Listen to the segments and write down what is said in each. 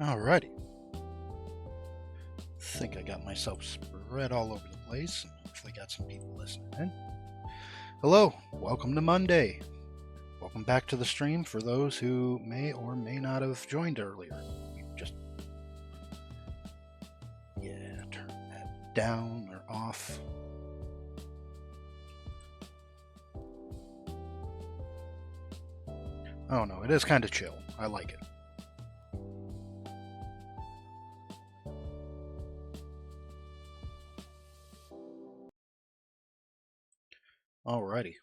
Alrighty. Think I got myself spread all over the place, and hopefully got some people listening in. Hello, welcome to Monday. Welcome back to the stream for those who may or may not have joined earlier. Just, turn that down or off. Oh no, it is kind of chill. I like it. Alrighty.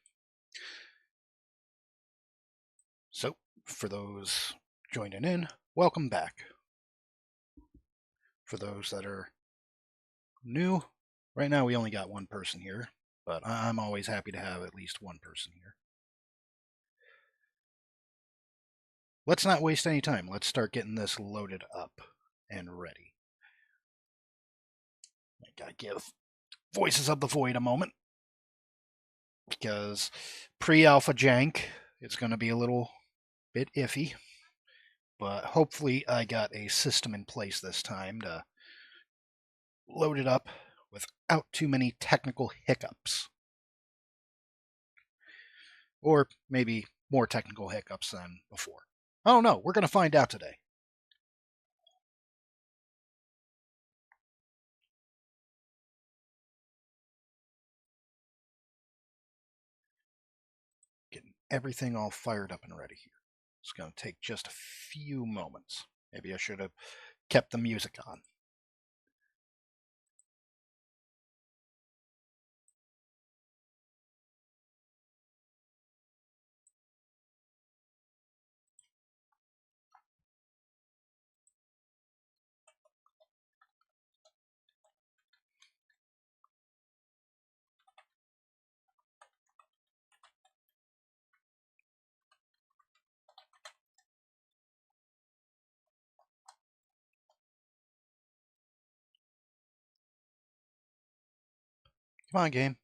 So, for those joining in, welcome back. For those that are new, right now we only got one person here, but I'm always happy to have at least one person here. Let's not waste any time. Let's start getting this loaded up and ready. I gotta give Voices of the Void a moment, because pre-alpha jank, it's going to be a little bit iffy, but hopefully I got a system in place this time to load it up without too many technical hiccups. Or maybe more technical hiccups than before. I don't know. We're going to find out today. Getting everything all fired up and ready here. It's going to take just a few moments. Maybe I should have kept the music on. Come on, game.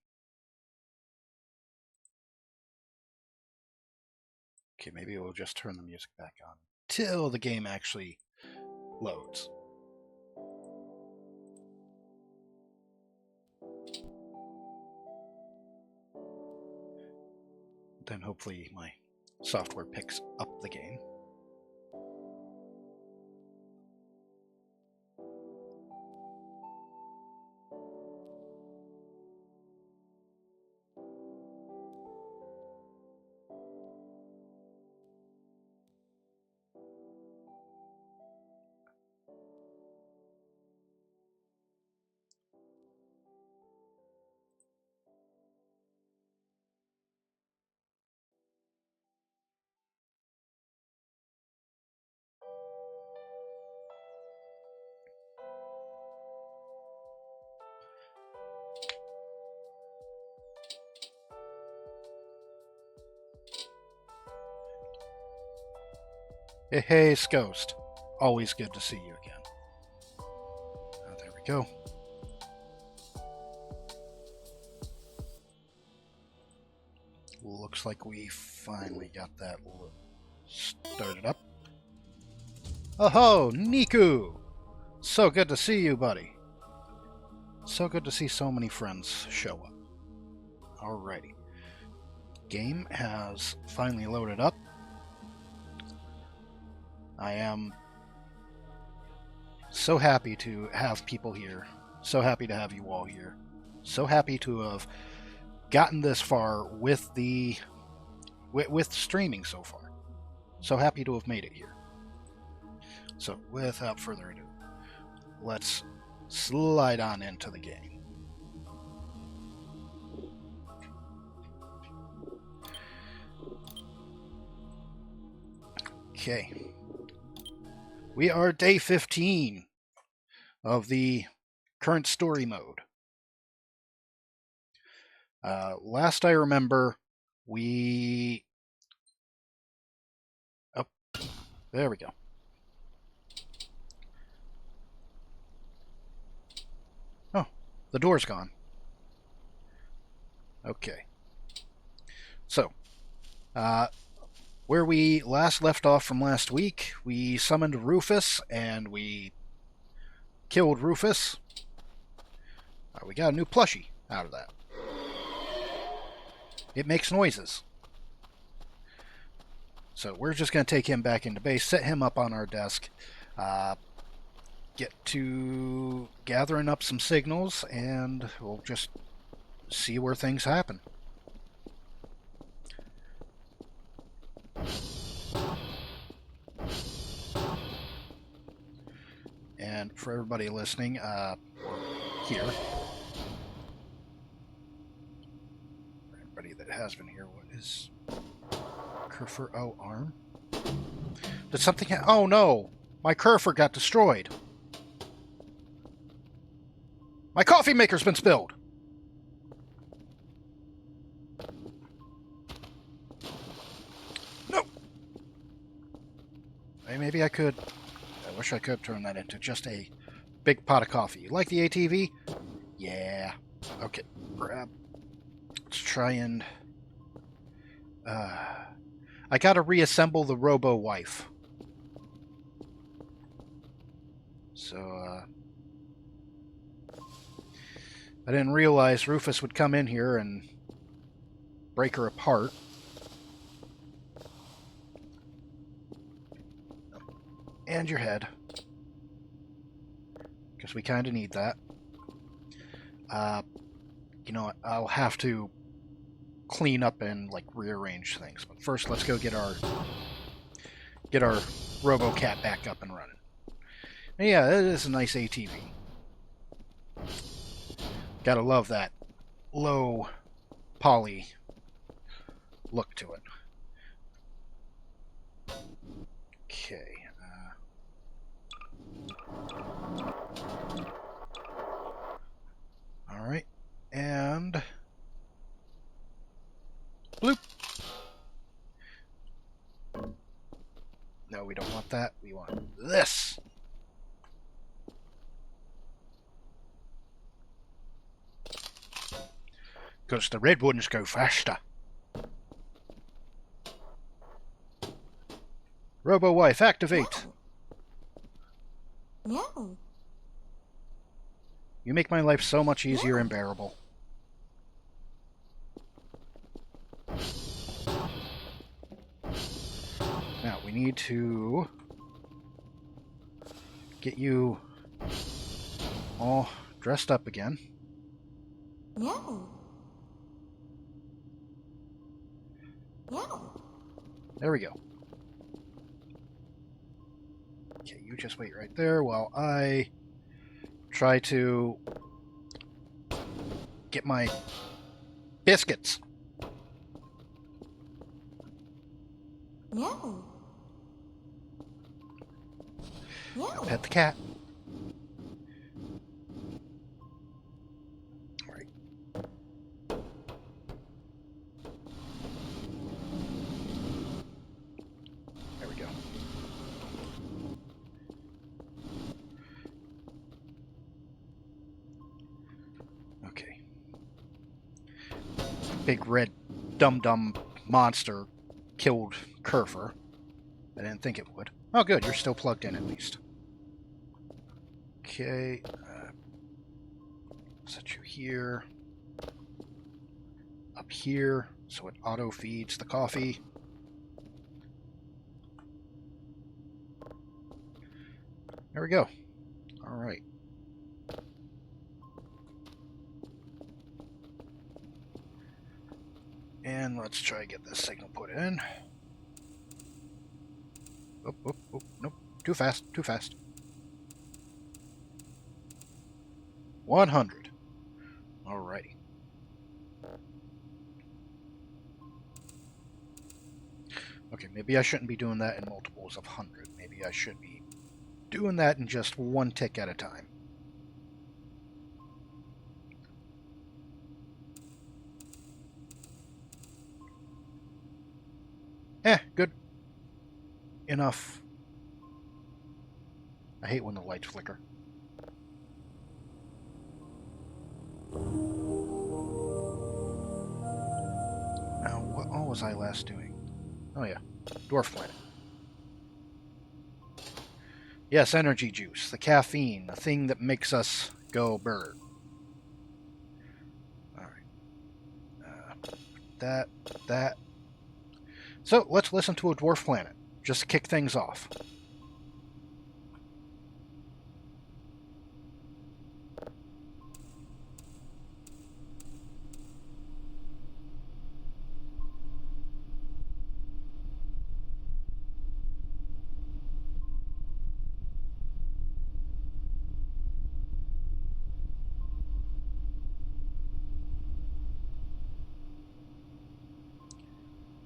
Okay, maybe we'll just turn the music back on till the game actually loads. Then hopefully my software picks up the game. Hey, Ghost. Always good to see you again. Oh, there we go. Looks like we finally got that started up. Oh, Niku! So good to see you, buddy. So good to see so many friends show up. Alrighty. Game has finally loaded up. I am so happy to have people here. So happy to have you all here. So happy to have gotten this far with streaming so far. So happy to have made it here. So without further ado, let's slide on into the game. Okay. We are day 15 of the current story mode. Last I remember, we... Oh, there we go. Oh, the door's gone. Okay. So, Where we last left off from last week, we summoned Rufus and we killed Rufus. We got a new plushie out of that. It makes noises. So we're just going to take him back into base, set him up on our desk, get to gathering up some signals, and we'll just see where things happen. And for everybody listening, here, for everybody that has been here, what is Kerfer? Oh, arm? Did something oh no! My Kerfer got destroyed! My coffee maker's been spilled! No! Maybe I could... I wish I could turn that into just a big pot of coffee. You like the ATV? Yeah. Okay, grab. Let's try and... I gotta reassemble the robo-wife. So, I didn't realize Rufus would come in here and break her apart. And your head. Because we kind of need that. You know what? I'll have to clean up and, like, rearrange things. But first, let's go get our RoboCat back up and running. And yeah, it is a nice ATV. Gotta love that low poly look to it. Okay. Alright. And... bloop! No, we don't want that. We want this! Because the red ones go faster. Robo-wife, activate! No. You make my life so much easier and bearable. Now, we need to get you all dressed up again. No. No. There we go. Okay, you just wait right there while I try to get my biscuits. No. No. Pet the cat. All right. There we go. Okay. Big red dum-dum monster killed Kerfer. I didn't think it would. Oh, good. You're still plugged in, at least. Okay. Set you here. Up here, so it auto-feeds the coffee. There we go. All right. And let's try to get this signal put in. Oh, oh, oh, nope. Too fast, too fast. 100. Alrighty. Okay, maybe I shouldn't be doing that in multiples of 100. Maybe I should be doing that in just one tick at a time. Good. Enough. I hate when the lights flicker. Now, what all was I last doing? Oh yeah, Dwarf planet. Yes, energy juice. The caffeine. The thing that makes us go bird. Alright. That. So, let's listen to a dwarf planet. Just to kick things off.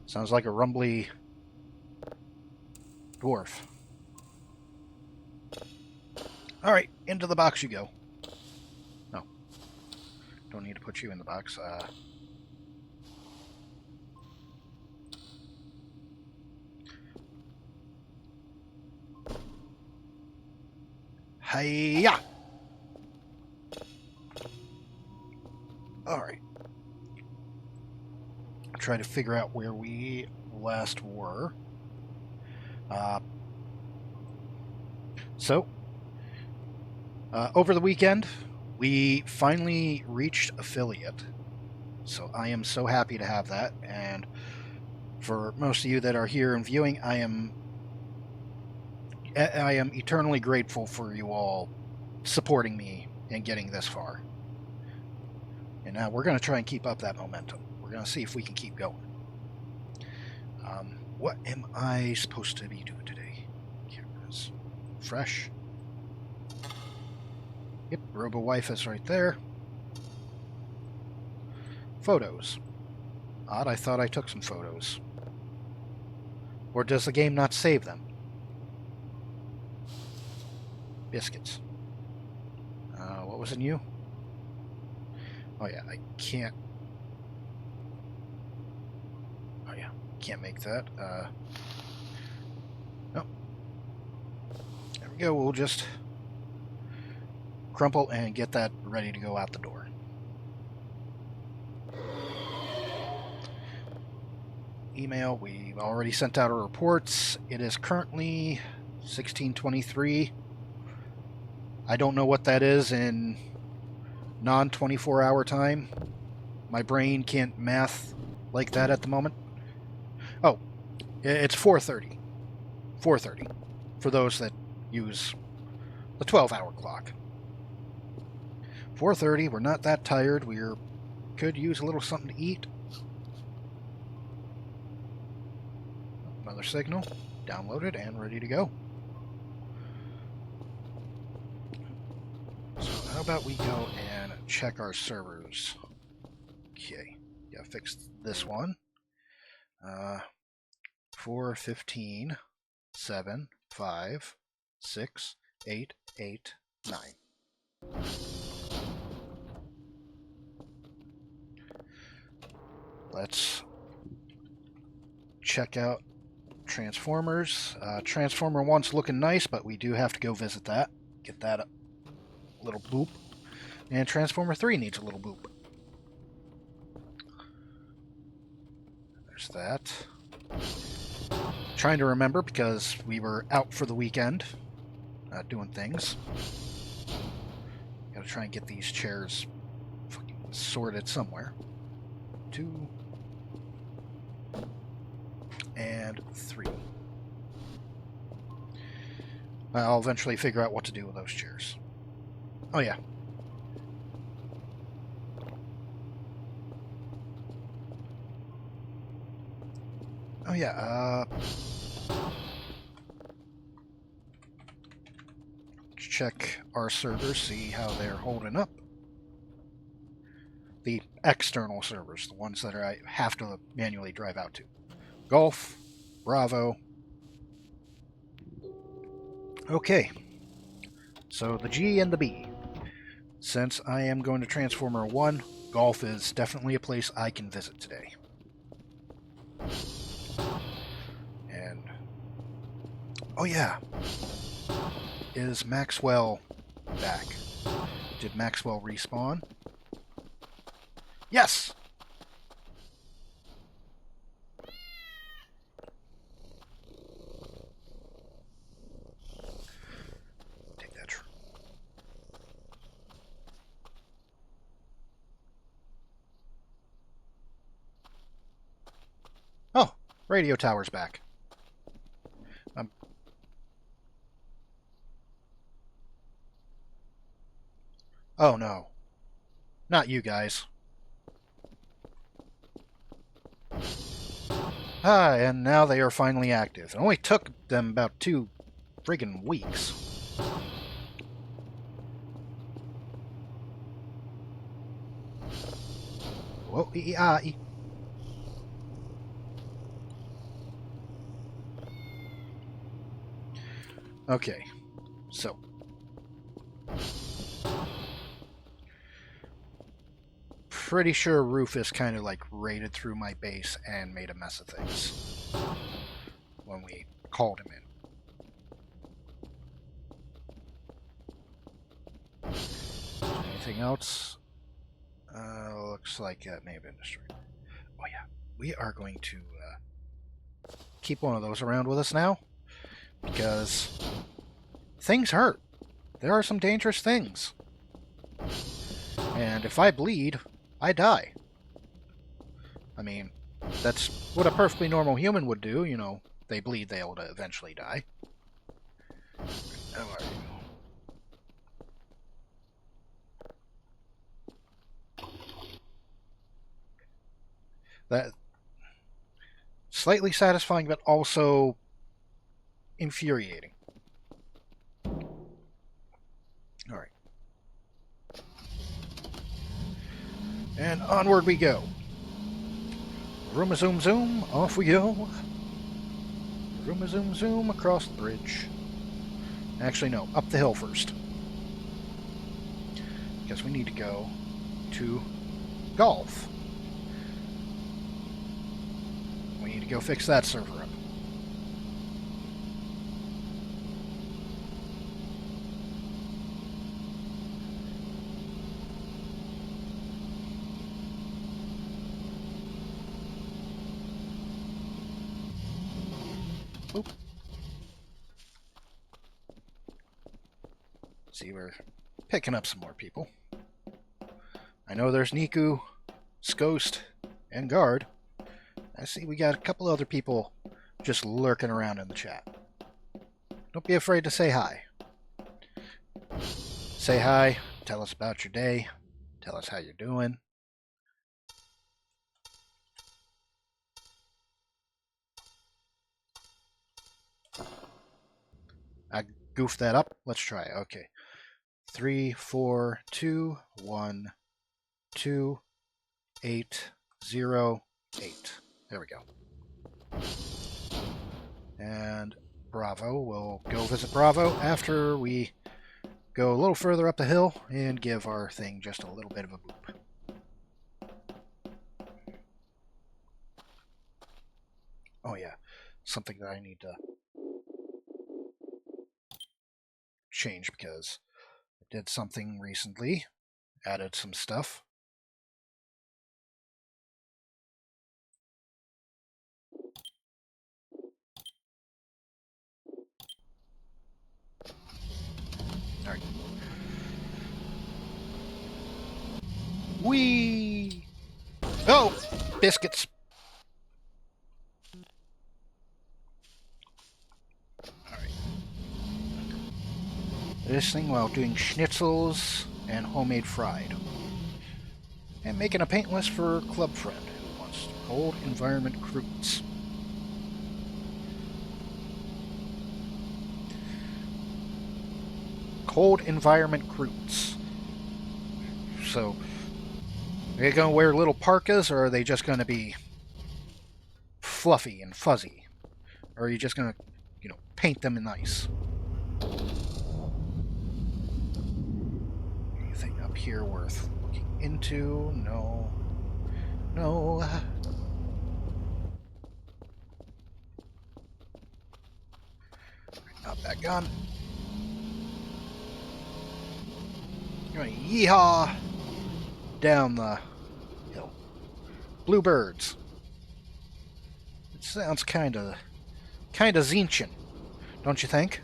Sounds like a rumbly dwarf. Alright, into the box you go. No. Don't need to put you in the box. Hiya! Alright. Try to figure out where we last were. Over the weekend, we finally reached affiliate. So I am so happy to have that. And for most of you that are here and viewing, I am eternally grateful for you all supporting me and getting this far. And now we're going to try and keep up that momentum. We're going to see if we can keep going. What am I supposed to be doing today? Cameras. Fresh. Yep, RoboWife is right there. Photos. Odd, I thought I took some photos. Or does the game not save them? Biscuits. What was in you? Oh yeah, I can't... Oh yeah, can't make that. No. There we go, we'll just crumple and get that ready to go out the door. Email, we've already sent out our reports. It is currently 16:23. I don't know what that is in non-24 hour time. My brain can't math like that at the moment. Oh, it's 4:30. 4:30 for those that use the 12-hour clock. 4:30, we're not that tired. We could use a little something to eat. Another signal, downloaded and ready to go. So how about we go and check our servers? Okay, gotta fix this one. 4, 15, 7, 5, 6, 8, 8, 9. Let's check out Transformers. Transformer 1's looking nice, but we do have to go visit that. Get that a little boop. And Transformer 3 needs a little boop. There's that. Trying to remember because we were out for the weekend doing things. Gotta try and get these chairs fucking sorted somewhere. 2 and 3. I'll eventually figure out what to do with those chairs. Oh yeah. Oh yeah, check our servers, see how they're holding up. The external servers, the ones that I have to manually drive out to. Golf, Bravo. Okay, so the G and the B. Since I am going to Transformer 1, Golf is definitely a place I can visit today. And, oh yeah, is Maxwell back? Did Maxwell respawn? Yes! Radio tower's back. Um, oh no. Not you guys. Ah, and now they are finally active. It only took them about 2 friggin' weeks. Whoa, ee. Okay, so. Pretty sure Rufus kind of like raided through my base and made a mess of things when we called him in. Anything else? Looks like that may have been destroyed. Oh yeah, we are going to keep one of those around with us now because things hurt. There are some dangerous things. And if I bleed, I die. I mean, that's what a perfectly normal human would do, you know. They bleed, they'll eventually die. How are you? That slightly satisfying, but also infuriating. All right. And onward we go. Room zoom zoom, off we go. Room zoom zoom across the bridge. Actually, no, up the hill first. Because we need to go to golf. We need to go fix that server up. Oop. See, we're picking up some more people. I know there's Niku, Skost, and Guard. I see we got a couple other people just lurking around in the chat. Don't be afraid to say hi. Say hi, tell us about your day, tell us how you're doing. I goofed that up. Let's try. Okay. 3, 4, 2, 1, 2, 8, 0, 8. There we go. And Bravo. We'll go visit Bravo after we go a little further up the hill and give our thing just a little bit of a boop. Oh yeah, something that I need to change because I did something recently, added some stuff. All right. Whee! Oh, biscuits. All right. This thing while doing schnitzels and homemade fried. And making a paint list for Club Friend who wants cold environment croûtes. Cold environment croûtes. So, are they going to wear little parkas or are they just going to be fluffy and fuzzy? Or are you just going to, paint them nice? Anything up here worth looking into? No. No. Not that gun. You're going to yeehaw down the hill. Bluebirds. It sounds kind of Zinchian, don't you think?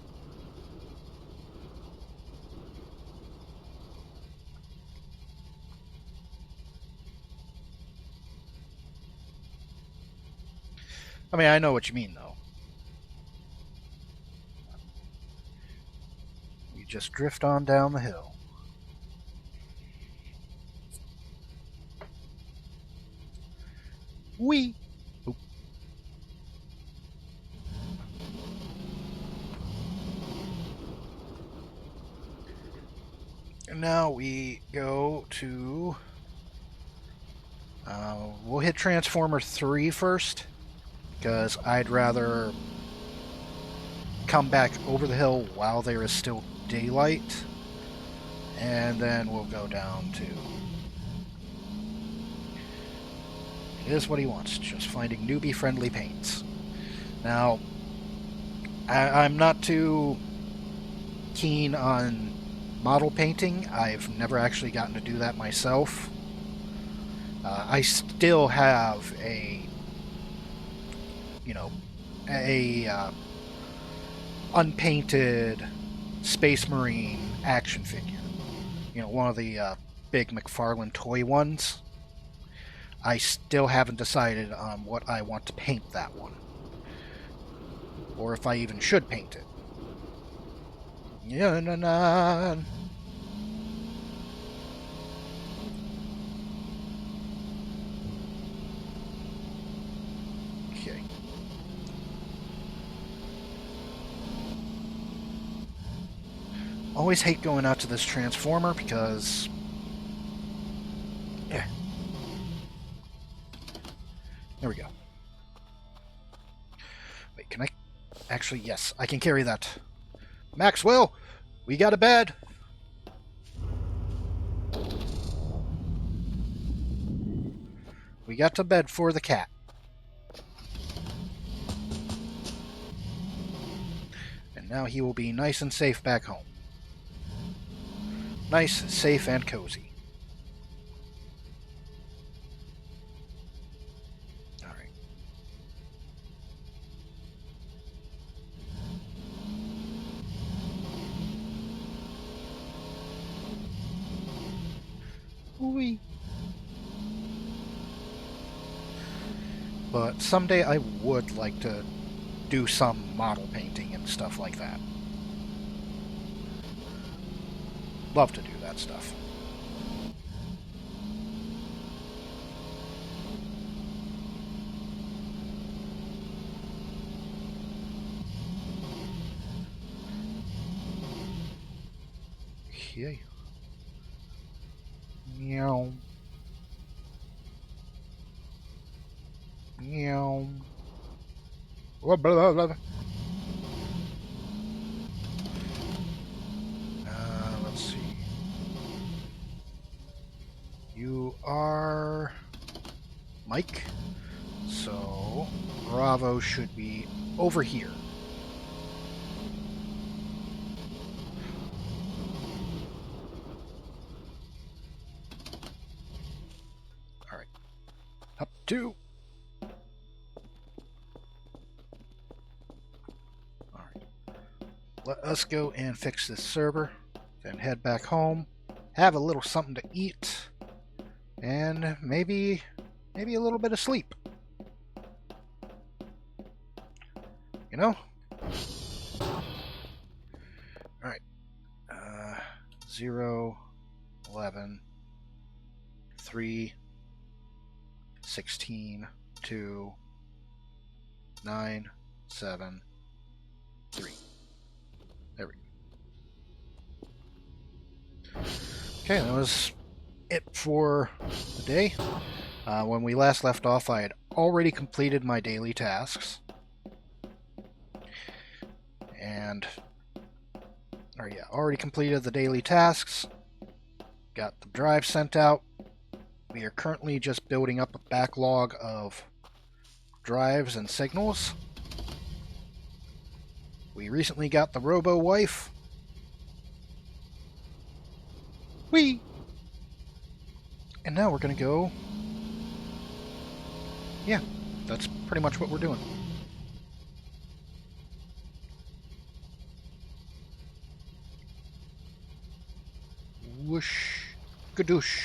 I mean, I know what you mean, though. We just drift on down the hill. Whee! Oop. And now we go to... we'll hit Transformer 3 first, because I'd rather come back over the hill while there is still daylight, and then we'll go down to... It is what he wants, just finding newbie-friendly paints. Now, I'm not too keen on model painting. I've never actually gotten to do that myself. I still have a, you know, a unpainted Space Marine action figure. You know, one of the big McFarlane toy ones. I still haven't decided on what I want to paint that one. Or if I even should paint it. Yeah, na. Okay. Always hate going out to this transformer because... Yeah. There we go. Wait, can I... Actually, yes, I can carry that. Maxwell, we got a bed. We got a bed for the cat. And now he will be nice and safe back home. Nice, safe, and cozy. Alright. Whee! But someday I would like to do some model painting and stuff like that. Love to do that stuff. Okay. Meow. Meow. Blah, blah, blah. Let's see. You are Mike. So Bravo should be over here. Alright. Up two. Alright. Let us go and fix this server. Then head back home. Have a little something to eat. And maybe a little bit of sleep. You know? Alright. 0, 11, 3, 16, 2, 9, 7, 3. There we go. Okay, that was it for the day. When we last left off, I had already completed my daily tasks. Already completed the daily tasks. Got the drive sent out. We are currently just building up a backlog of drives and signals. We recently got the Robo-Wife. Whee! And now we're going to go... Yeah, that's pretty much what we're doing. Whoosh. Gadoosh.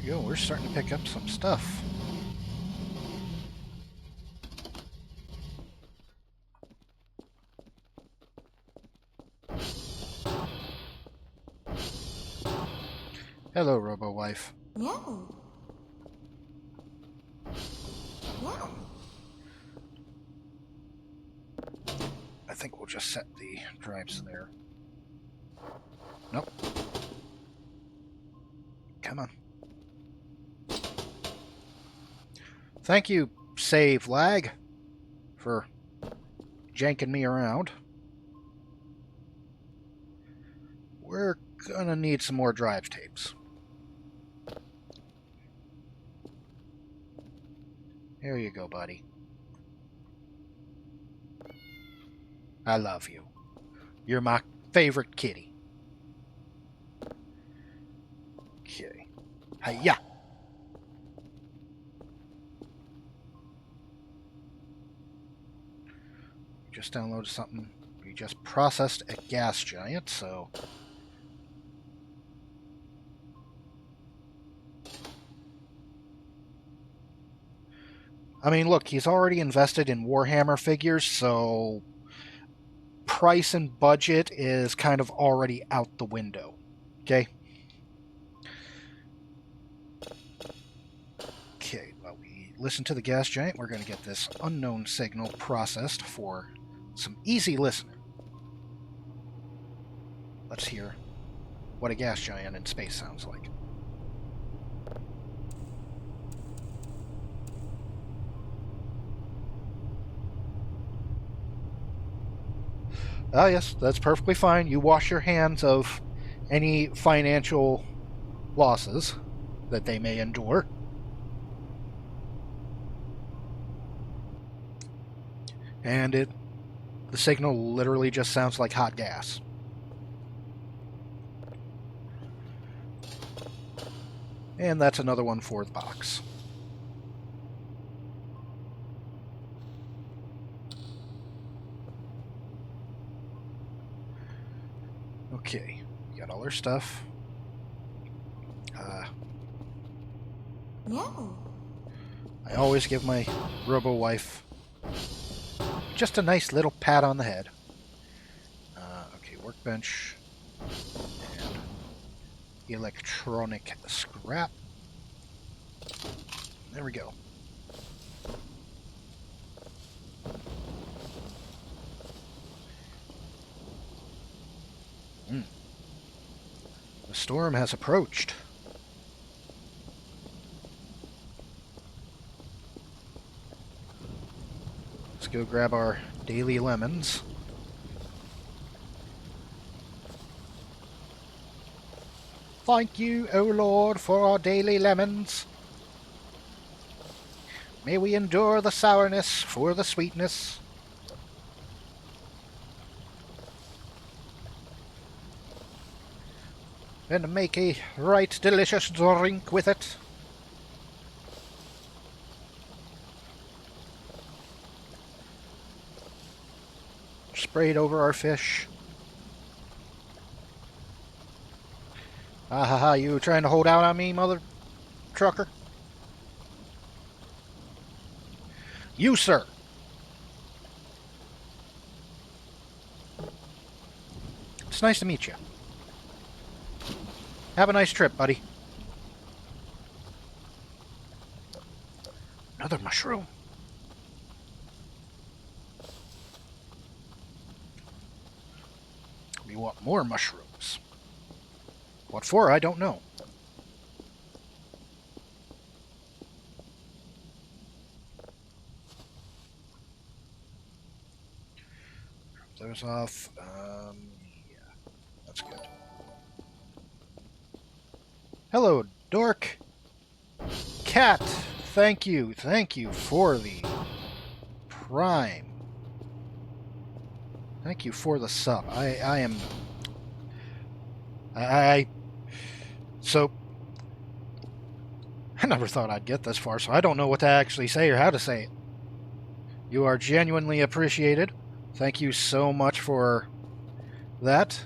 we go. We're starting to pick up some stuff. Hello, Robo-Wife. Meow. Meow. I think we'll just set the drives there. Nope. Come on. Thank you, Save Lag, for janking me around. We're gonna need some more drive tapes. Here you go, buddy. I love you. You're my favorite kitty. Okay. Hiya! Just downloaded something. We just processed a gas giant, so... I mean, look, he's already invested in Warhammer figures, so... price and budget is kind of already out the window. Okay? Okay, well, we listen to the gas giant. We're going to get this unknown signal processed for some easy listening. Let's hear what a gas giant in space sounds like. Ah, yes, that's perfectly fine. You wash your hands of any financial losses that they may endure. And the signal literally just sounds like hot gas. And that's another one for the box. Okay, we got all our stuff. Meow. I always give my Robo-Wife just a nice little pat on the head. Okay, workbench. And electronic scrap. There we go. The storm has approached. Let's go grab our daily lemons. Thank you, O Lord, for our daily lemons. May we endure the sourness for the sweetness. And make a right delicious drink with it. Sprayed over our fish. Ah ha ha, you trying to hold out on me, mother trucker? You, sir. It's nice to meet you. Have a nice trip, buddy. Another mushroom. We want more mushrooms. What for, I don't know. Drop those off. Yeah, that's good. Hello, Dork. Cat, thank you for the Prime. Thank you for the sub. So, I never thought I'd get this far, so I don't know what to actually say or how to say it. You are genuinely appreciated. Thank you so much for that.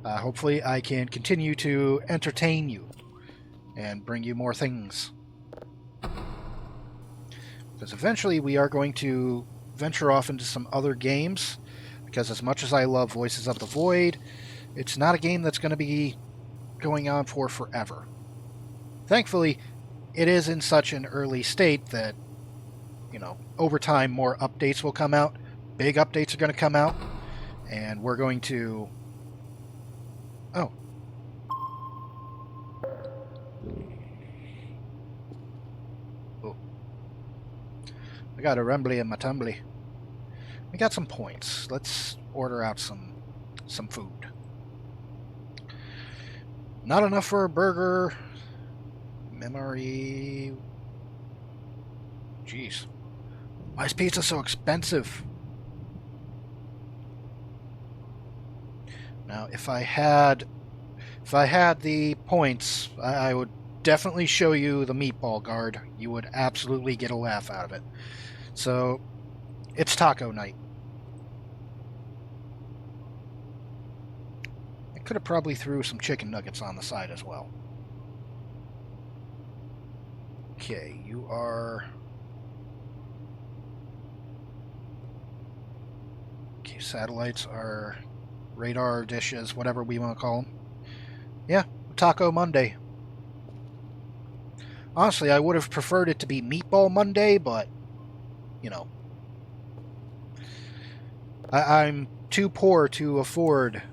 Hopefully I can continue to entertain you. and bring you more things. Because eventually we are going to venture off into some other games, because as much as I love Voices of the Void, it's not a game that's going to be going on for forever. Thankfully, it is in such an early state that, over time more updates will come out. Big updates are going to come out, and we're going to... Oh. Oh. I got a rumbly in my tumbly. We got some points. Let's order out some food. Not enough for a burger. Memory. Jeez. Why is pizza so expensive? Now, if I had the points, I would definitely show you the meatball guard. You would absolutely get a laugh out of it. So, it's taco night. I could have probably threw some chicken nuggets on the side as well. Okay, you are... Okay, satellites are radar dishes, whatever we want to call them. Yeah, Taco Monday. Honestly, I would have preferred it to be Meatball Monday, but, I'm too poor to afford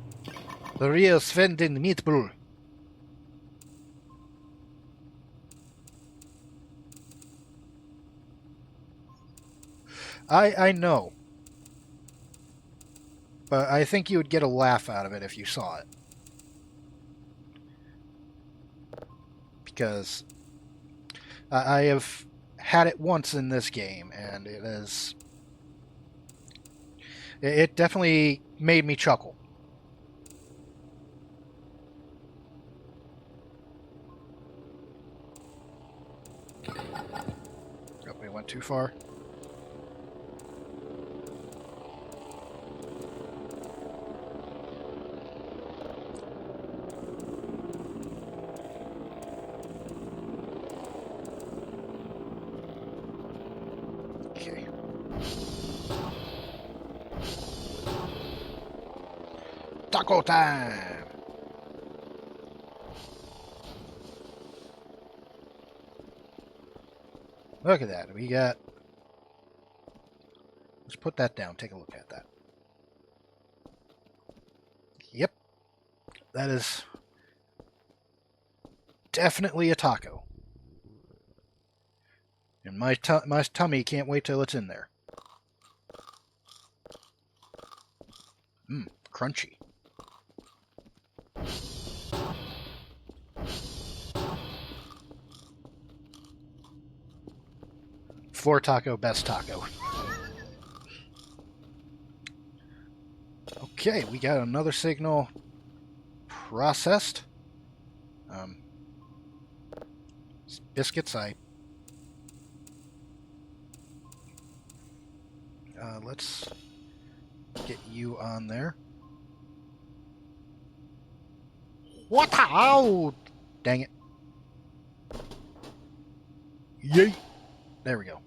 the real Svendin meatball. I know. But I think you would get a laugh out of it if you saw it. Because I have had it once in this game, and it definitely made me chuckle. Oh, we went too far. Okay. Taco time! Look at that. We got... Let's put that down. Take a look at that. Yep. That is definitely a taco. And my tummy can't wait till it's in there. Mmm, crunchy. Floor taco, best taco. Okay, we got another signal processed. Biscuits, let's get you on there. What? Oh, dang it. Yay. There we go.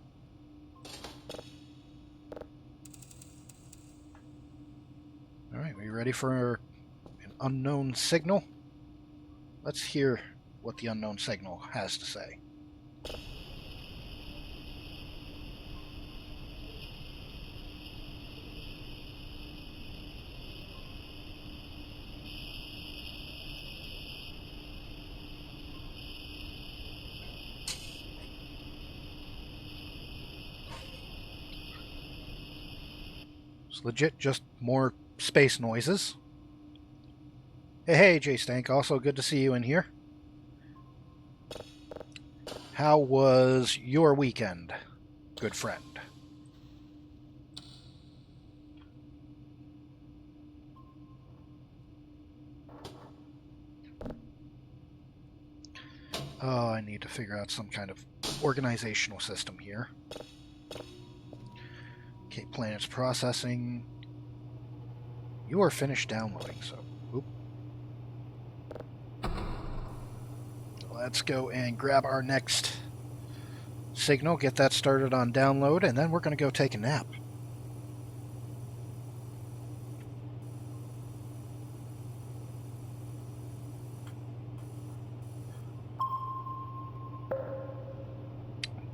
Alright, we ready for an unknown signal? Let's hear what the unknown signal has to say. It's legit just more space noises. Hey, J-Stank, also good to see you in here. How was your weekend, good friend? Oh, I need to figure out some kind of organizational system here. Okay, planets processing. You are finished downloading, so... Oop. let's go and grab our next signal, get that started on download, and then we're going to go take a nap.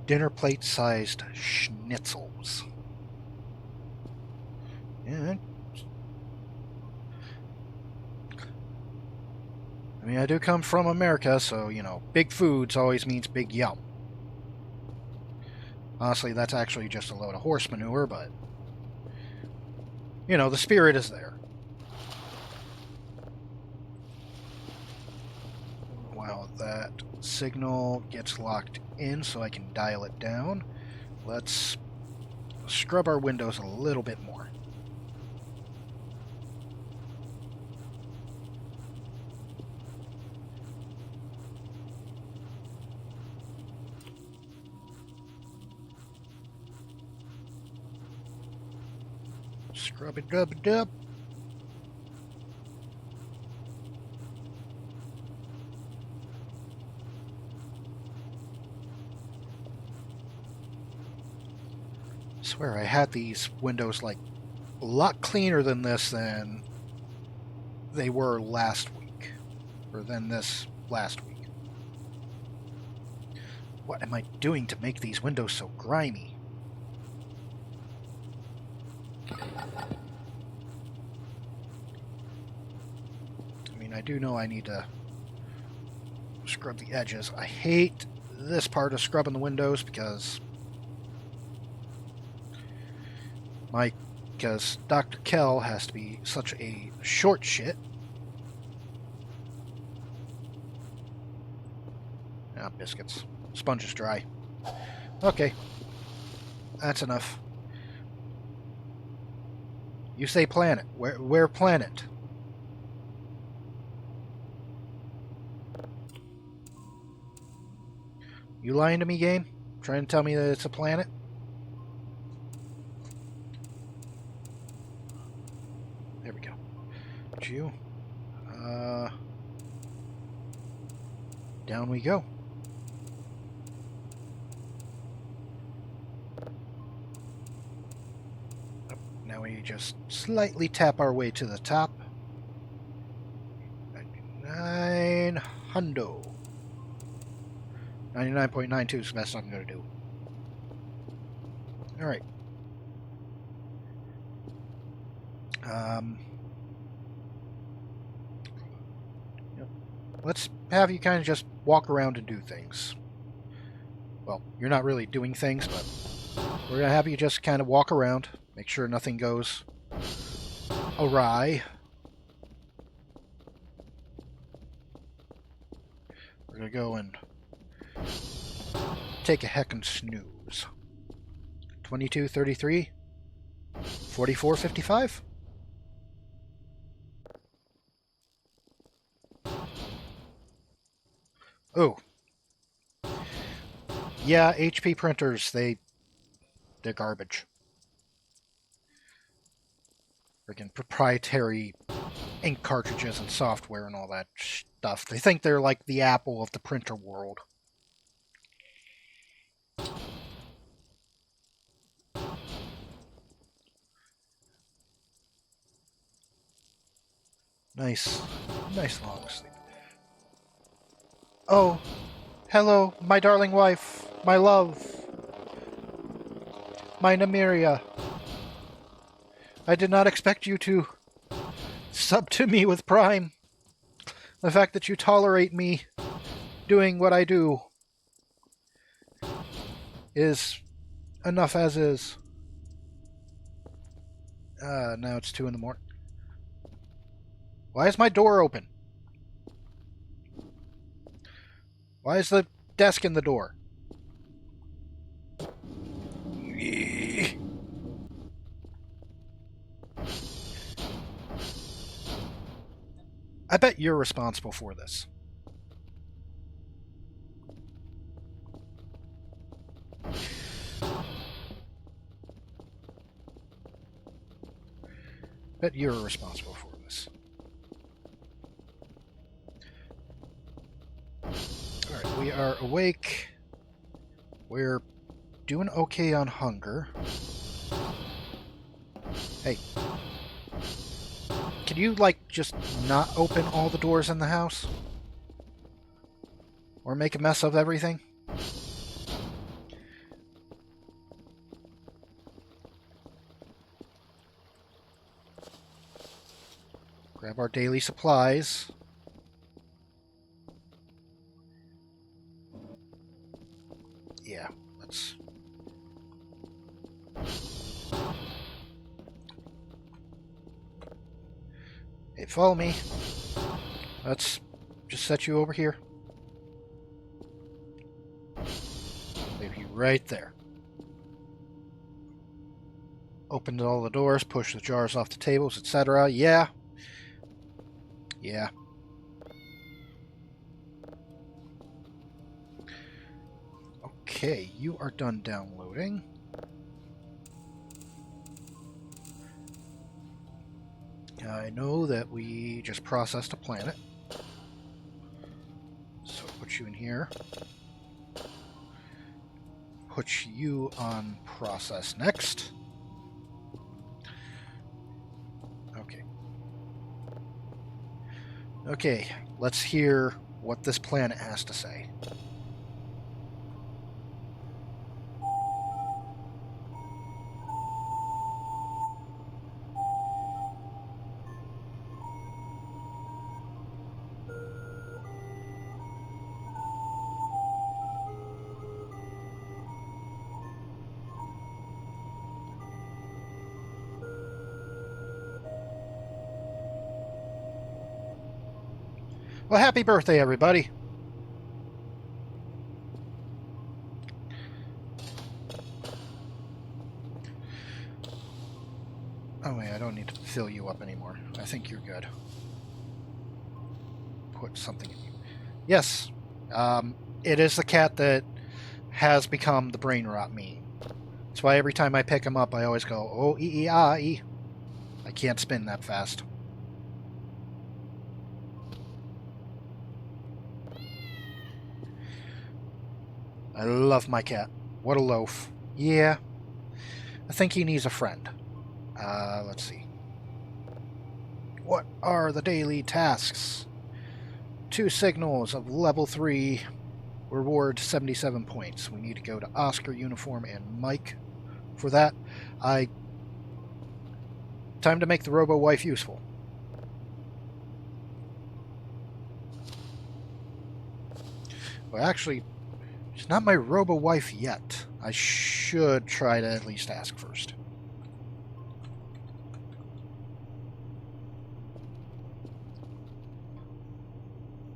Dinner plate sized schnitzels. Yeah. I mean, I do come from America, so, big foods always means big yum. Honestly, that's actually just a load of horse manure, but, the spirit is there. While that signal gets locked in so I can dial it down, let's scrub our windows a little bit more. Scrub it, dub, dub. I swear I had these windows like a lot cleaner than this than they were last week, or than this last week. What am I doing to make these windows so grimy? I mean, I do know I need to scrub the edges. I hate this part of scrubbing the windows because Dr. Kell has to be such a short shit. Ah, biscuits. Sponge is dry. Okay. That's enough. You say planet. Where planet? You lying to me, game? Trying to tell me that it's a planet? There we go. You. Down we go. Now we just slightly tap our way to the top. 99 hundo. 99.92 is the best I'm going to do. Alright. Let's have you kind of just walk around and do things. Well, you're not really doing things, but we're going to have you just kind of walk around, make sure nothing goes awry. We're going to go and take a heckin' snooze. 22:33, 44:55. Oh. Yeah, HP printers, they're garbage. Freaking proprietary ink cartridges and software and all that stuff. They think they're like the Apple of the printer world. Nice long sleep. Oh, hello, my darling wife, my love, my Namiria. I did not expect you to sub to me with Prime. The fact that you tolerate me doing what I do is enough as is. Now it's 2 in the morning. Why is my door open? Why is the desk in the door? I bet you're responsible for this. Bet you're responsible for this. Alright. we are awake. We're doing okay on hunger. Hey. Can you, like, just not open all the doors in the house? Or make a mess of everything? Grab our daily supplies. Yeah, let's... Hey, follow me. Let's just set you over here. Leave you right there. Open all the doors, push the jars off the tables, etc. Yeah. Yeah. Okay, you are done downloading. I know that we just processed a planet. So put you in here. Put you on process next. Okay. Okay, let's hear what this planet has to say. Well, happy birthday, everybody. Oh, wait, I don't need to fill you up anymore. I think you're good. Put something in you. Yes, it is the cat that has become the brain rot meme. That's why every time I pick him up, I always go, oh, ee-ee-ah-ee. I can't spin that fast. I love my cat. What a loaf. Yeah, I think he needs a friend. Let's see. What are the daily tasks? 2 signals of level 3. Reward 77 points. We need to go to Oscar, Uniform, and Mike. For that, time to make the robo-wife useful. Well, actually, she's not my robo-wife yet. I should try to at least ask first.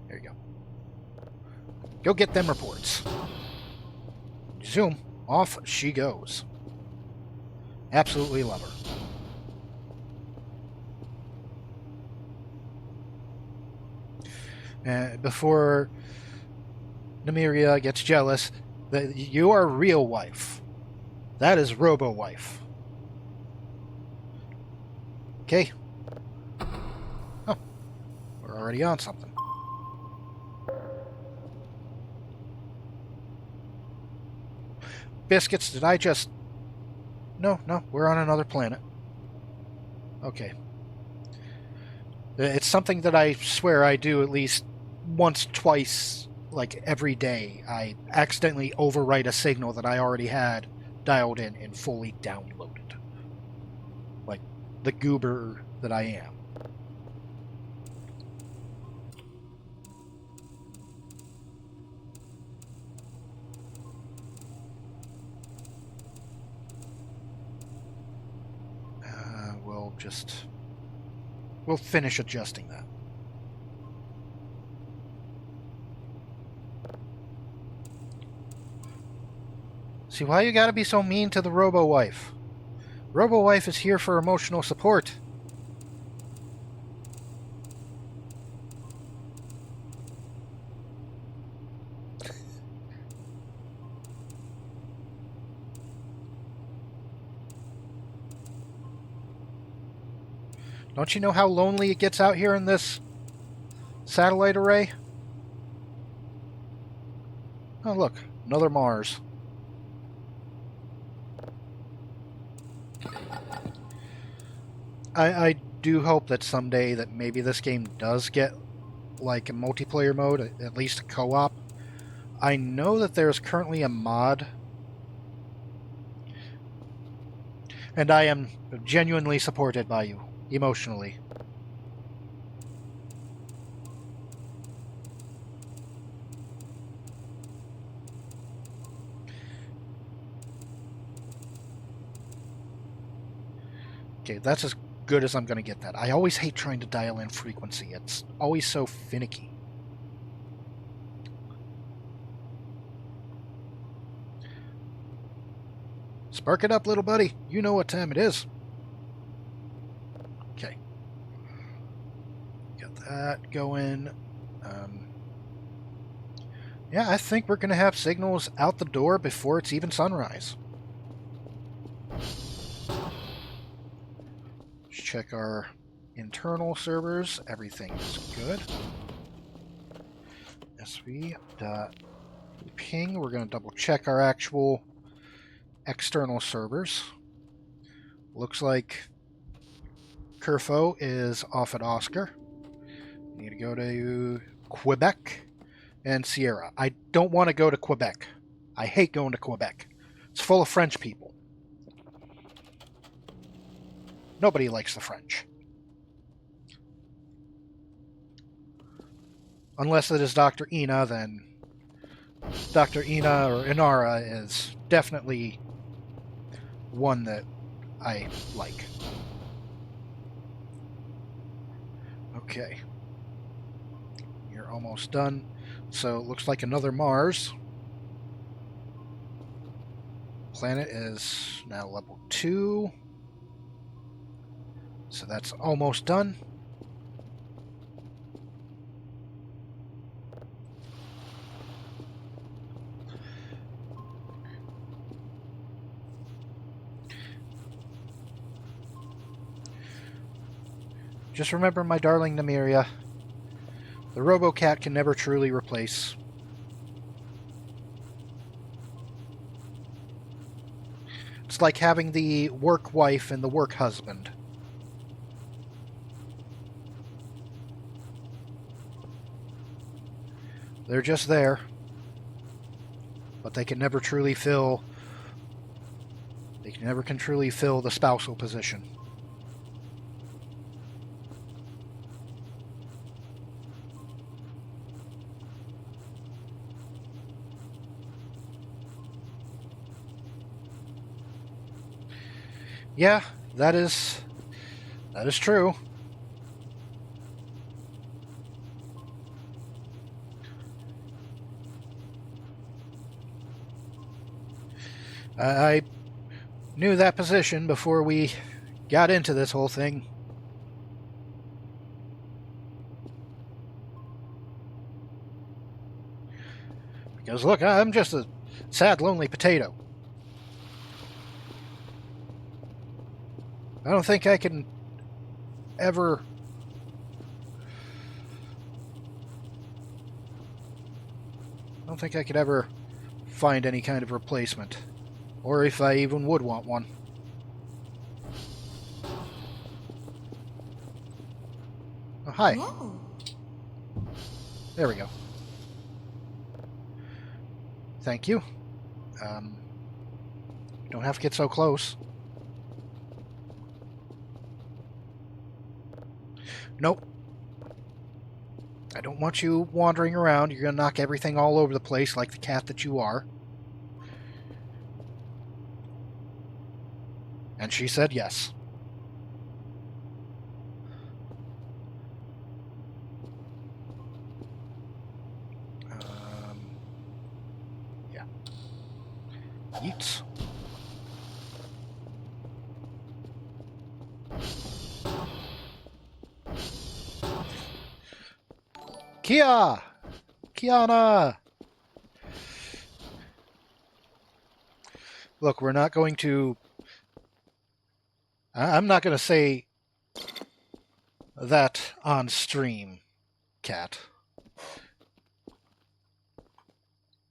There you go. Go get them reports. Zoom. Off she goes. Absolutely love her. Before Nymeria gets jealous, that you are real wife. That is robo-wife. Okay. Oh, we're already on something. Biscuits, did I just... No, we're on another planet. Okay. It's something that I swear I do at least once, twice, like every day. I accidentally overwrite a signal that I already had dialed in and fully downloaded. Like the goober that I am. We'll finish adjusting that. See, why you gotta be so mean to the robo-wife? Robo-wife is here for emotional support. Don't you know how lonely it gets out here in this satellite array? Oh, look, another Mars. I do hope that someday that maybe this game does get like a multiplayer mode, at least a co-op. I know that there's currently a mod, and I am genuinely supported by you, emotionally. Okay, that's as good as I'm going to get that. I always hate trying to dial in frequency. It's always so finicky. Spark it up, little buddy. You know what time it is. Okay. Got that going. Yeah, I think we're going to have signals out the door before it's even sunrise. Let's check our internal servers. Everything is good. SV.ping. We're going to double check our actual external servers. Looks like Kerfo is off at Oscar. We need to go to Quebec and Sierra. I don't want to go to Quebec. I hate going to Quebec. It's full of French people. Nobody likes the French. Unless it is Dr. Ina, then Dr. Ina or Inara is definitely one that I like. Okay. You're almost done. So it looks like another Mars. Planet is now level 2. So that's almost done. Just remember, my darling Namiria, the RoboCat can never truly replace. It's like having the work wife and the work husband. They're just there, but they can never truly fill. They can never truly fill the spousal position. Yeah, that is true. I knew that position before we got into this whole thing. Because look, I'm just a sad, lonely potato. I don't think I can ever could ever find any kind of replacement. Or if I even would want one. Oh, hi. Whoa. There we go. Thank you. Don't have to get so close. Nope. I don't want you wandering around. You're going to knock everything all over the place like the cat that you are. And she said yes. Yeah. Yeets. Kia! Kiana! Look, we're not going to... I'm not going to say that on stream, cat.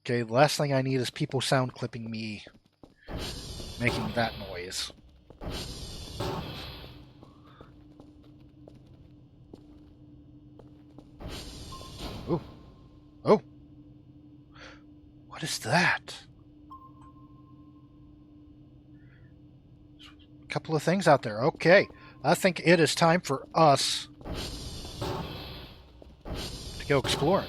Okay, the last thing I need is people sound clipping me making that noise. Oh, oh, what is that? A couple of things out there. Okay, I think it is time for us to go exploring.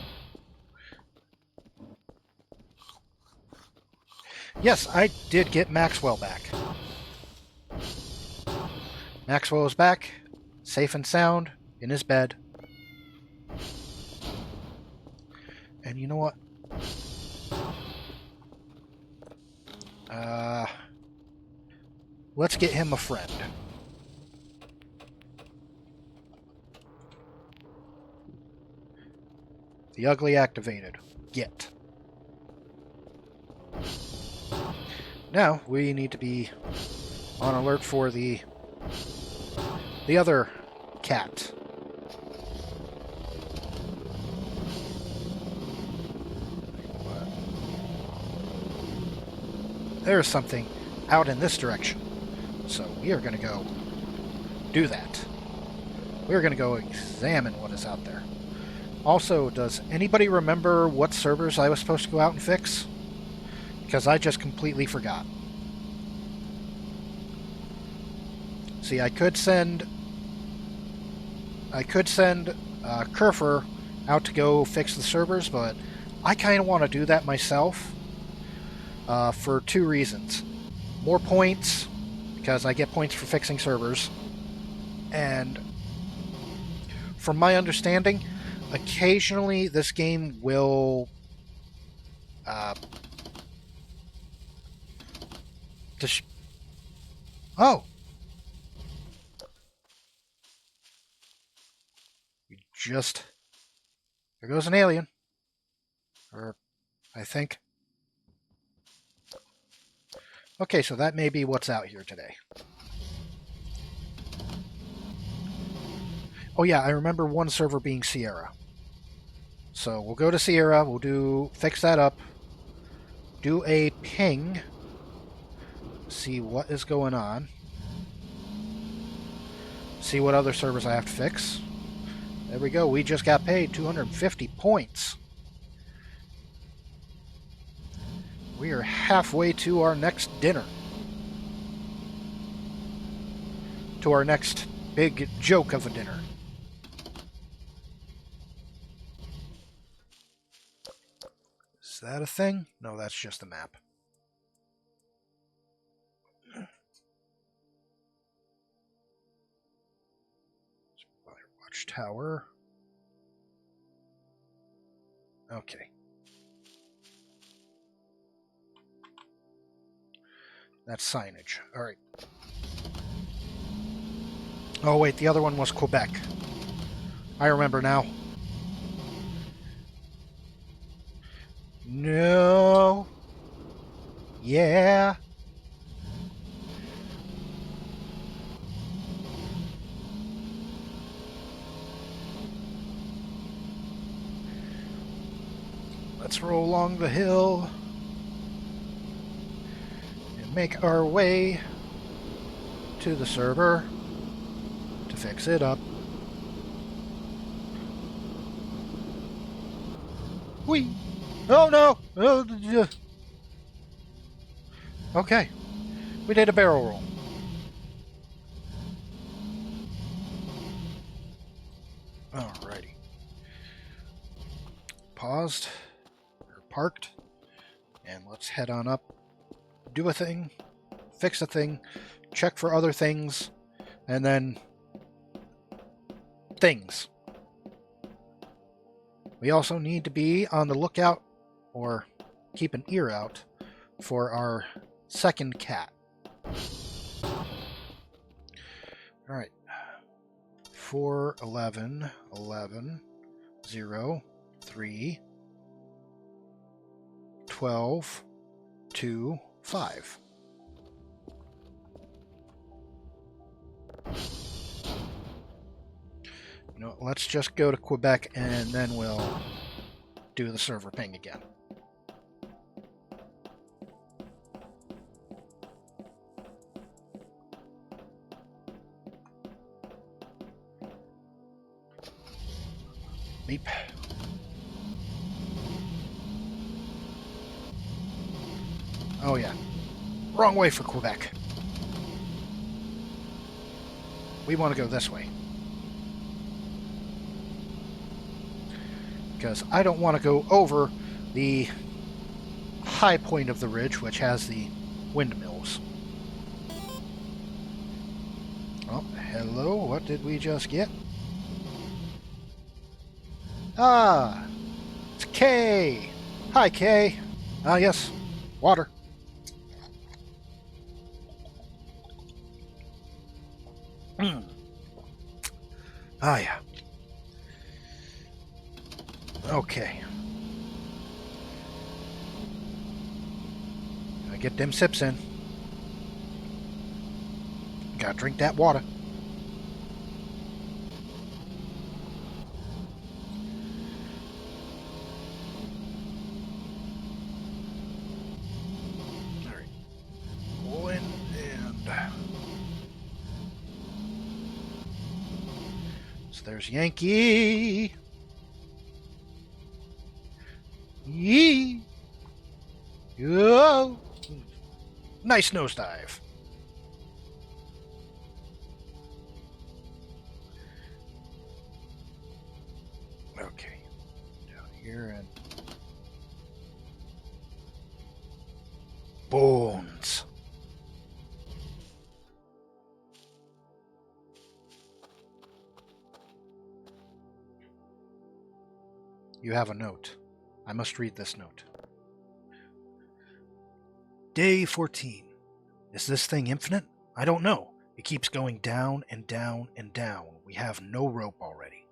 Yes, I did get Maxwell back. Maxwell is back, safe and sound, in his bed. And you know what? Uh, let's get him a friend. The ugly activated. Get. Now we need to be on alert for the other cat. There's something out in this direction. So we are going to go do that. We're going to go examine what is out there. Also, does anybody remember what servers I was supposed to go out and fix? Because I just completely forgot. See, I could send Kerfer out to go fix the servers, but I kind of want to do that myself for two reasons. More points, because I get points for fixing servers, and from my understanding, occasionally this game will oh, just there goes an alien, or I think. Okay, so that may be what's out here today. Oh yeah, I remember one server being Sierra. So we'll go to Sierra, we'll fix that up, do a ping, see what is going on, see what other servers I have to fix. There we go, we just got paid 250 points. We are halfway to our next dinner. To our next big joke of a dinner. Is that a thing? No, that's just a map. Watchtower. Okay. That's signage. Alright. Oh wait, the other one was Quebec. I remember now. No. Yeah. Let's roll along the hill and make our way to the server to fix it up. Whee! Oh no! Okay. We did a barrel roll. Alrighty. Paused. Or parked. And let's head on up. Do a thing. Fix a thing. Check for other things. And then things. We also need to be on the lookout, or keep an ear out, for our second cat. Alright. 4, 11, 11, 0, 3, 12, 2, 5. You know, let's just go to Quebec and then we'll do the server ping again. Leap. Oh yeah. Wrong way for Quebec. We want to go this way. Because I don't want to go over the high point of the ridge, which has the windmills. Oh, hello. What did we just get? Ah, it's Kay. Hi, Kay. Ah, yes. Water. Ah, yeah. Okay. Gotta get them sips in. Gotta drink that water. Alright. Pulling and... So there's Yankee. Yee. Yo. Nice nosedive. Okay. Down here and... Bones. You have a note. I must read this note. Day 14. Is this thing infinite? I don't know. It keeps going down and down and down. We have no rope already.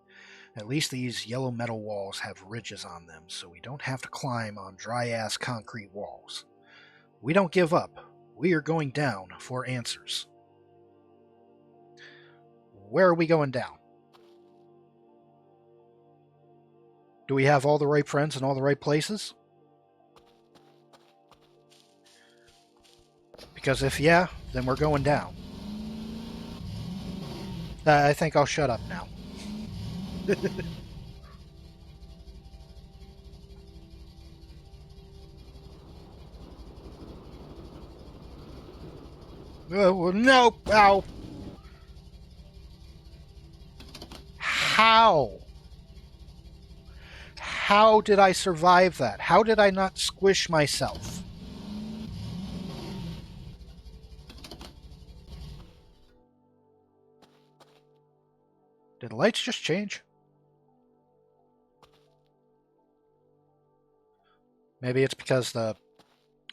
At least these yellow metal walls have ridges on them, so we don't have to climb on dry-ass concrete walls. We don't give up. We are going down for answers. Where are we going down? Do we have all the right friends in all the right places? Because if yeah, then we're going down. I think I'll shut up now. No! Ow! How? How did I survive that? How did I not squish myself? Did the lights just change? Maybe it's because the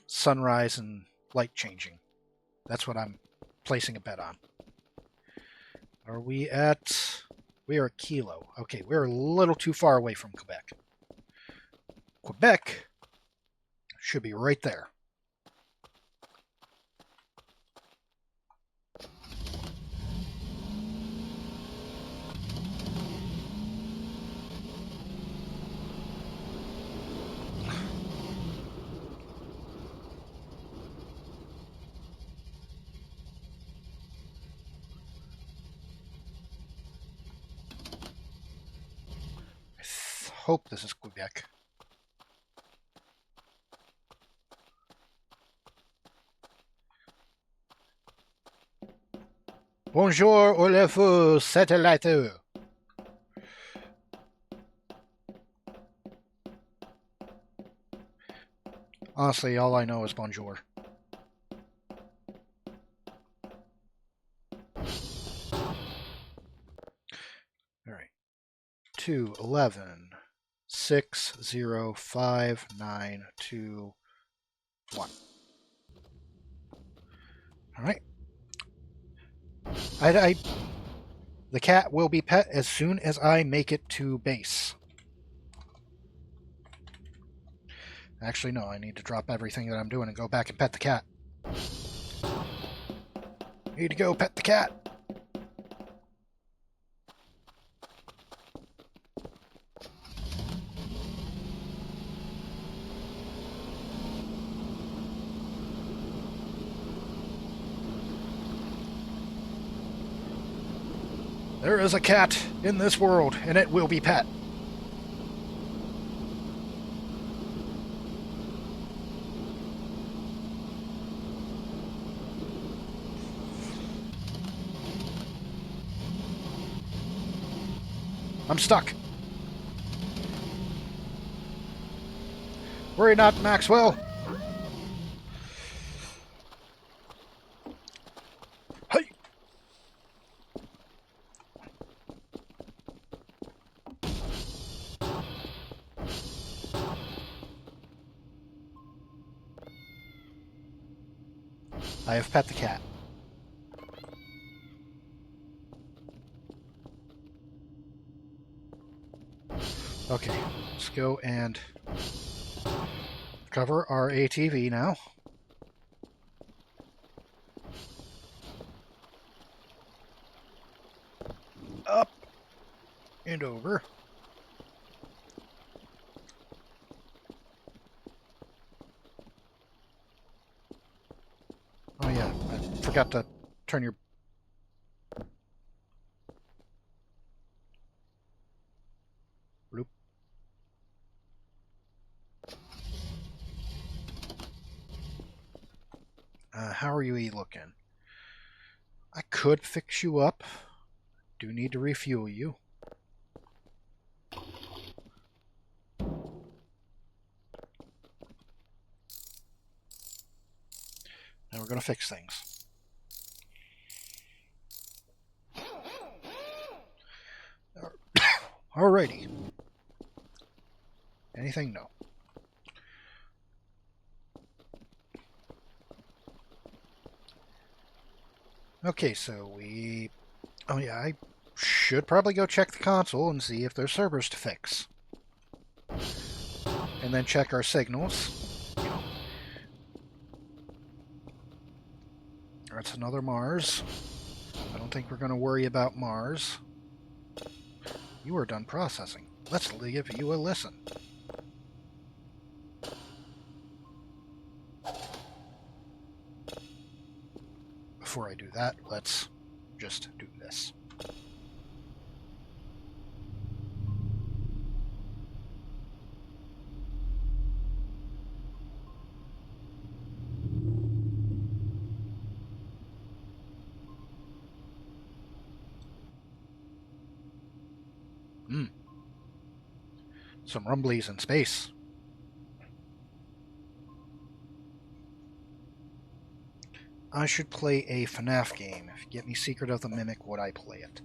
sunrise and light changing. That's what I'm placing a bet on. Are we at... We are at Kilo. Okay, we're a little too far away from Quebec. Quebec should be right there. I hope this is Quebec. Bonjour, Olefeu Satellite. Honestly, all I know is bonjour. Alright. 2, 11, 6, 0, 5, 9, 2, 1. Alright. The cat will be pet as soon as I make it to base. Actually, no, I need to drop everything that I'm doing and go back and pet the cat. Need to go pet the cat. There is a cat in this world, and it will be pet. I'm stuck. Worry not, Maxwell. Hey. I have pet the cat. Okay, let's go and cover our ATV now. Up and over. Oh yeah, I forgot to turn your... Bloop. How are you looking? I could fix you up. Do need to refuel you. Now we're going to fix things. Alrighty. Anything? No. Okay, so we... Oh yeah, I should probably go check the console and see if there's servers to fix. And then check our signals. That's another Mars. I don't think we're going to worry about Mars. You are done processing. Let's give you a listen. Before I do that, let's just do this. Some rumblies in space. I should play a FNAF game. If you get me Secret of the Mimic, would I play it?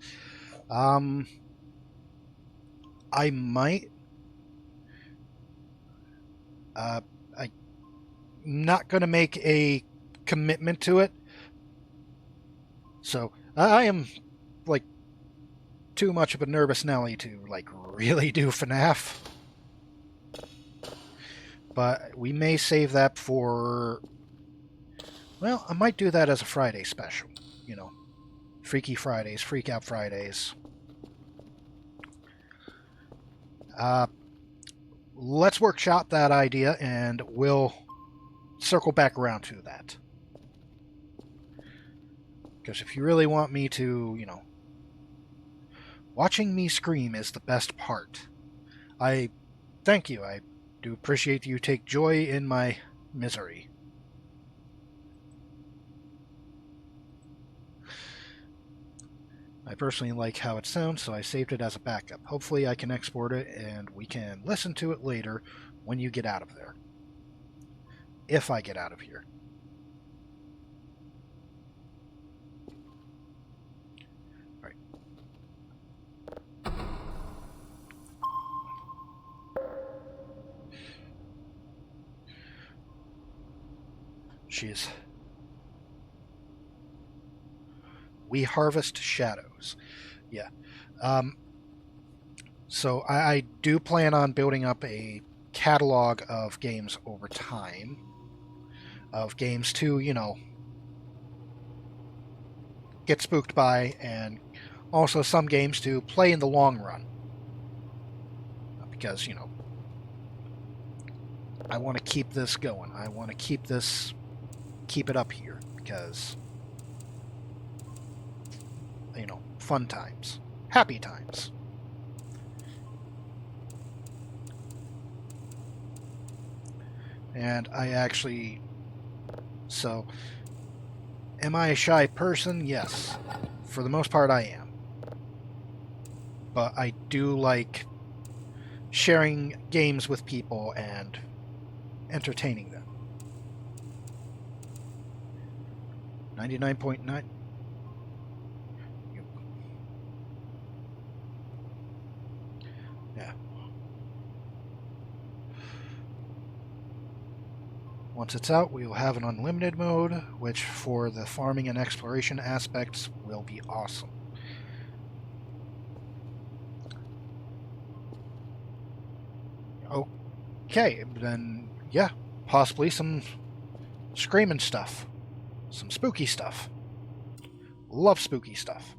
I might. I'm not going to make a commitment to it. So I am like too much of a nervous Nelly to like really do FNAF. But we may save that for... Well, I might do that as a Friday special. You know, Freaky Fridays, Freak Out Fridays. Let's workshop that idea and we'll circle back around to that. Because if you really want me to, you know, watching me scream is the best part. I thank you. I do appreciate you take joy in my misery. I personally like how it sounds, so I saved it as a backup. Hopefully I can export it and we can listen to it later when you get out of there. If I get out of here. Alright. She's... We harvest shadows. Yeah. So I do plan on building up a catalog of games over time. Of games to, you know, get spooked by, and also some games to play in the long run. Because, you know, I want to keep this going. I want to keep it up here. Because, you know, fun times. Happy times. And I actually... So, am I a shy person? Yes. For the most part, I am. but I do like sharing games with people and entertaining them. 99.9. Yeah. Once it's out, we will have an unlimited mode, which for the farming and exploration aspects will be awesome. Okay, then yeah, possibly some screaming stuff, some spooky stuff. Love spooky stuff.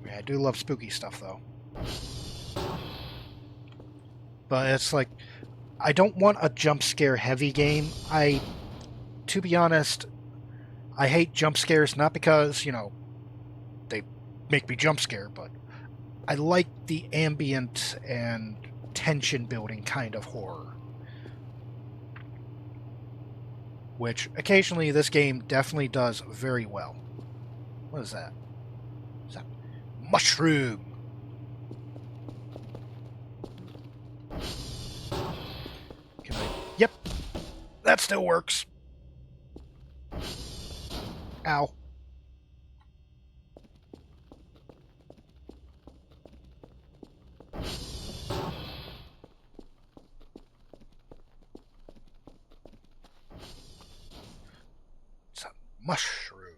Yeah, I do love spooky stuff though. But it's like, I don't want a jump scare heavy game. To be honest, I hate jump scares, not because, they make me jump scare, but I like the ambient and tension building kind of horror. Which occasionally this game definitely does very well. What is that? Is that mushroom? Can I? Yep, that still works. Ow. It's a mushroom.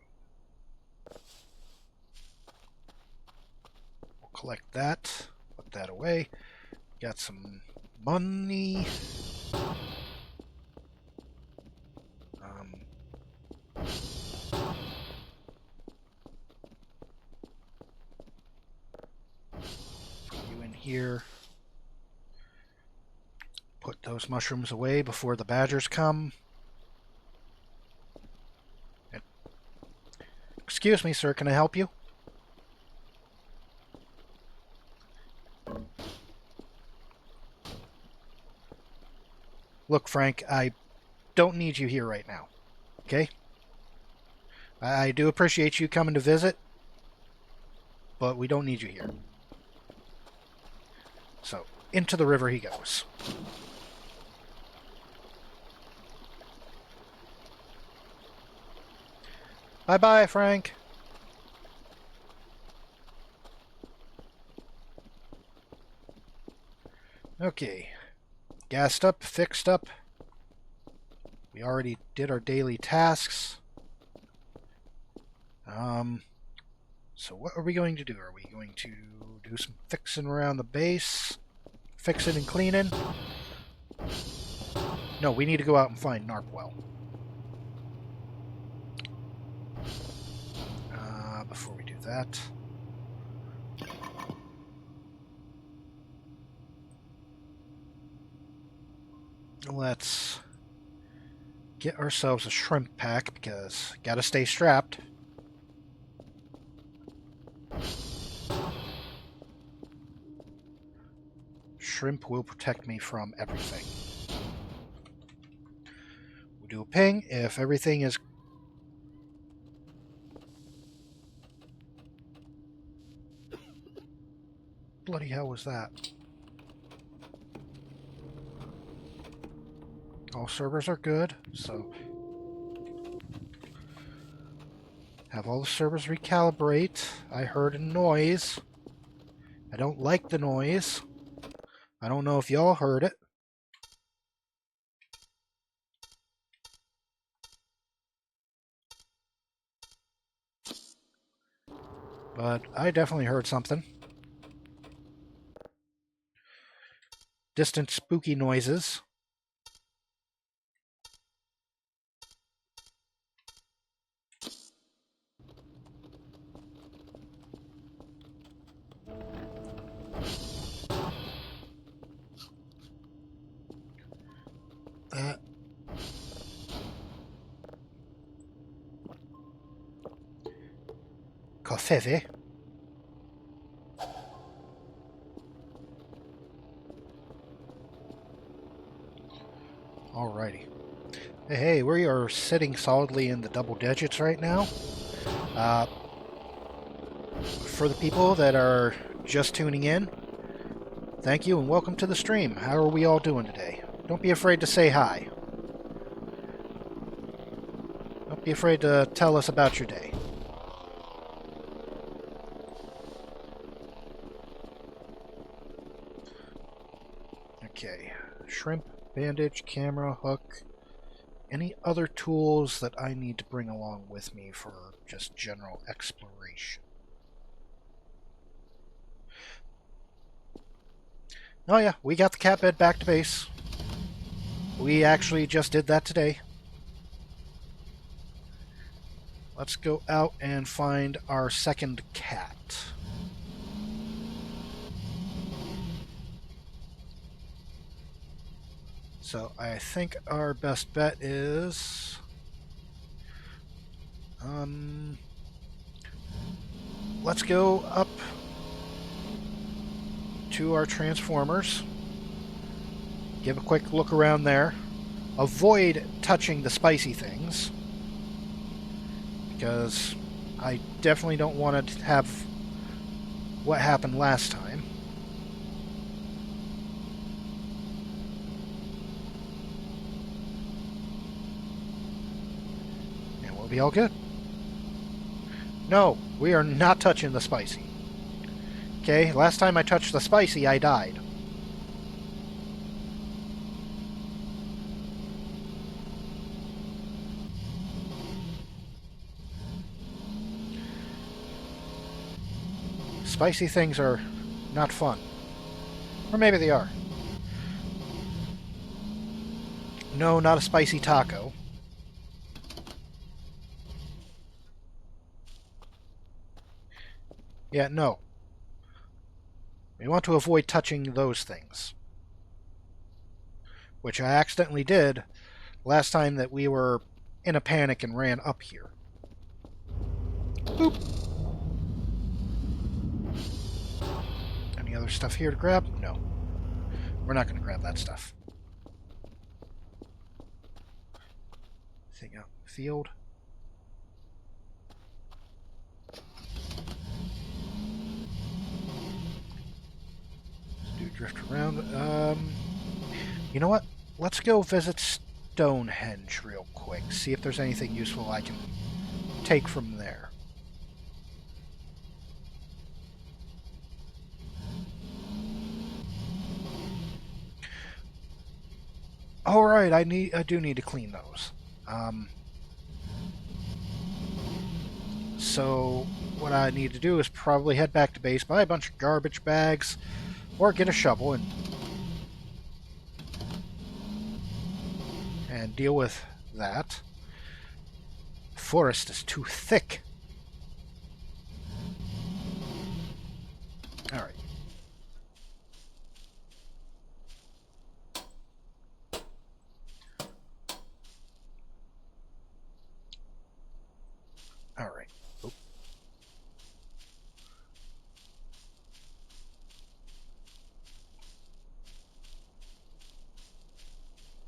We'll collect that. Put that away. Got some money. Put you in here. Put those mushrooms away before the badgers come. Excuse me, sir, can I help you? Look, Frank, I don't need you here right now. Okay? I do appreciate you coming to visit, but we don't need you here. So, into the river he goes. Bye-bye, Frank. Okay. Gassed up, fixed up. We already did our daily tasks. So what are we going to do? Are we going to do some fixing around the base? Fixing and cleaning? No, we need to go out and find Narpwell. Before we do that... let's get ourselves a shrimp pack, because gotta stay strapped. Shrimp will protect me from everything. We do a ping if everything is... bloody hell was that? All servers are good, so... have all the servers recalibrate. I heard a noise. I don't like the noise. I don't know if y'all heard it. But I definitely heard something. Distant spooky noises. Kofefe. Alrighty. Hey, we are sitting solidly in the double digits right now. Uh, for the people that are just tuning in, thank you and welcome to the stream. How are we all doing today? Don't be afraid to say hi. Don't be afraid to tell us about your day. Okay, shrimp, bandage, camera, hook. Any other tools that I need to bring along with me for just general exploration? Oh yeah, we got the cat bed back to base. We actually just did that today. Let's go out and find our second cat. So I think our best bet is... let's go up to our transformers. Give a quick look around there. Avoid touching the spicy things, because I definitely don't want to have what happened last time. And we'll be all good. No, we are not touching the spicy. Okay, last time I touched the spicy, I died. Spicy things are not fun. Or maybe they are. No, not a spicy taco. Yeah, no. We want to avoid touching those things. Which I accidentally did last time that we were in a panic and ran up here. Boop. Any other stuff here to grab? No. We're not going to grab that stuff. Thing out in the field. Let's do drift around. You know what? Let's go visit Stonehenge real quick. See if there's anything useful I can take from there. All right, I do need to clean those. So what I need to do is probably head back to base, buy a bunch of garbage bags, or get a shovel and deal with that. The forest is too thick. All right. All right. Oh.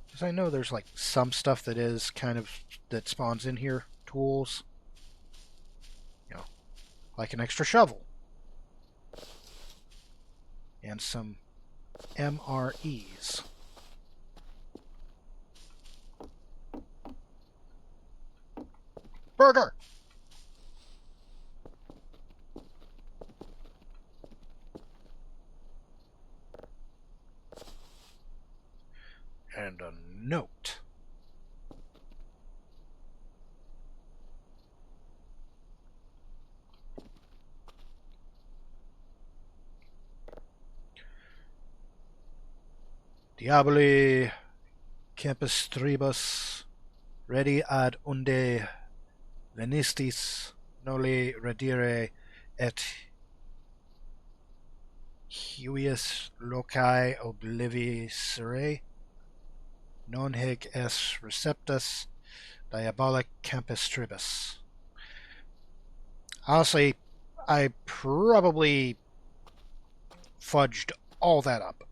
Because I know there's like some stuff that is kind of that spawns in here. Tools. You know, like an extra shovel. And some MREs. Burger! And a note. Diaboli campus tribus ready ad unde venistis noli redire et huius loci oblivisere non hic es receptus diabolic campus tribus. Honestly, I probably fudged all that up.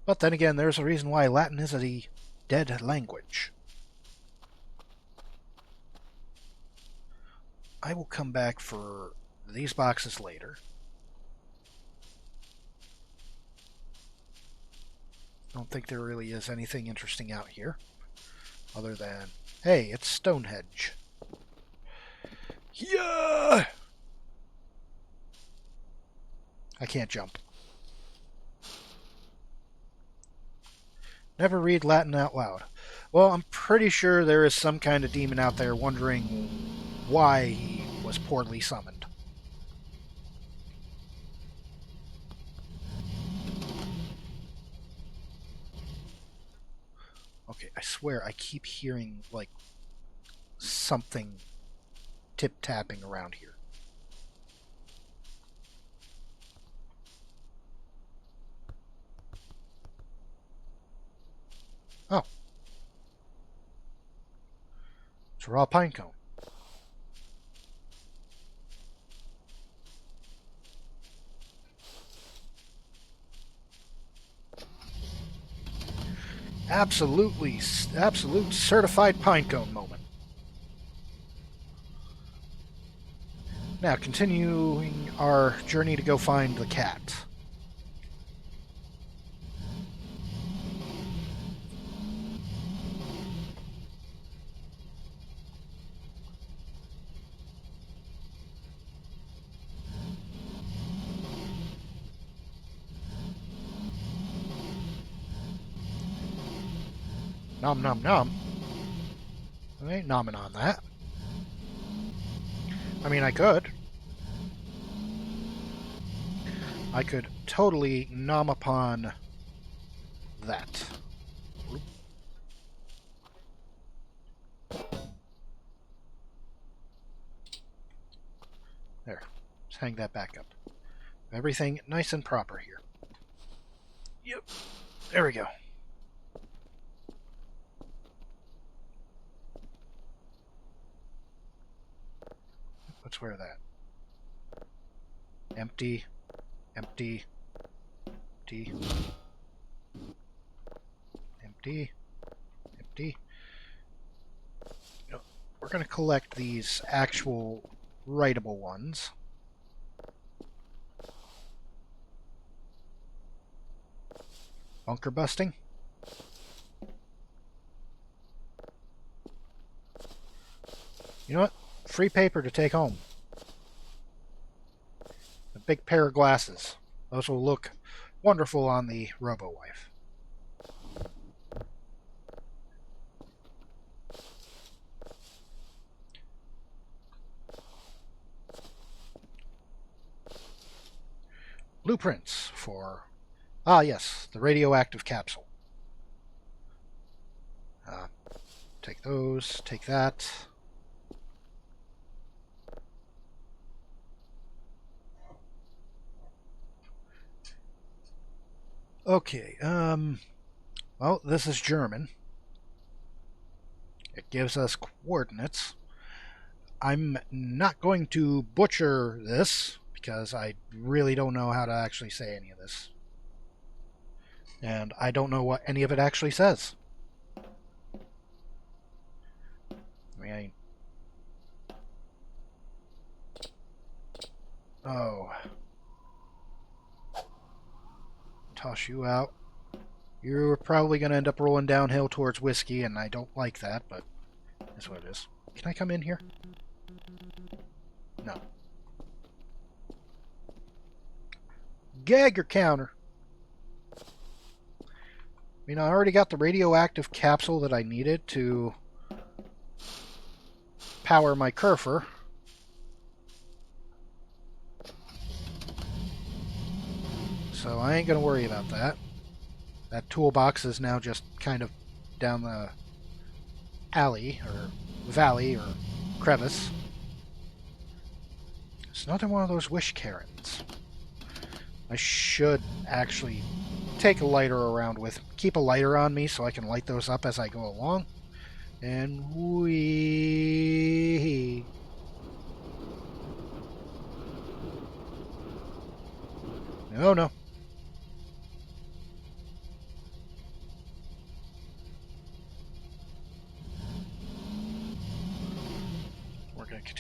But then again, there's a reason why Latin is a Dead language. I will come back for these boxes later. Don't think there really is anything interesting out here. Other than, hey, it's Stonehenge. Yeah! I can't jump. Never read Latin out loud. Well, I'm pretty sure there is some kind of demon out there wondering why he was poorly summoned. Okay, I swear I keep hearing, like, something tip-tapping around here. Oh. It's a raw pine cone. Absolute certified pine cone moment. Now, continuing our journey to go find the cat. Nom nom nom. I ain't nomming on that. I mean, I could. I could totally nom upon that. There. Let's hang that back up. Everything nice and proper here. Yep. There we go. Let's wear that. Empty. Empty. Empty. Empty. Empty. We're going to collect these actual writable ones. Bunker busting. You know what? Free paper to take home. A big pair of glasses. Those will look wonderful on the Robo-Wife. Blueprints for... Ah, yes, the radioactive capsule. Take those, take that. Okay, well, this is German. It gives us coordinates. I'm not going to butcher this because I really don't know how to actually say any of this. And I don't know what any of it actually says. I mean, oh. Toss you out. You're probably going to end up rolling downhill towards whiskey, and I don't like that, but that's what it is. Can I come in here? No. Geiger counter. I mean, I already got the radioactive capsule that I needed to power my Kerfer. So I ain't going to worry about that. That toolbox is now just kind of down the alley, or valley, or crevice. It's another one of those wish Karens. I should actually take a lighter around with, keep a lighter on me so I can light those up as I go along. And wee. No, no.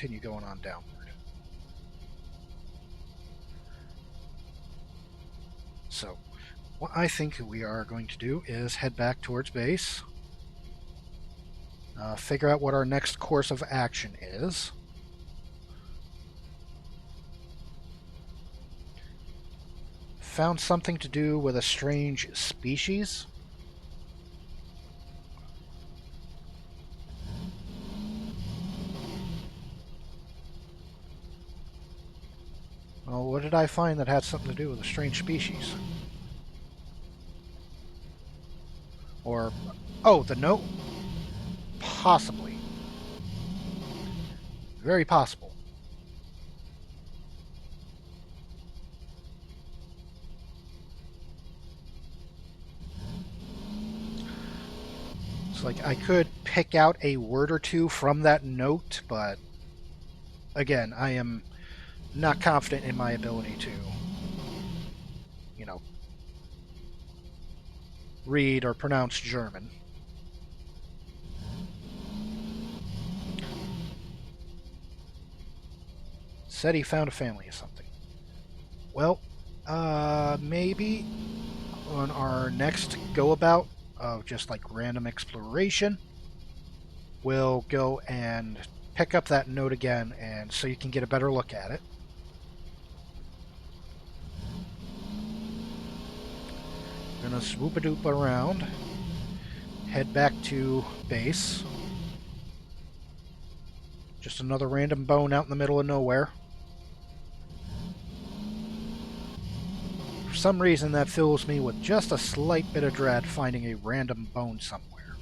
continue going on downward. So, what I think we are going to do is head back towards base, figure out what our next course of action is. Found something to do with a strange species. Well, what did I find that had something to do with a strange species? Or, oh, the note? Possibly. Very possible. It's like I could pick out a word or two from that note, but again, I am not confident in my ability to, you know, read or pronounce German. Said he found a family or something. Well, maybe on our next go about of just like random exploration, we'll go and pick up that note again, and so you can get a better look at it. Gonna swoop a doop around, head back to base. Just another random bone out in the middle of nowhere. For some reason, that fills me with just a slight bit of dread finding a random bone somewhere.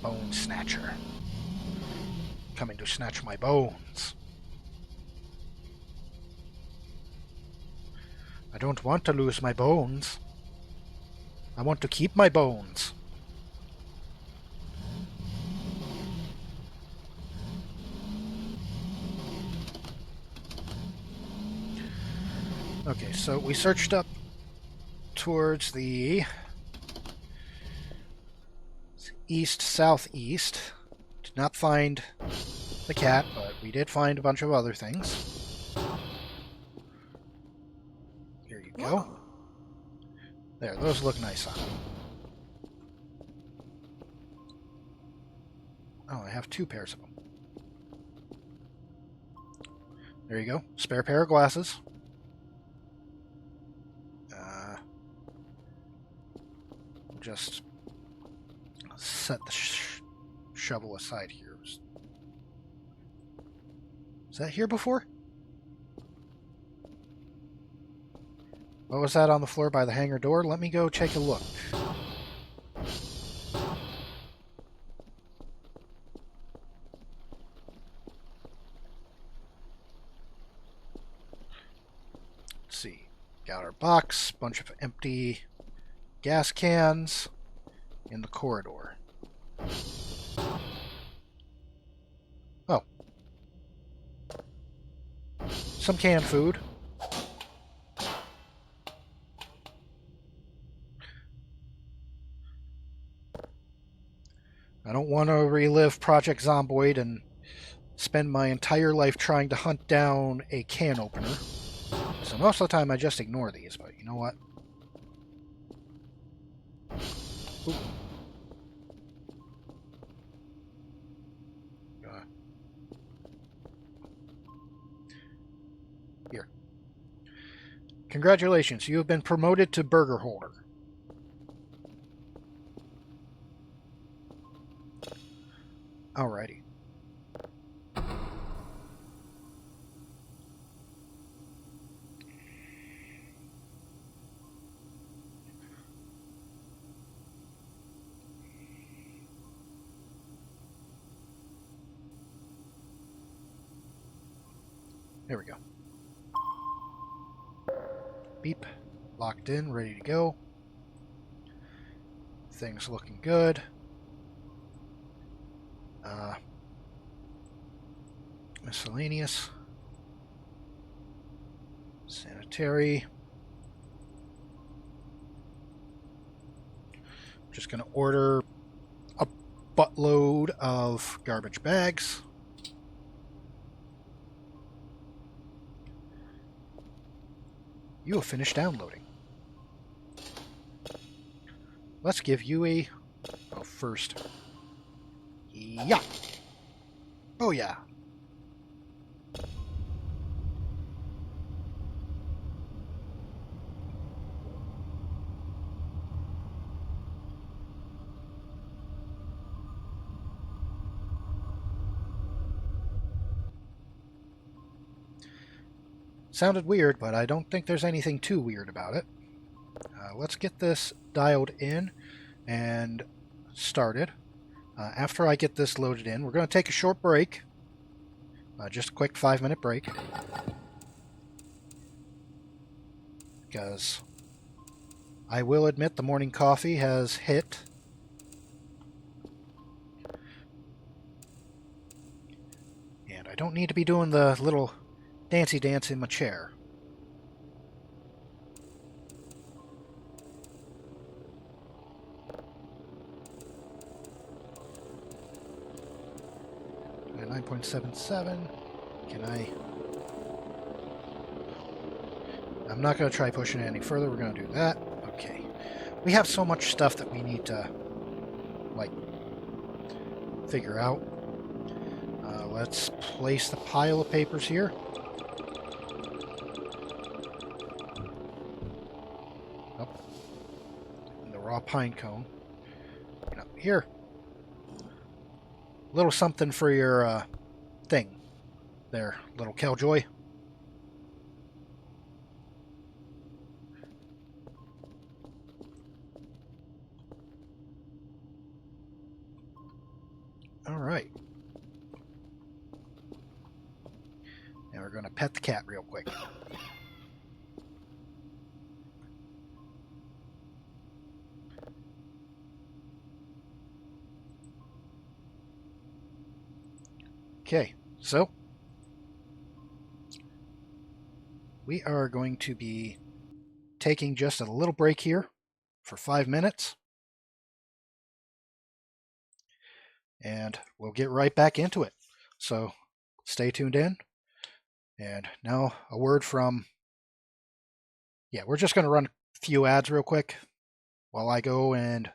Bone Snatcher. Coming to snatch my bones. I don't want to lose my bones. I want to keep my bones. Okay, so we searched up towards the east-southeast. Did not find the cat, but we did find a bunch of other things. Here you go. Whoa. There, those look nice on me. Oh, I have 2 pairs of them. There you go. Spare pair of glasses. Just set the shovel aside here. Was that here before? What was that on the floor by the hangar door? Let me go take a look. Let's see. Got our box, bunch of empty gas cans in the corridor. Oh. Some canned food. I don't want to relive Project Zomboid and spend my entire life trying to hunt down a can opener. So most of the time I just ignore these, but you know what? Ooh. Here. Congratulations, you have been promoted to burger holder. Alrighty. There we go. Beep. Locked in, ready to go. Things looking good. Miscellaneous. Sanitary. Just going to order a buttload of garbage bags. You have finished downloading. Let's give you a... Oh, first. Yeah. Oh, yeah. Sounded weird, but I don't think there's anything too weird about it. Let's get this dialed in and started. After I get this loaded in, we're going to take a short break. Just a quick 5-minute break. Because I will admit the morning coffee has hit. And I don't need to be doing the little dancy dance in my chair. At 9.77. Can I... I'm not going to try pushing it any further. We're going to do that. Okay. We have so much stuff that we need to, like, figure out. Let's place the pile of papers here. Oh. And the raw pine cone. You know, here. A little something for your thing. There, little Killjoy. All right. And we're going to pet the cat real quick. Okay, so we are going to be taking just a little break here for 5 minutes. And we'll get right back into it. So stay tuned in. And now a word from... Yeah, we're just going to run a few ads real quick while I go and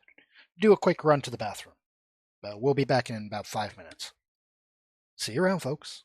do a quick run to the bathroom. But we'll be back in about 5 minutes. See you around, folks.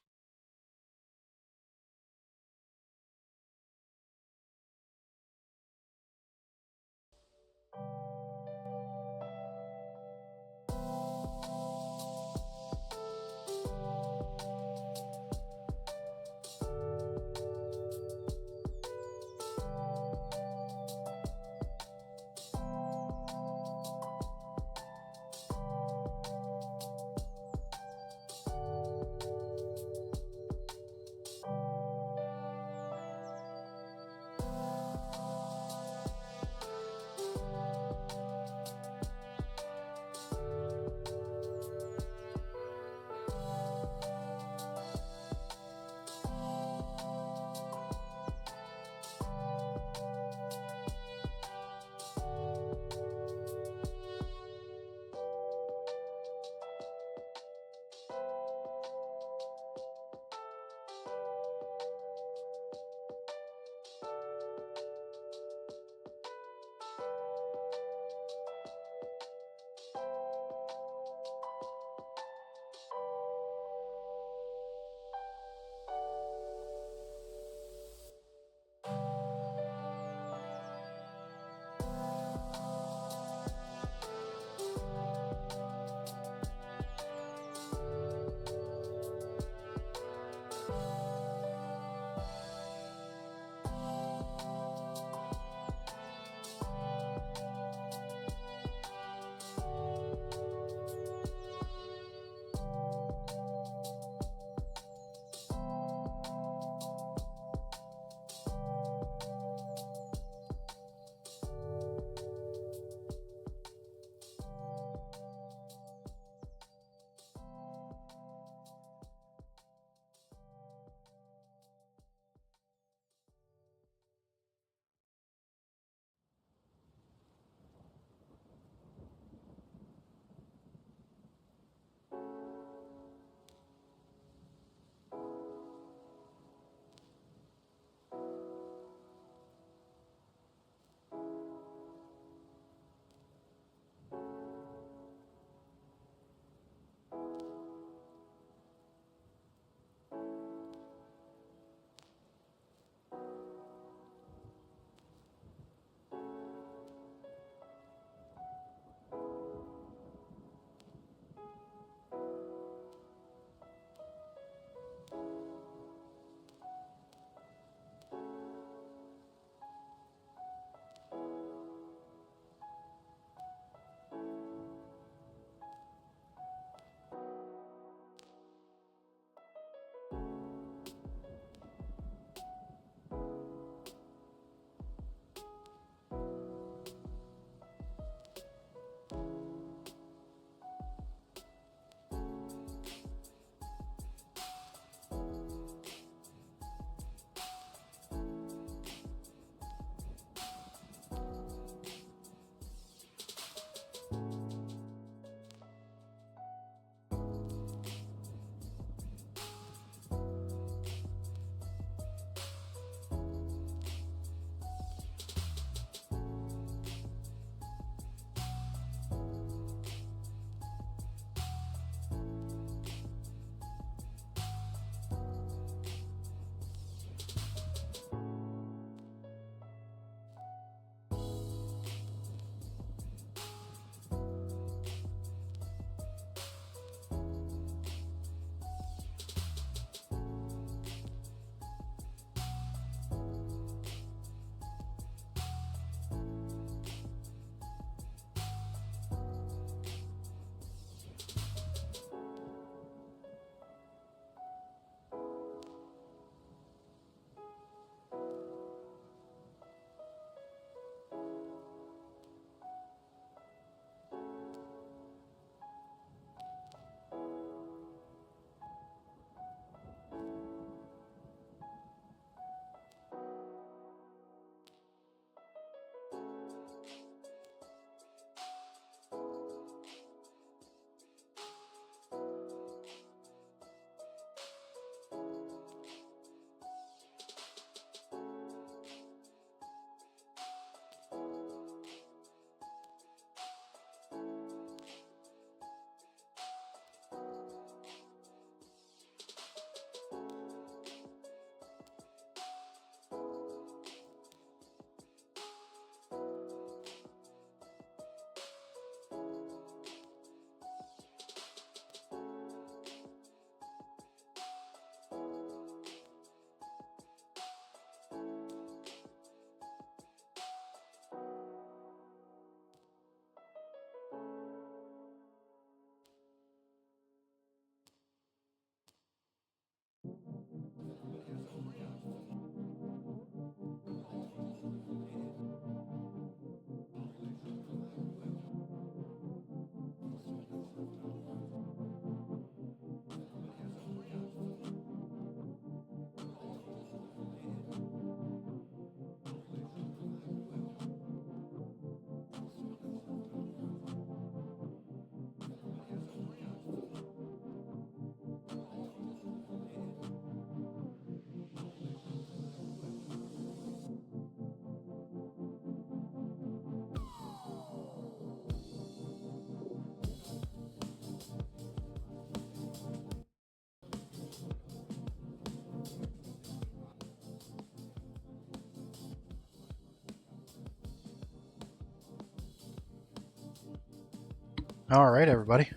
All right, everybody.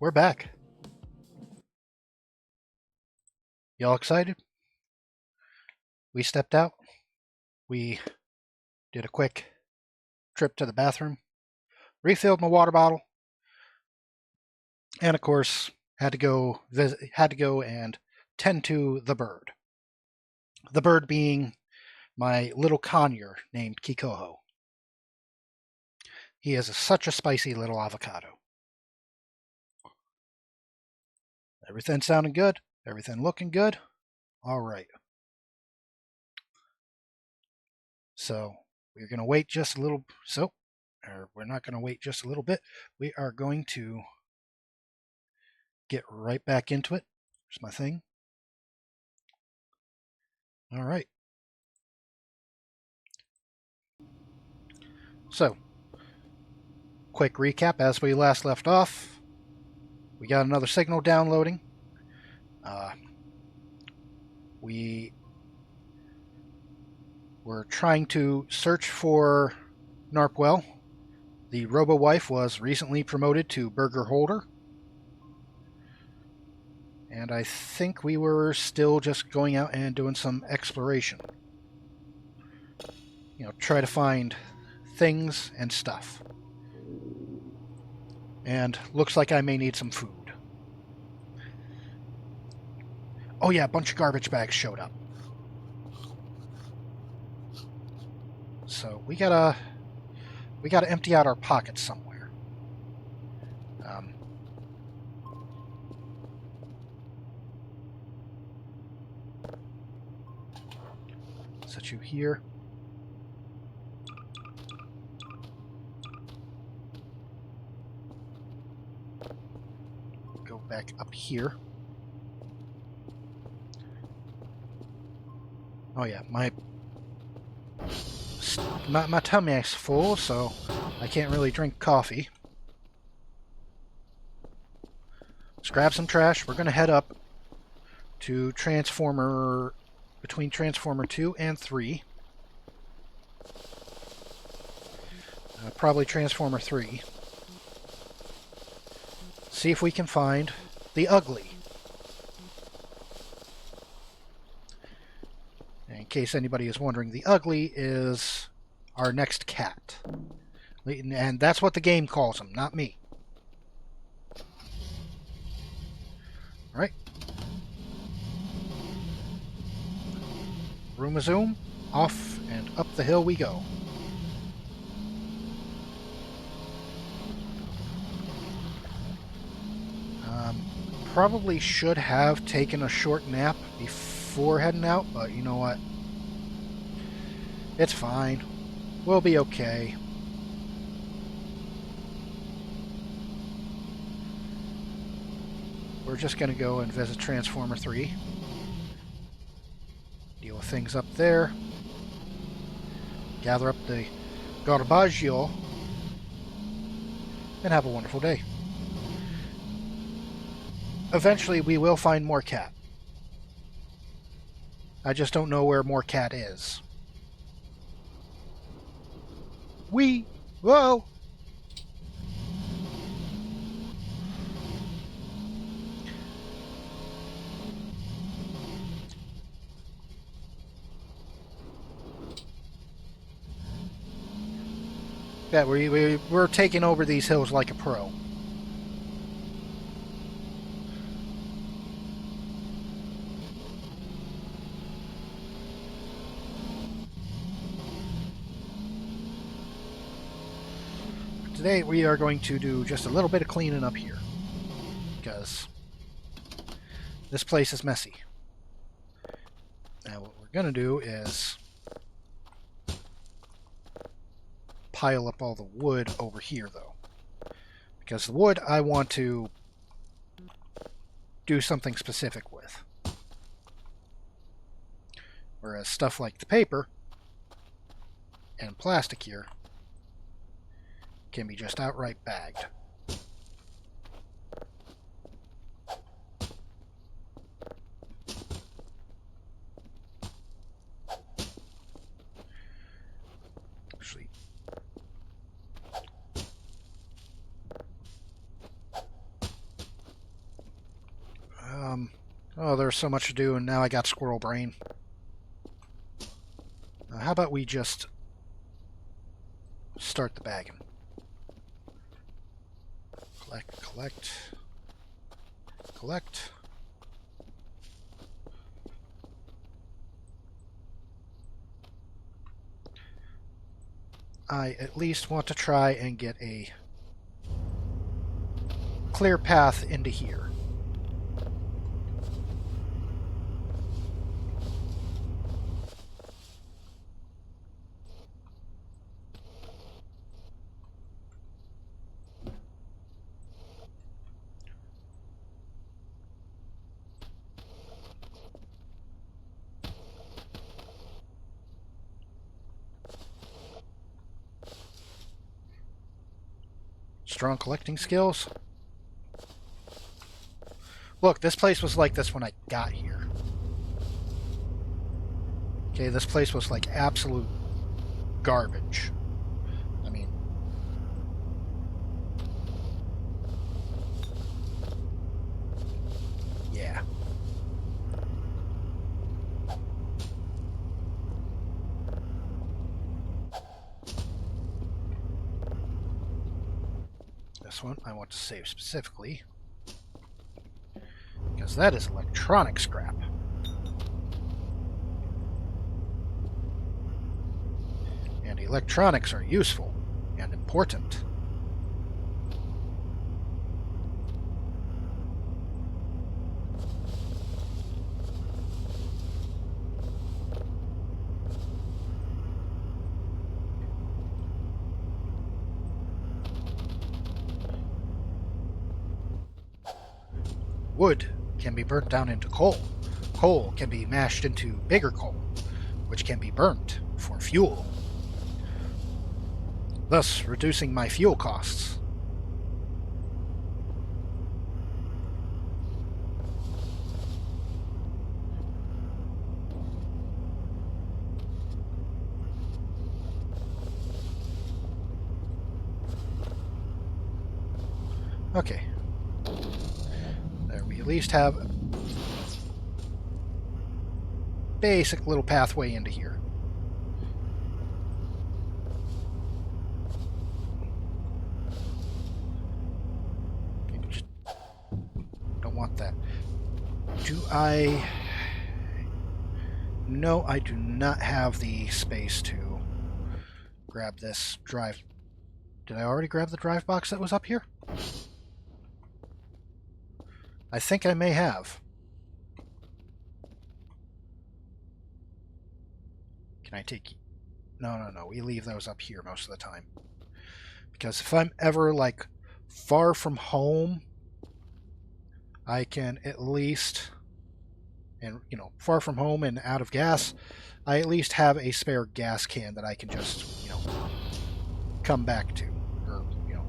We're back. Y'all excited? We stepped out. We did a quick trip to the bathroom, refilled my water bottle, and of course had to go and tend to the bird. The bird being my little conure named Kikoho. He is such a spicy little avocado. Everything sounding good. Everything looking good. All right. So we're going to wait just a little. We're not going to wait just a little bit. We are going to get right back into it. Here's my thing. All right. So, quick recap as we last left off. We got another signal downloading. We were trying to search for Narpwell. The robo-wife was recently promoted to burger holder. And I think we were still just going out and doing some exploration. Try to find things and stuff. And looks like I may need some food. Oh yeah, a bunch of garbage bags showed up. So we gotta empty out our pockets somewhere. Set you here. Go back up here. Oh yeah, my tummy is full, so I can't really drink coffee. Let's grab some trash. We're gonna head up to between Transformer 2 and 3. Probably Transformer 3. See if we can find the Ugly. In case anybody is wondering, the Ugly is our next cat. And that's what the game calls him, not me. Alright. Room-a-zoom. Off and up the hill we go. Probably should have taken a short nap before heading out, but you know what? It's fine. We'll be okay. We're just going to go and visit Transformer 3. Deal with things up there. Gather up the garbaggio. And have a wonderful day. Eventually we will find more cat. I just don't know where more cat is. Whoa! Yeah, we're taking over these hills like a pro. Today we are going to do just a little bit of cleaning up here, because this place is messy. Now what we're going to do is pile up all the wood over here, though. Because the wood I want to do something specific with. Whereas stuff like the paper and plastic here can be just outright bagged. Actually, Oh, there's so much to do, and now I got squirrel brain. How about we just start the bagging? Collect, collect, collect. I at least want to try and get a clear path into here. Strong collecting skills. Look, this place was like this when I got here. Okay, this place was like absolute garbage. I mean, yeah. This one I want to save specifically because that is electronic scrap. And electronics are useful and important. Wood can be burnt down into coal. Coal can be mashed into bigger coal, which can be burnt for fuel, thus reducing my fuel costs. Okay. There we at least have a basic little pathway into here. Just don't want that. Do I... No, I do not have the space to grab this drive. Did I already grab the drive box that was up here? I think I may have. Can I take... No, no, no. We leave those up here most of the time. Because if I'm ever, like, far from home, I can at least... And, you know, far from home and out of gas, I at least have a spare gas can that I can just, you know, come back to. Or, you know...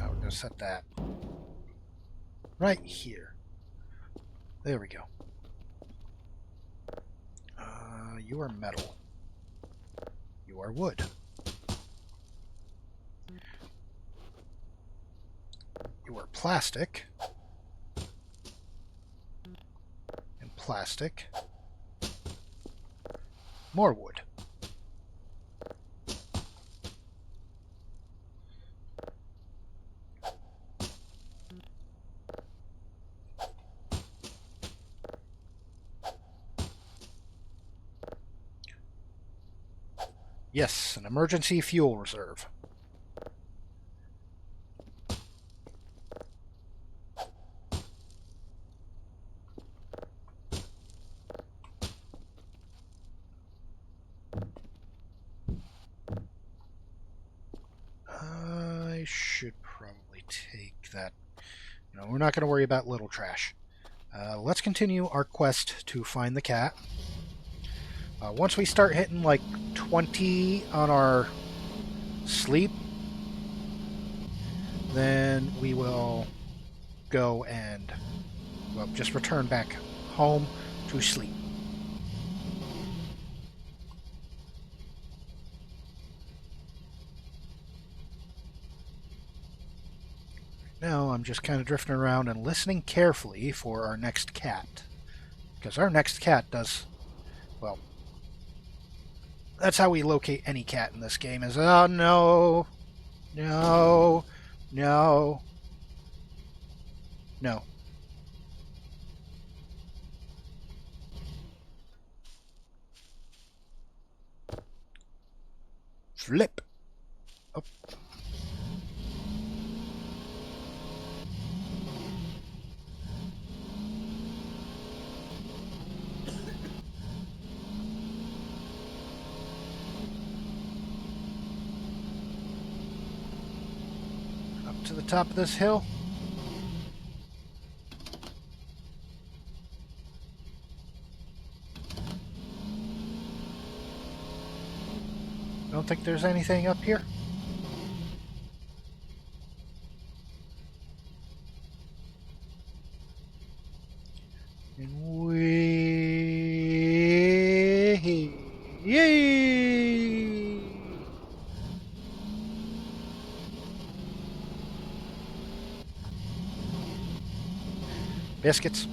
Oh, we're going to set that right here. There we go. You are metal. You are wood. You are plastic. And plastic. More wood. Yes, an emergency fuel reserve. I should probably take that. You know, we're not going to worry about little trash. Let's continue our quest to find the cat. Once we start hitting like 20 on our sleep, then we will go and, well, just return back home to sleep. now I'm just kind of drifting around and listening carefully for our next cat. Because our next cat does, well, that's how we locate any cat in this game is, oh no, no, no, no. Flip. Oh, up to the top of this hill. Don't think there's anything up here. And yay! Biscuits.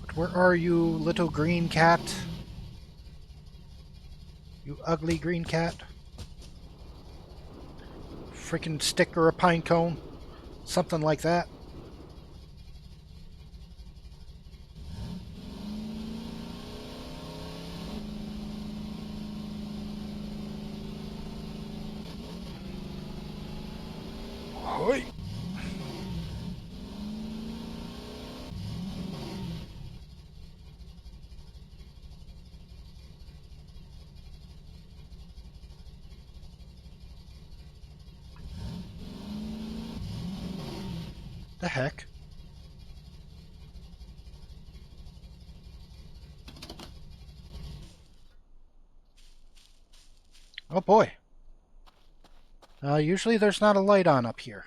But where are you, little green cat? You ugly green cat. Freaking stick or a pine cone. Something like that. Hoi! The heck? Oh boy. Usually there's not a light on up here.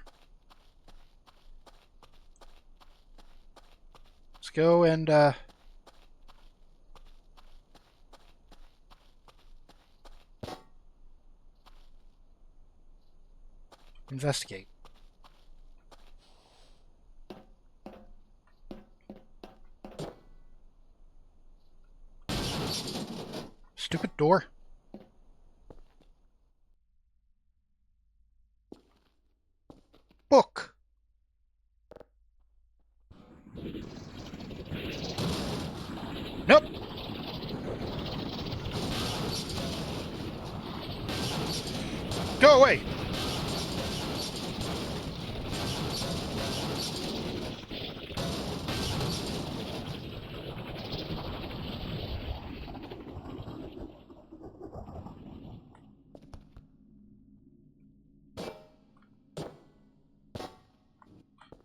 Let's go and investigate. Stupid door. Book. Nope. Go away.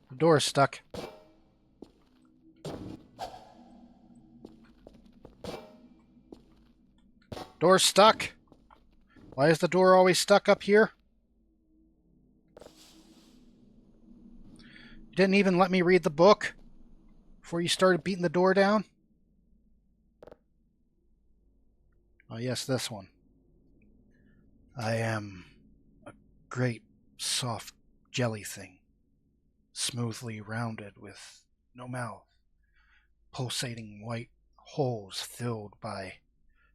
The door is stuck. Door's stuck. Why is the door always stuck up here? You didn't even let me read the book before you started beating the door down? Oh, yes, this one. I am a great, soft jelly thing, smoothly rounded with no mouth, pulsating white holes filled by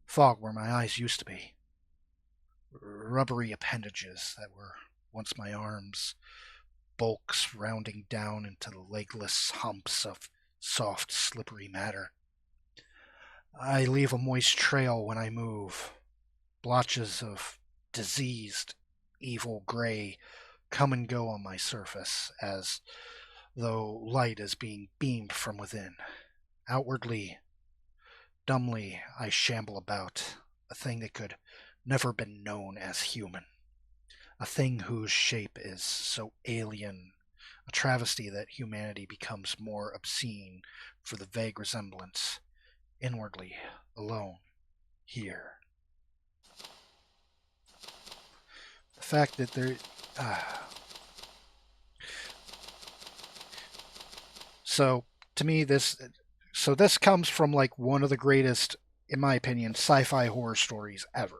fog where my eyes used to be, rubbery appendages that were once my arms, bulks rounding down into the legless humps of soft, slippery matter. I leave a moist trail when I move. Blotches of diseased, evil gray come and go on my surface as though light is being beamed from within. Outwardly, dumbly, I shamble about, a thing that could never been known as human. A thing whose shape is so alien, a travesty that humanity becomes more obscene for the vague resemblance, inwardly, alone, here. The fact that there... So to me, this comes from like one of the greatest, in my opinion, sci-fi horror stories ever.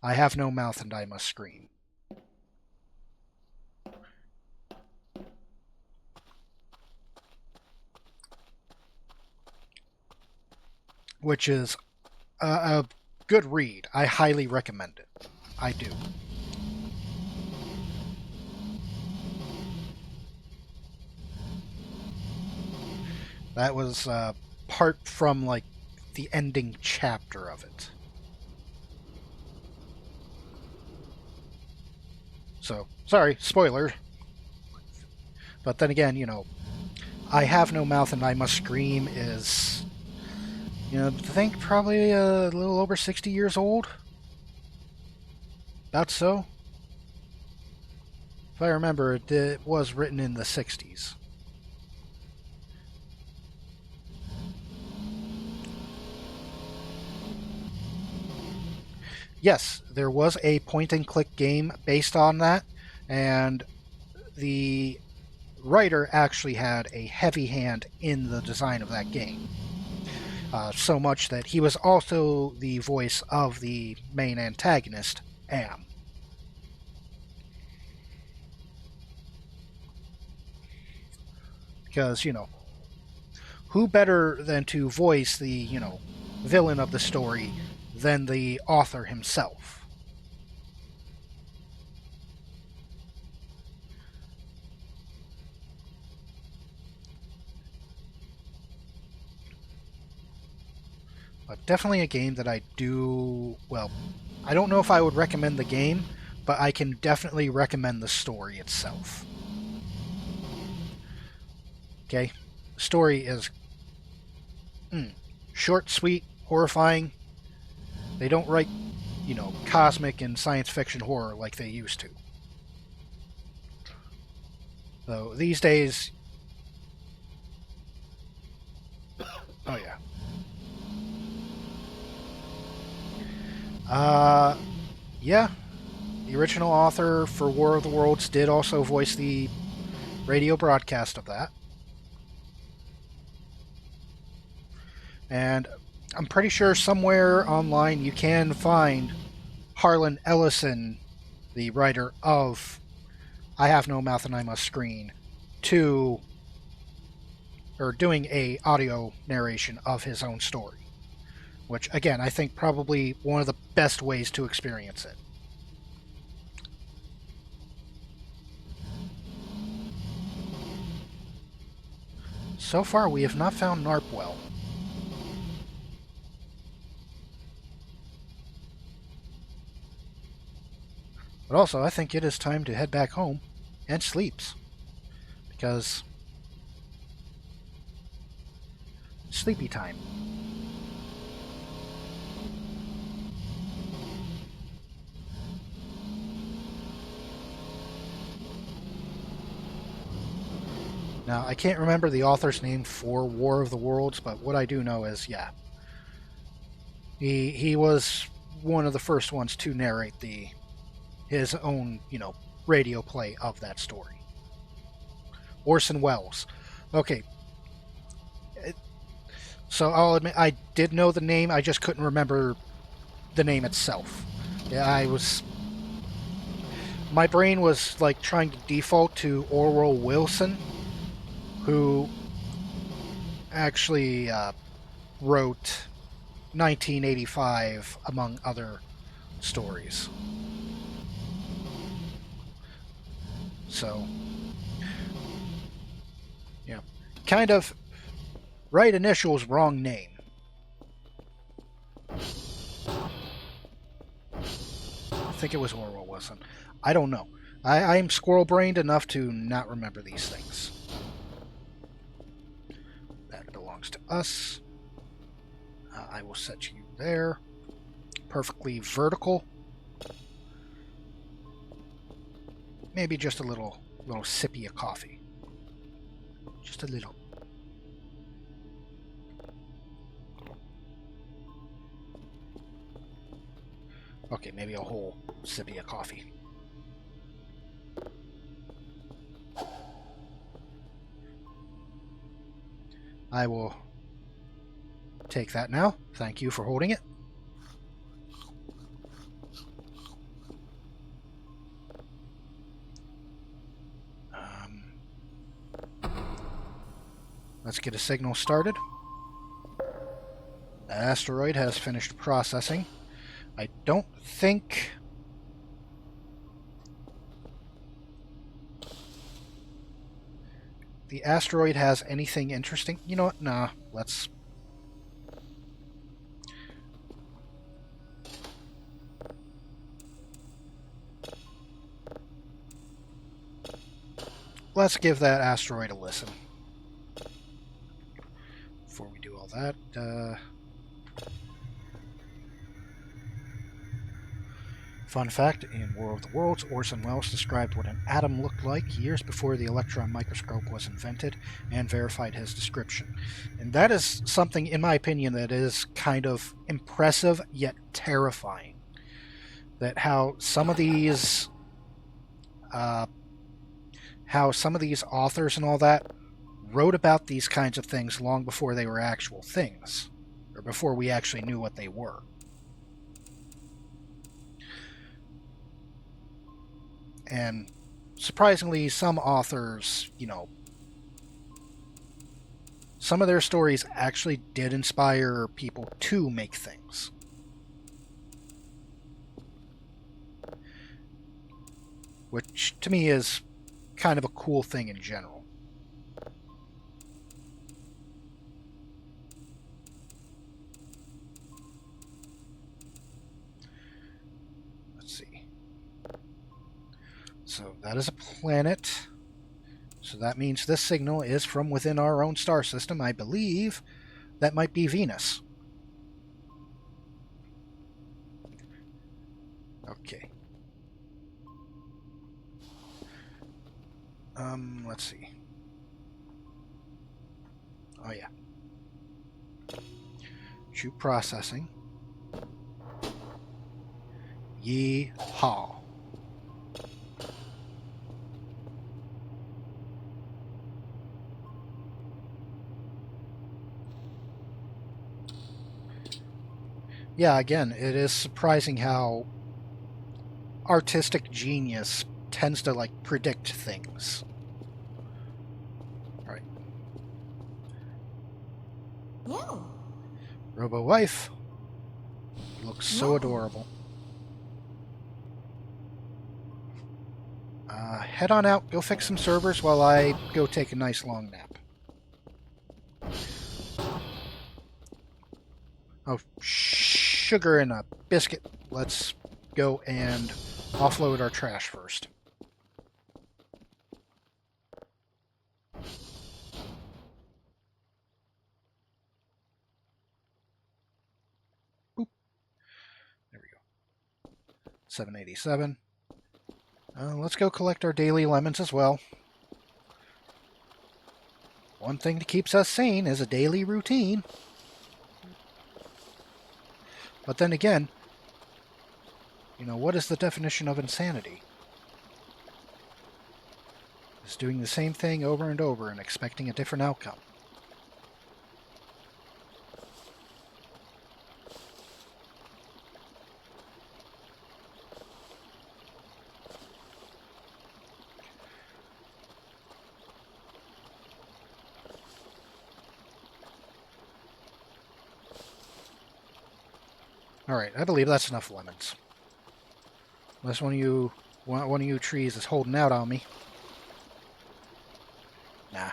I have no mouth and I must scream, which is a good read. I highly recommend it. I do. That was part from like the ending chapter of it. So sorry, spoiler. But then again, I have no mouth and I must scream is, I think probably a little over 60 years old. About so. If I remember, it was written in the 60s. Yes, there was a point and click game based on that, and the writer actually had a heavy hand in the design of that game. So much that he was also the voice of the main antagonist, Am. Because, who better than to voice the, villain of the story than the author himself? But definitely a game that I do, well, I don't know if I would recommend the game, but I can definitely recommend the story itself. Okay? The story is short, sweet, horrifying. They don't write, cosmic and science fiction horror like they used to. So these days, oh yeah. Uh, yeah, the original author for War of the Worlds did also voice the radio broadcast of that. And I'm pretty sure somewhere online you can find Harlan Ellison, the writer of I Have No Mouth and I Must Scream, to or doing a audio narration of his own story, which again I think probably one of the best ways to experience it. So far we have not found Narpwell. But also I think it is time to head back home and sleeps because sleepy time. Now, I can't remember the author's name for War of the Worlds, but what I do know is, yeah, he was one of the first ones to narrate his own, radio play of that story. Orson Welles. Okay, so I'll admit I did know the name, I just couldn't remember the name itself. Yeah, my brain was like trying to default to Orwell Wilson, who actually wrote 1985 among other stories. So, yeah, kind of right initials, wrong name. I think it was Orwell Wilson. I don't know. I'm squirrel brained enough to not remember these things. That belongs to us. I will set you there. Perfectly vertical. Maybe just a little sippy of coffee. Just a little. Okay, maybe a whole sippy of coffee. I will take that now. Thank you for holding it. Let's get a signal started. The asteroid has finished processing. I don't think the asteroid has anything interesting. You know what? Nah, let's give that asteroid a listen. Before we do all that, fun fact, in War of the Worlds, Orson Welles described what an atom looked like years before the electron microscope was invented and verified his description. And that is something, in my opinion, that is kind of impressive yet terrifying. That uh, how some of these authors and all that wrote about these kinds of things long before they were actual things, or before we actually knew what they were. And surprisingly, some authors, some of their stories actually did inspire people to make things. Which to me is kind of a cool thing in general. Let's see. So that is a planet. So that means this signal is from within our own star system. I believe that might be Venus. Okay. Let's see. Oh yeah. Shoot processing. Yee-haw. Yeah, again, it is surprising how artistic genius tends to like predict things. All right. Yeah. Robo wife looks so Yeah. adorable. Head on out, go fix some servers while I go take a nice long nap. Oh, sugar and a biscuit. Let's go and offload our trash first. Boop. There we go. 787. Let's go collect our daily lemons as well. One thing that keeps us sane is a daily routine. But then again, what is the definition of insanity? It's doing the same thing over and over and expecting a different outcome. Alright, I believe that's enough lemons. Unless one of you trees is holding out on me. Nah.